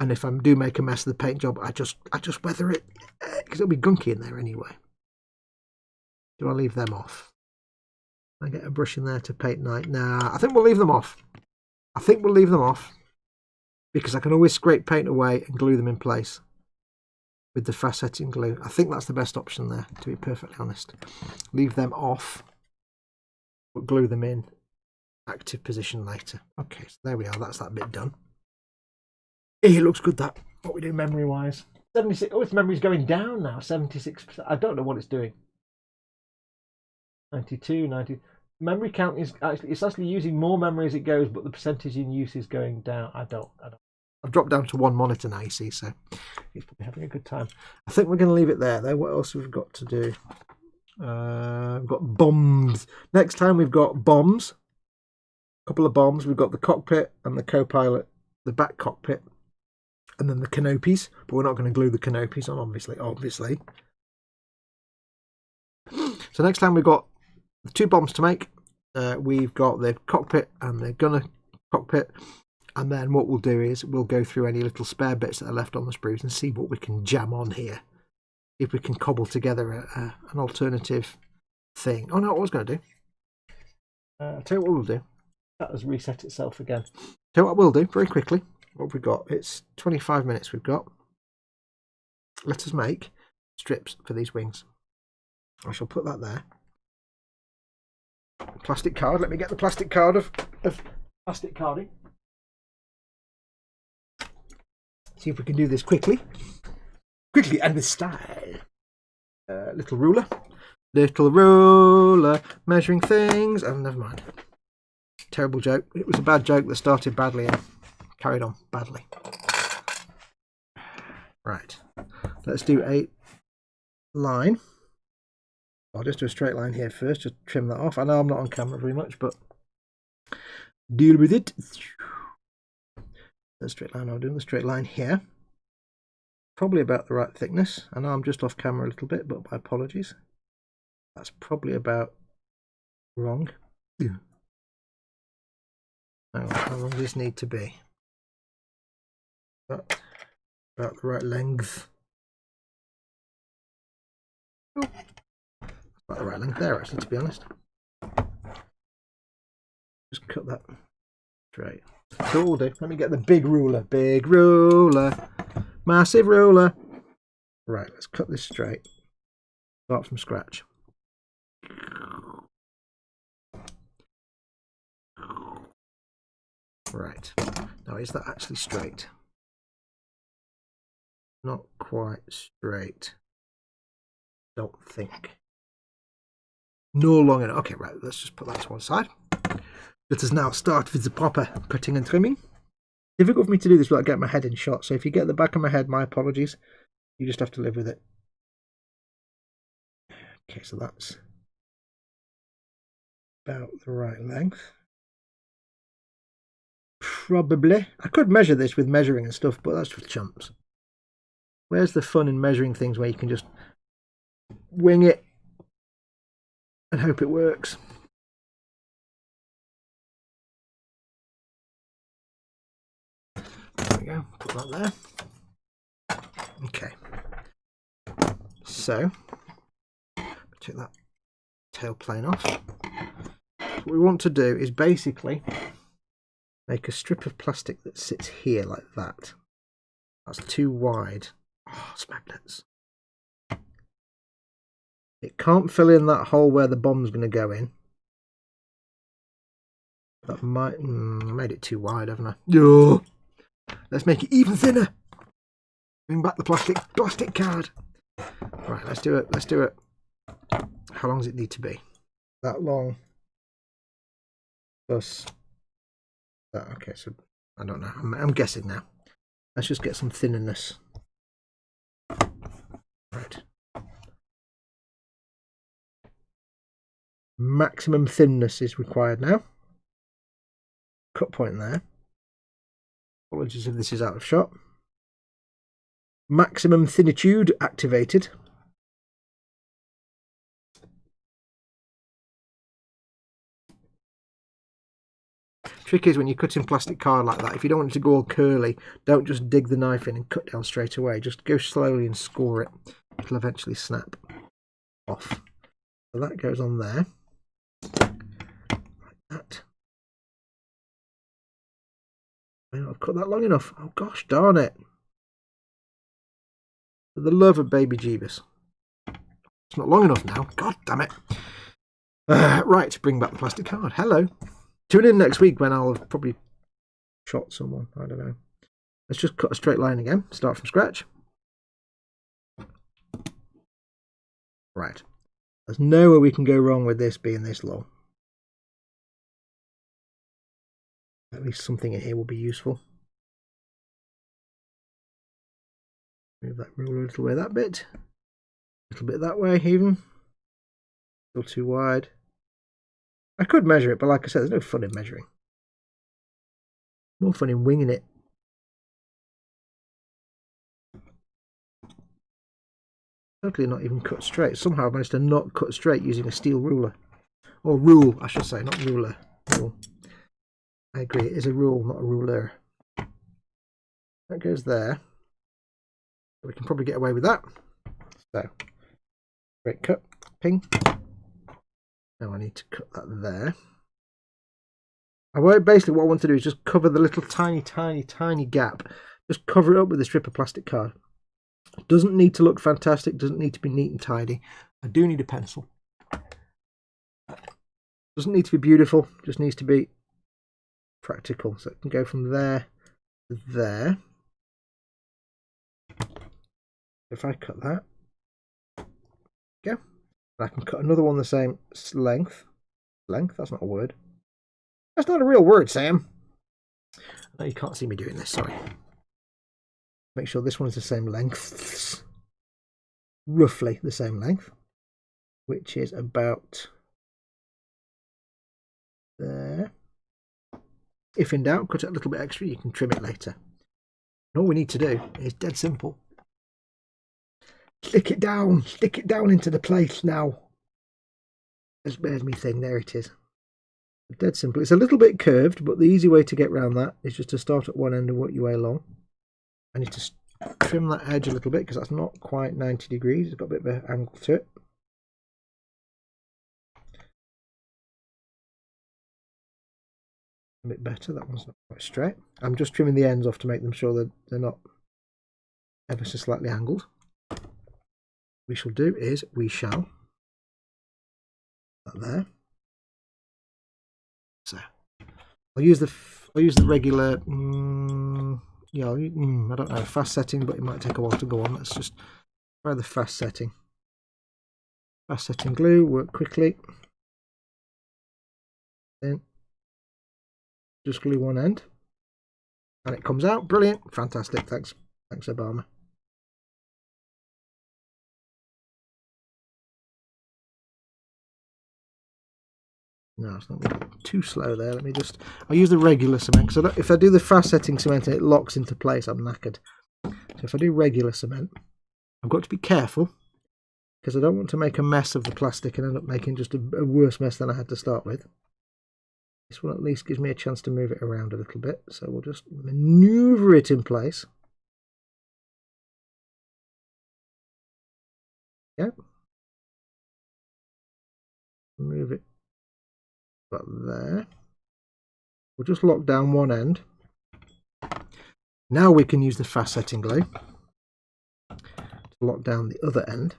[SPEAKER 1] And if I do make a mess of the paint job, I just weather it because it'll be gunky in there anyway. Do I leave them off? I get a brush in there to paint night. Nah, I think we'll leave them off. I think we'll leave them off because I can always scrape paint away and glue them in place with the fast setting glue. I think that's the best option there, to be perfectly honest. Leave them off, but glue them in active position later. Okay, so there we are. That's that bit done. It looks good, that. What we do memory wise. 76. Oh, its memory's going down now. 76%. I don't know what it's doing. 92, 90. Memory count is actually using more memory as it goes, but the percentage in use is going down. I don't. I've dropped down to one monitor now, you see, so he's probably having a good time. I think we're going to leave it there, though. What else have we got to do? We've got bombs. Next time we've got bombs. A couple of bombs. We've got the cockpit and the co-pilot, the back cockpit. And then the canopies, but we're not going to glue the canopies on, obviously. So next time we've got the two bombs to make. We've got the cockpit and the gunner cockpit. And then what we'll do is we'll go through any little spare bits that are left on the sprues and see what we can jam on here. If we can cobble together an alternative thing. Oh no, what I was going to do. I'll tell you what we'll do. That has reset itself again. Tell you what we'll do very quickly. What have we got? It's 25 minutes we've got. Let us make strips for these wings. I shall put that there. Plastic card. Let me get the plastic card of plastic carding. See if we can do this quickly. Quickly and with style. Little ruler. Little ruler. Measuring things. Oh, never mind. Terrible joke. It was a bad joke that started badly and carried on badly. Right. Let's do a line. I'll just do a straight line here first. Just trim that off. I know I'm not on camera very much, but deal with it. The straight line. I'll do the straight line here. Probably about the right thickness. I know I'm just off camera a little bit, but my apologies. That's probably about wrong. Yeah. How long does this need to be? About the right length. Oh. About the right length there, actually, to be honest. Just cut that straight. So what we'll do, let me get the big ruler. Big ruler. Massive ruler. Right, let's cut this straight. Start from scratch. Right. Now, is that actually straight? Not quite straight. Don't think. No long enough. Okay, right. Let's just put that to one side. Let us now start with the proper cutting and trimming. Difficult for me to do this without getting my head in shot. So if you get the back of my head, my apologies. You just have to live with it. Okay, so that's about the right length. Probably. I could measure this with measuring and stuff, but that's for chumps. Where's the fun in measuring things where you can just wing it and hope it works? There we go. Put that there. Okay. So, take that tail plane off. What we want to do is basically make a strip of plastic that sits here like that. That's too wide. Oh, it's magnets. It can't fill in that hole where the bomb's going to go in. That might... I made it too wide, haven't I? Oh, let's make it even thinner. Bring back the plastic card. Right, let's do it. Let's do it. How long does it need to be? That long. Plus that. Okay, so I don't know. I'm guessing now. Let's just get some thinness. Right. Maximum thinness is required now. Cut point there. Apologies if this is out of shot. Maximum thinitude activated. Trick is when you're cutting plastic card like that, if you don't want it to go all curly, don't just dig the knife in and cut down straight away. Just go slowly and score it. It'll eventually snap off. So that goes on there. Like that. I've cut that long enough. Oh gosh, darn it. For the love of baby Jeebus. It's not long enough now. God damn it. Right, bring back the plastic card. Hello. Tune in next week when I'll have probably shot someone. I don't know. Let's just cut a straight line again. Start from scratch. Right. There's nowhere we can go wrong with this being this long. At least something in here will be useful. Move that ruler a little way that bit. A little bit that way even. Still too wide. I could measure it, but like I said, there's no fun in measuring. More fun in winging it. Totally not even cut straight. Somehow I managed to not cut straight using a steel ruler. Or rule, I should say, not ruler. Rule. I agree, it is a rule, not a ruler. That goes there. We can probably get away with that. So, straight cut, ping. Now I need to cut that there. Basically what I want to do is just cover the little tiny gap. Just cover it up with a strip of plastic card. It doesn't need to look fantastic, doesn't need to be neat and tidy. I do need a pencil. Doesn't need to be beautiful, just needs to be practical. So it can go from there to there. If I cut that, go. I can cut another one the same length. Length? That's not a word. That's not a real word, Sam. No, you can't see me doing this, sorry. Make sure this one is the same length. Roughly the same length. Which is about there. If in doubt, cut it a little bit extra, you can trim it later. And all we need to do is dead simple. Stick it down into the place now. There's me thing, there it is. Dead simple. It's a little bit curved, but the easy way to get around that is just to start at one end and work your way along. I need to trim that edge a little bit because that's not quite 90 degrees. It's got a bit of an angle to it. A bit better, that one's not quite straight. I'm just trimming the ends off to make them sure that they're not ever so slightly angled. We shall do is we shall that there. So I'll use the regular yeah, I don't know, fast setting, but it might take a while to go on. Let's just try the fast setting. Fast setting glue, work quickly. Then just glue one end and it comes out. Brilliant, fantastic. Thanks Obama. No, it's not too slow there. Let me just, I'll use the regular cement because if I do the fast setting cement and it locks into place, I'm knackered. So if I do regular cement, I've got to be careful because I don't want to make a mess of the plastic and end up making just a worse mess than I had to start with. This one at least gives me a chance to move it around a little bit, so we'll just maneuver it in place. Yep. Move it about there. We'll just lock down one end. Now we can use the fast setting glue to lock down the other end.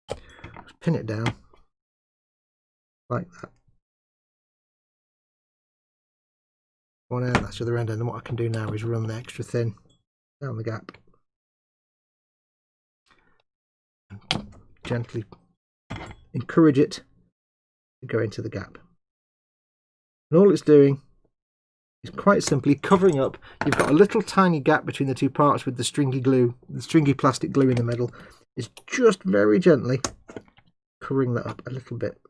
[SPEAKER 1] Just pin it down like that. One end, that's the other end, and then what I can do now is run the extra thin down the gap and gently encourage it to go into the gap. And all it's doing is quite simply covering up. You've got a little tiny gap between the two parts with the stringy glue, the stringy plastic glue in the middle. It's just very gently covering that up a little bit.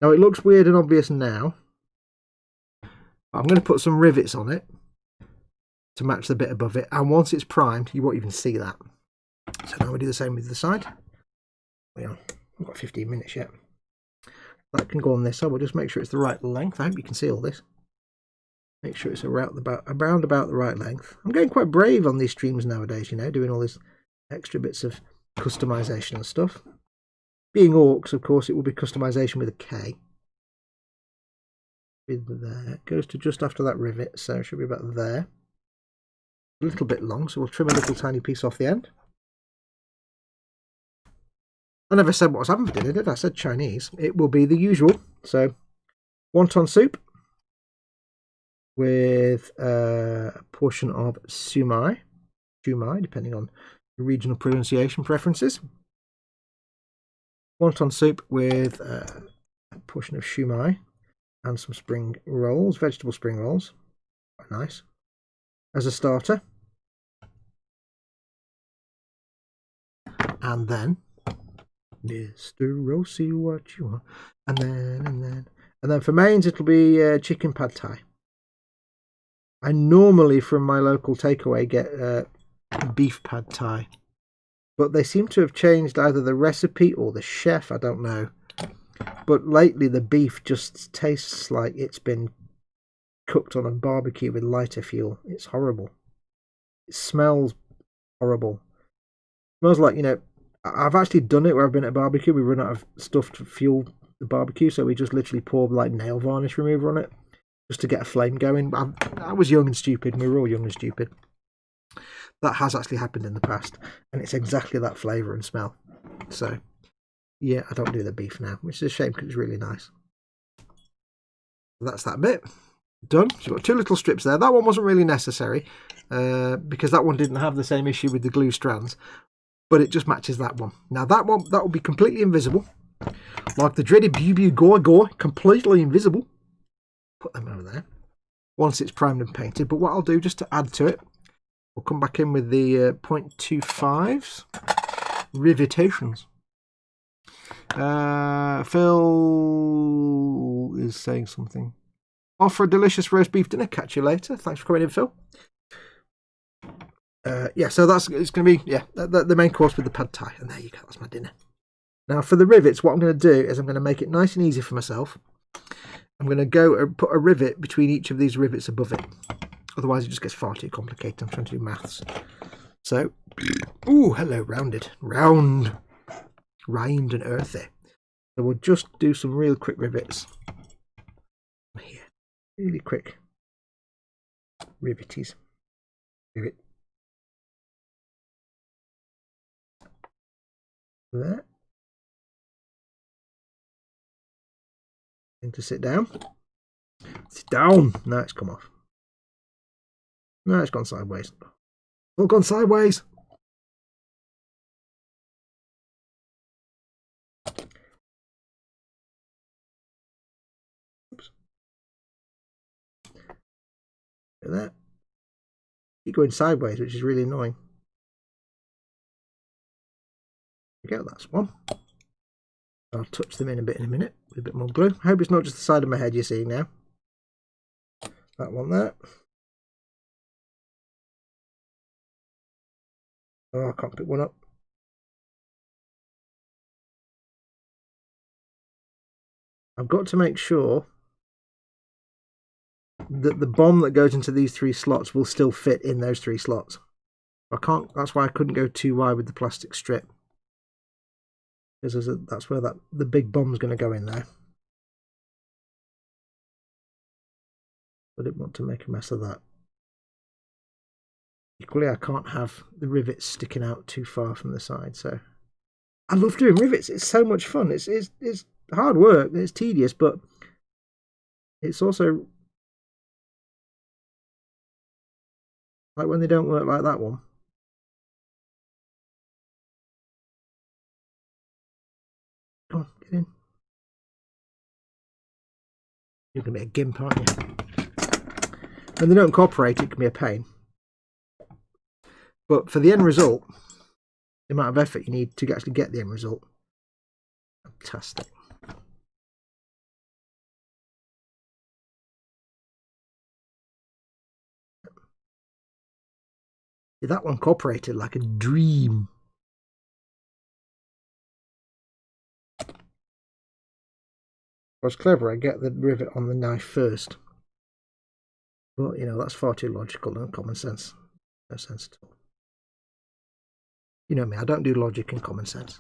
[SPEAKER 1] Now it looks weird and obvious now. I'm going to put some rivets on it to match the bit above it, and once it's primed you won't even see that. So now we do the same with the side. Well, I've got 15 minutes yet. That can go on this side. We'll just make sure it's the right length. I hope you can see all this. Make sure it's around about the right length. I'm getting quite brave on these streams nowadays, you know, doing all these extra bits of customization and stuff. Being orcs, of course, it will be customization with a K. There. It goes to just after that rivet, so it should be about there. A little bit long, so we'll trim a little tiny piece off the end. I never said what was happening for dinner, did I? I said Chinese. It will be the usual. So, wonton soup with a portion of shumai, depending on the regional pronunciation preferences. Wonton soup with a portion of shumai and some spring rolls, vegetable spring rolls. Quite nice. As a starter. And then Mr. Rossi, what you want? And then for mains it'll be chicken pad thai. I normally from my local takeaway get beef pad thai, but they seem to have changed either the recipe or the chef, I don't know. But lately the beef just tastes like it's been cooked on a barbecue with lighter fuel. It's horrible. It smells horrible. It smells like, you know, I've actually done it where I've been at a barbecue. We run out of stuff to fuel the barbecue, so we just literally pour like nail varnish remover on it just to get a flame going. I was young and stupid. We were all young and stupid. That has actually happened in the past, and it's exactly that flavour and smell. So yeah, I don't do the beef now, which is a shame because it's really nice. That's that bit done. So you've got 2 little strips there. That one wasn't really necessary because that one didn't have the same issue with the glue strands, but it just matches that one. Now that one, that will be completely invisible, like the dreaded Goy, completely invisible. Put them over there once it's primed and painted. But what I'll do, just to add to it, we'll come back in with the 0.25s rivetations. Phil is saying something. Off for a delicious roast beef dinner. Catch you later. Thanks for coming in, Phil. Yeah, so it's going to be the main course with the pad thai, and there you go. That's my dinner. Now for the rivets, what I'm going to do is I'm going to make it nice and easy for myself. I'm going to go and put a rivet between each of these rivets above it. Otherwise, it just gets far too complicated. I'm trying to do maths. So, ooh, hello, rounded, round. Rimed and earthy. So we'll just do some real quick rivets here. Really quick riveties. Rivet. There. And to sit down. Sit down. No, it's come off. No, it's gone sideways. All gone sideways. Look at that. Keep going sideways, which is really annoying. There we go, that's one. I'll touch them in a minute with a bit more glue. I hope it's not just the side of my head you're seeing now. That one there. Oh, I can't pick one up. I've got to make sure that the bomb that goes into these 3 slots will still fit in those 3 slots. I can't. That's why I couldn't go too wide with the plastic strip, because that's where the big bomb's going to go in there. I didn't want to make a mess of that. Equally, I can't have the rivets sticking out too far from the side. So I love doing rivets. It's so much fun. It's hard work. It's tedious, but it's also like when they don't work like that one. Come on, get in. You're going to be a gimp, aren't you? When they don't cooperate, it can be a pain. But for the end result, the amount of effort you need to actually get the end result, fantastic. Yeah, that one cooperated like a dream. I was clever. I get the rivet on the knife first. But, you know, that's far too logical and common sense. No sense at all. You know me, I don't do logic and common sense.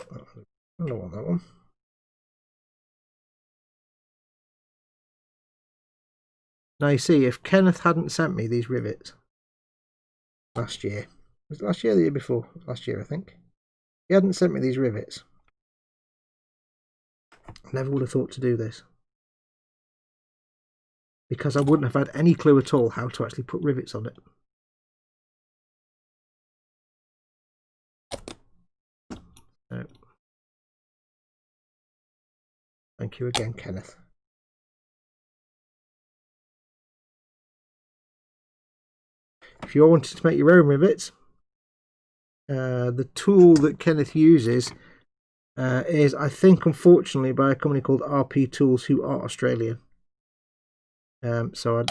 [SPEAKER 1] I don't want that one. Now you see, if Kenneth hadn't sent me these rivets last year, was it last year or the year before? Last year, I think. If he hadn't sent me these rivets, I never would have thought to do this. Because I wouldn't have had any clue at all how to actually put rivets on it. So, thank you again, Kenneth. If you're wanting to make your own rivets, the tool that Kenneth uses is, I think, unfortunately, by a company called RP Tools, who are Australian. So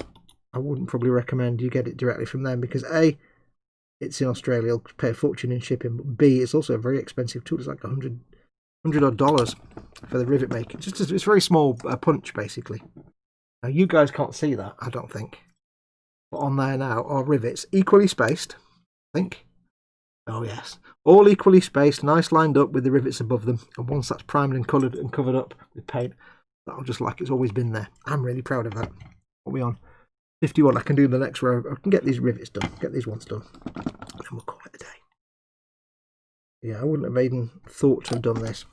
[SPEAKER 1] I wouldn't probably recommend you get it directly from them, because A, it's in Australia, you'll pay a fortune in shipping, but B, it's also a very expensive tool. It's like $100 odd for the rivet making. It's very small punch, basically. Now, you guys can't see that, I don't think. But on there now are rivets, equally spaced, I think. Oh yes, all equally spaced, nice lined up with the rivets above them. And once that's primed and coloured and covered up with paint, that'll just like it's always been there. I'm really proud of that. What are we on? 51. I can do the next row. I can get these rivets done. Get these ones done. And then we'll call it a day. Yeah, I wouldn't have even thought to have done this.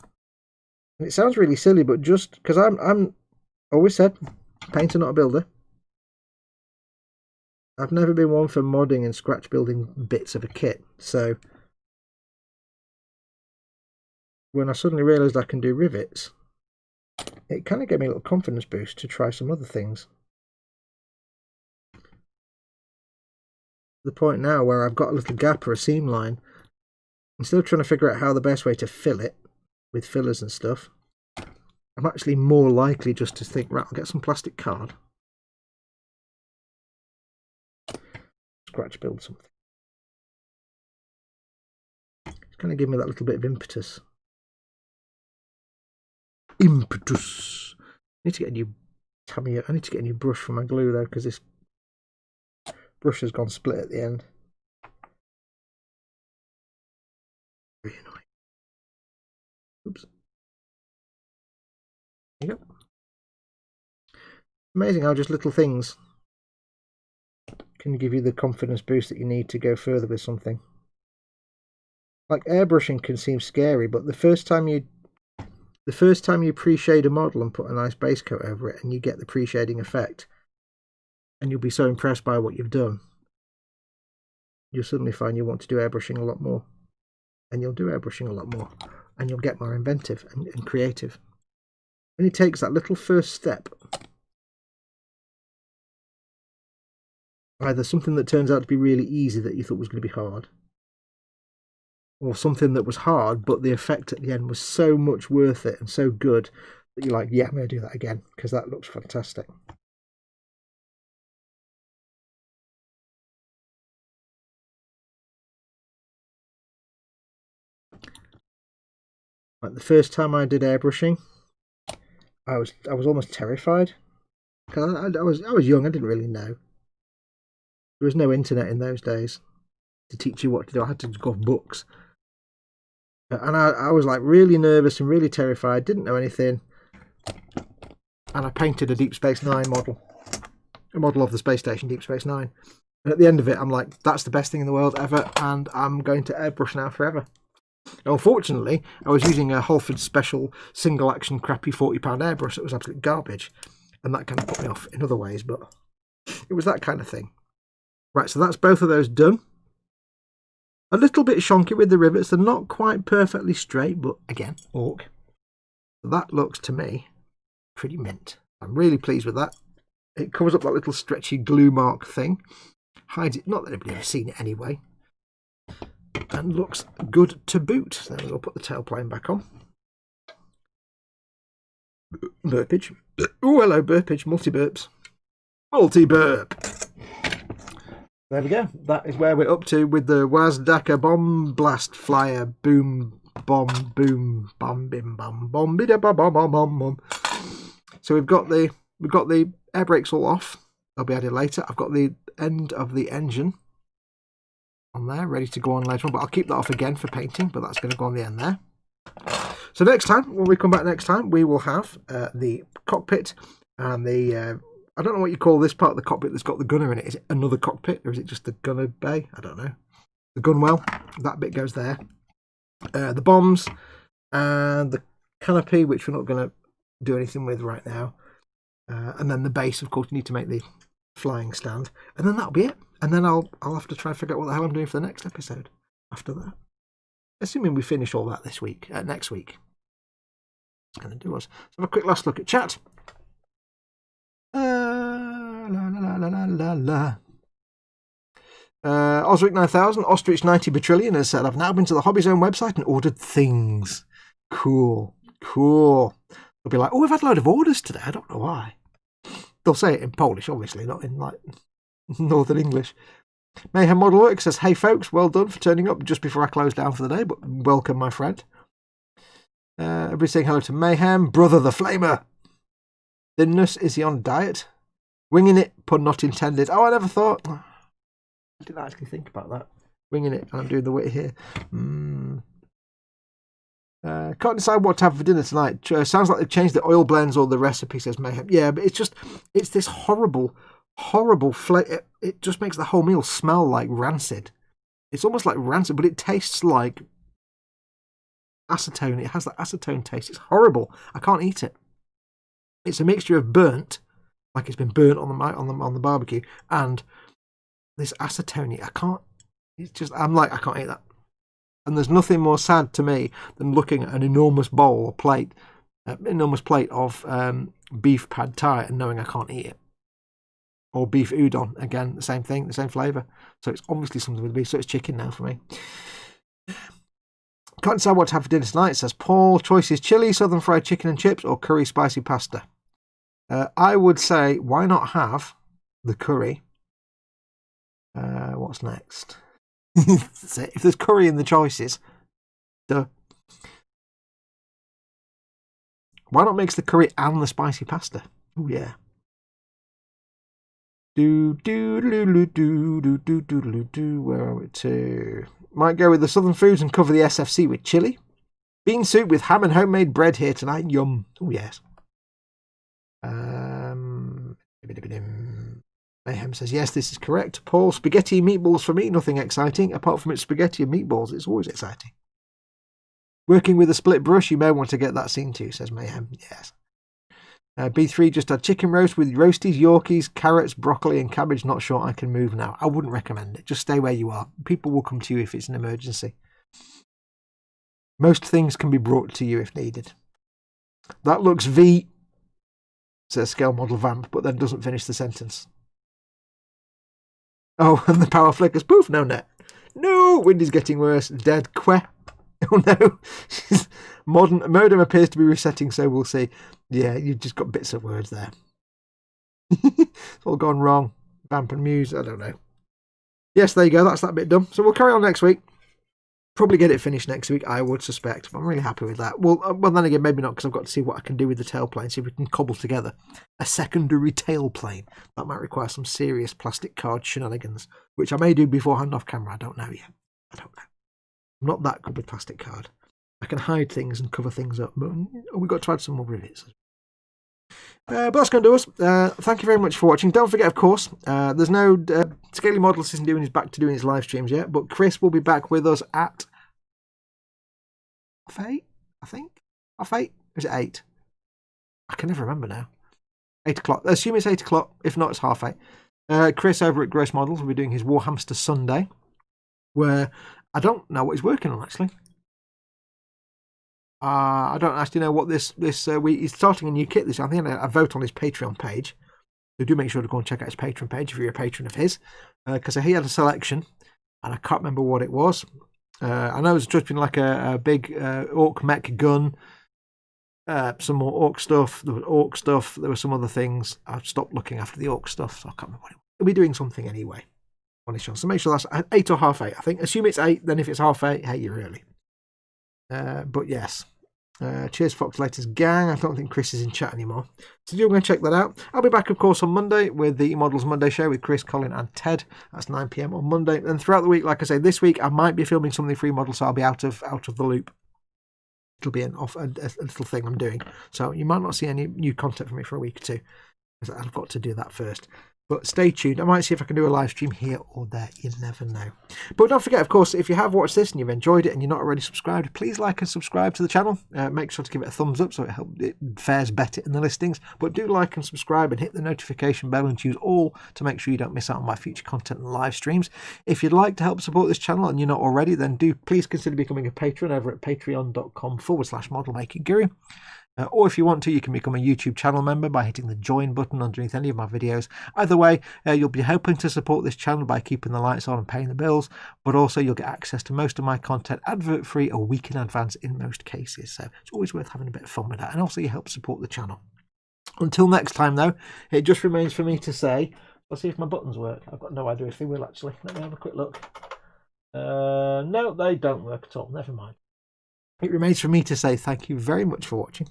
[SPEAKER 1] And it sounds really silly, but just because I'm always said, painter, not a builder. I've never been one for modding and scratch building bits of a kit. So when I suddenly realised I can do rivets, it kind of gave me a little confidence boost to try some other things. The point now where I've got a little gap or a seam line, I'm still trying to figure out how the best way to fill it with fillers and stuff. I'm actually more likely just to think, right, I'll get some plastic card, scratch build something. It's going to give me that little bit of impetus. I need to get a new tabby. I need to get a new brush for my glue though, because this brush has gone split at the end. Very annoying. Oops. There you go. Amazing how just little things can give you the confidence boost that you need to go further with something. Like airbrushing can seem scary, but the first time you pre-shade a model and put a nice base coat over it, and you get the pre-shading effect, and you'll be so impressed by what you've done, you'll suddenly find you want to do airbrushing a lot more, and you'll do airbrushing a lot more, and you'll get more inventive and creative. And it takes that little first step, either something that turns out to be really easy that you thought was going to be hard, or something that was hard but the effect at the end was so much worth it and so good that you're like, yeah, I'm going to do that again because that looks fantastic. Like the first time I did airbrushing, I was almost terrified because I was young. I didn't really know. There was no internet in those days to teach you what to do. I had to go off books. And I was like really nervous and really terrified, didn't know anything. And I painted a Deep Space Nine model. A model of the space station, Deep Space Nine. And at the end of it, I'm like, that's the best thing in the world ever, and I'm going to airbrush now forever. Now, unfortunately, I was using a Halford Special single action crappy £40 airbrush that was absolute garbage. And that kind of put me off in other ways, but it was that kind of thing. Right, so that's both of those done. A little bit shonky with the rivets. They're not quite perfectly straight, but again, Ork. That looks to me pretty mint. I'm really pleased with that. It covers up that little stretchy glue mark thing. Hides it, not that anybody's ever seen it anyway. And looks good to boot. So then we'll put the tail plane back on. Burpage. Oh, hello, burpage. Multi-burps. Multi-burp. There we go. That is where we're up to with the WAZDakka bomb blast flyer. Boom, bomb, boom, bum, bim, bum, bom, bida, bum, bum, bum, bum, bum. So we've got the air brakes all off. They'll be added later. I've got the end of the engine on there, ready to go on later on. But I'll keep that off again for painting. But that's going to go on the end there. So next time, when we come back next time, we will have the cockpit and the. I don't know what you call this part of the cockpit that's got the gunner in it. Is it another cockpit or is it just the gunner bay? I don't know. The gunwale, that bit goes there. The bombs and the canopy, which we're not going to do anything with right now. And then the base, of course, you need to make the flying stand. And then that'll be it. And then I'll have to try and figure out what the hell I'm doing for the next episode after that. Assuming we finish all that this week, next week. It's going to do us. Let's have a quick last look at chat. Osric 9000, Ostrich 90 Batrillion has said, I've now been to the Hobby Zone website and ordered things. Cool. They'll be like, oh, we've had a load of orders today. I don't know why. They'll say it in Polish, obviously, not in like Northern English. Mayhem Model Work says, hey folks, well done for turning up just before I close down for the day, but welcome, my friend. Everybody saying hello to Mayhem. Brother the Flamer. Thinness, is he on diet? Winging it, pun not intended. Oh, I never thought. I didn't actually think about that. Winging it, and I'm doing the wit here. Can't decide what to have for dinner tonight. Sounds like they've changed the oil blends or the recipe, says Mayhem. Yeah, but it's this horrible horrible flavor. It just makes the whole meal smell like rancid. It's almost like rancid, but it tastes like acetone. It has that acetone taste. It's horrible. I can't eat it. It's a mixture of burnt, like it's been burnt on the barbecue, and this acetone. I can't. It's just. I'm like, I can't eat that. And there's nothing more sad to me than looking at an enormous bowl or plate, enormous plate of beef pad thai and knowing I can't eat it. Or beef udon, again, the same thing, the same flavour. So it's obviously something with beef, so it's chicken now for me. Can't decide what to have for dinner tonight, says Paul. Choice is chilli, southern fried chicken and chips, or curry spicy pasta. I would say, why not have the curry? What's next? If there's curry in the choices, duh. Why not mix the curry and the spicy pasta? Oh yeah. Where are we to? Might go with the southern foods and cover the SFC with chili. Bean soup with ham and homemade bread here tonight. Yum. Oh yes. Mayhem says yes, this is correct. Paul, spaghetti and meatballs for me, nothing exciting. Apart from it's spaghetti and meatballs, it's always exciting. Working with a split brush, you may want to get that seen too, says Mayhem. Yes. B3 just had chicken roast with roasties, Yorkies, carrots, broccoli and cabbage. Not sure I can move now. I wouldn't recommend it. Just stay where you are. People will come to you if it's an emergency. Most things can be brought to you if needed. That looks V, says Scale Model Vamp, but then doesn't finish the sentence. Oh, and the power flickers. Poof, no net. No, wind is getting worse. Dead que. Oh no. Modem appears to be resetting, so we'll see. Yeah, you've just got bits of words there. It's all gone wrong. Vamp and Muse, I don't know. Yes, there you go. That's that bit done. So we'll carry on next week. Probably get it finished next week, I would suspect. I'm really happy with that. Well, then again, maybe not, because I've got to see what I can do with the tailplane, see if we can cobble together a secondary tailplane. That might require some serious plastic card shenanigans, which I may do beforehand off camera. I don't know yet. I don't know. I'm not that good with plastic card. I can hide things and cover things up, but we've got to add some more rivets. But that's going to do us. Thank you very much for watching. Don't forget, of course, there's no Scaly Models isn't doing his back to doing his live streams yet, but Chris will be back with us at 8, I think. 8? Is it 8? I can never remember now. 8 o'clock. Assume it's 8 o'clock. If not, it's 8:30. Chris over at Gross Models will be doing his Warhammer Sunday, where I don't know what he's working on actually. I don't actually know what this week. He's starting a new kit this. I think I vote on his Patreon page. So do make sure to go and check out his Patreon page if you're a patron of his, because he had a selection, and I can't remember what it was. I know it was just been like a big orc mech gun, some more orc stuff. There was orc stuff. There were some other things. I've stopped looking after the orc stuff, so I can't remember what it was. He'll be doing something anyway on his channel. So make sure that's 8 or 8:30. I think. Assume it's 8. Then if it's 8:30, hey, you're early. But yes. Cheers, Foxlaters gang. I don't think Chris is in chat anymore. So you're going to check that out. I'll be back, of course, on Monday with the Models Monday show with Chris, Colin and Ted. That's 9 PM on Monday. And throughout the week, like I say, this week I might be filming something free model, so I'll be out of the loop. It'll be a little thing I'm doing. So you might not see any new content from me for a week or two, because I've got to do that first. But stay tuned. I might see if I can do a live stream here or there. You never know. But don't forget, of course, if you have watched this and you've enjoyed it and you're not already subscribed, please like and subscribe to the channel. Make sure to give it a thumbs up so it fares better in the listings. But do like and subscribe and hit the notification bell and choose all to make sure you don't miss out on my future content and live streams. If you'd like to help support this channel and you're not already, then do please consider becoming a patron over at patreon.com/modelmakerguru. Or if you want to, you can become a YouTube channel member by hitting the join button underneath any of my videos. Either way, you'll be helping to support this channel by keeping the lights on and paying the bills, but also you'll get access to most of my content advert-free a week in advance in most cases. So it's always worth having a bit of fun with that. And also you help support the channel. Until next time, though, it just remains for me to say, let's see if my buttons work. I've got no idea if they will, actually. Let me have a quick look. No, they don't work at all. Never mind. It remains for me to say thank you very much for watching.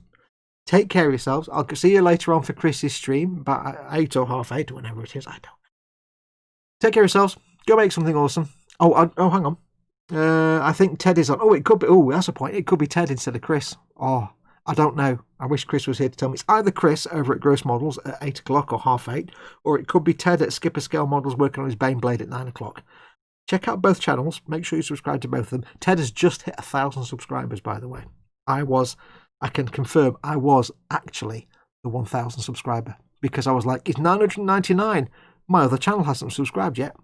[SPEAKER 1] Take care of yourselves. I'll see you later on for Chris's stream, about 8 or 8:30, whenever it is. I don't know. Take care of yourselves. Go make something awesome. Oh, hang on. I think Ted is on. Oh, it could be. Oh, that's a point. It could be Ted instead of Chris. Oh, I don't know. I wish Chris was here to tell me. It's either Chris over at Gross Models at 8 o'clock or 8:30, or it could be Ted at Skipper Scale Models working on his Baneblade at 9 o'clock. Check out both channels. Make sure you subscribe to both of them. Ted has just hit 1,000 subscribers, by the way. I can confirm, I was actually the 1,000 subscriber, because I was like, it's 999. My other channel hasn't subscribed yet.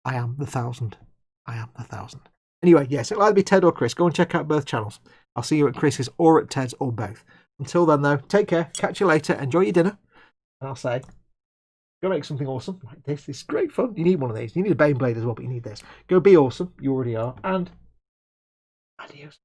[SPEAKER 1] I am the 1,000. I am the 1,000. Anyway, yes, it'll either be Ted or Chris. Go and check out both channels. I'll see you at Chris's or at Ted's or both. Until then, though, take care. Catch you later. Enjoy your dinner. And I'll say, go make something awesome like this. This is great fun. You need one of these. You need a Baneblade as well, but you need this. Go be awesome. You already are. And adios.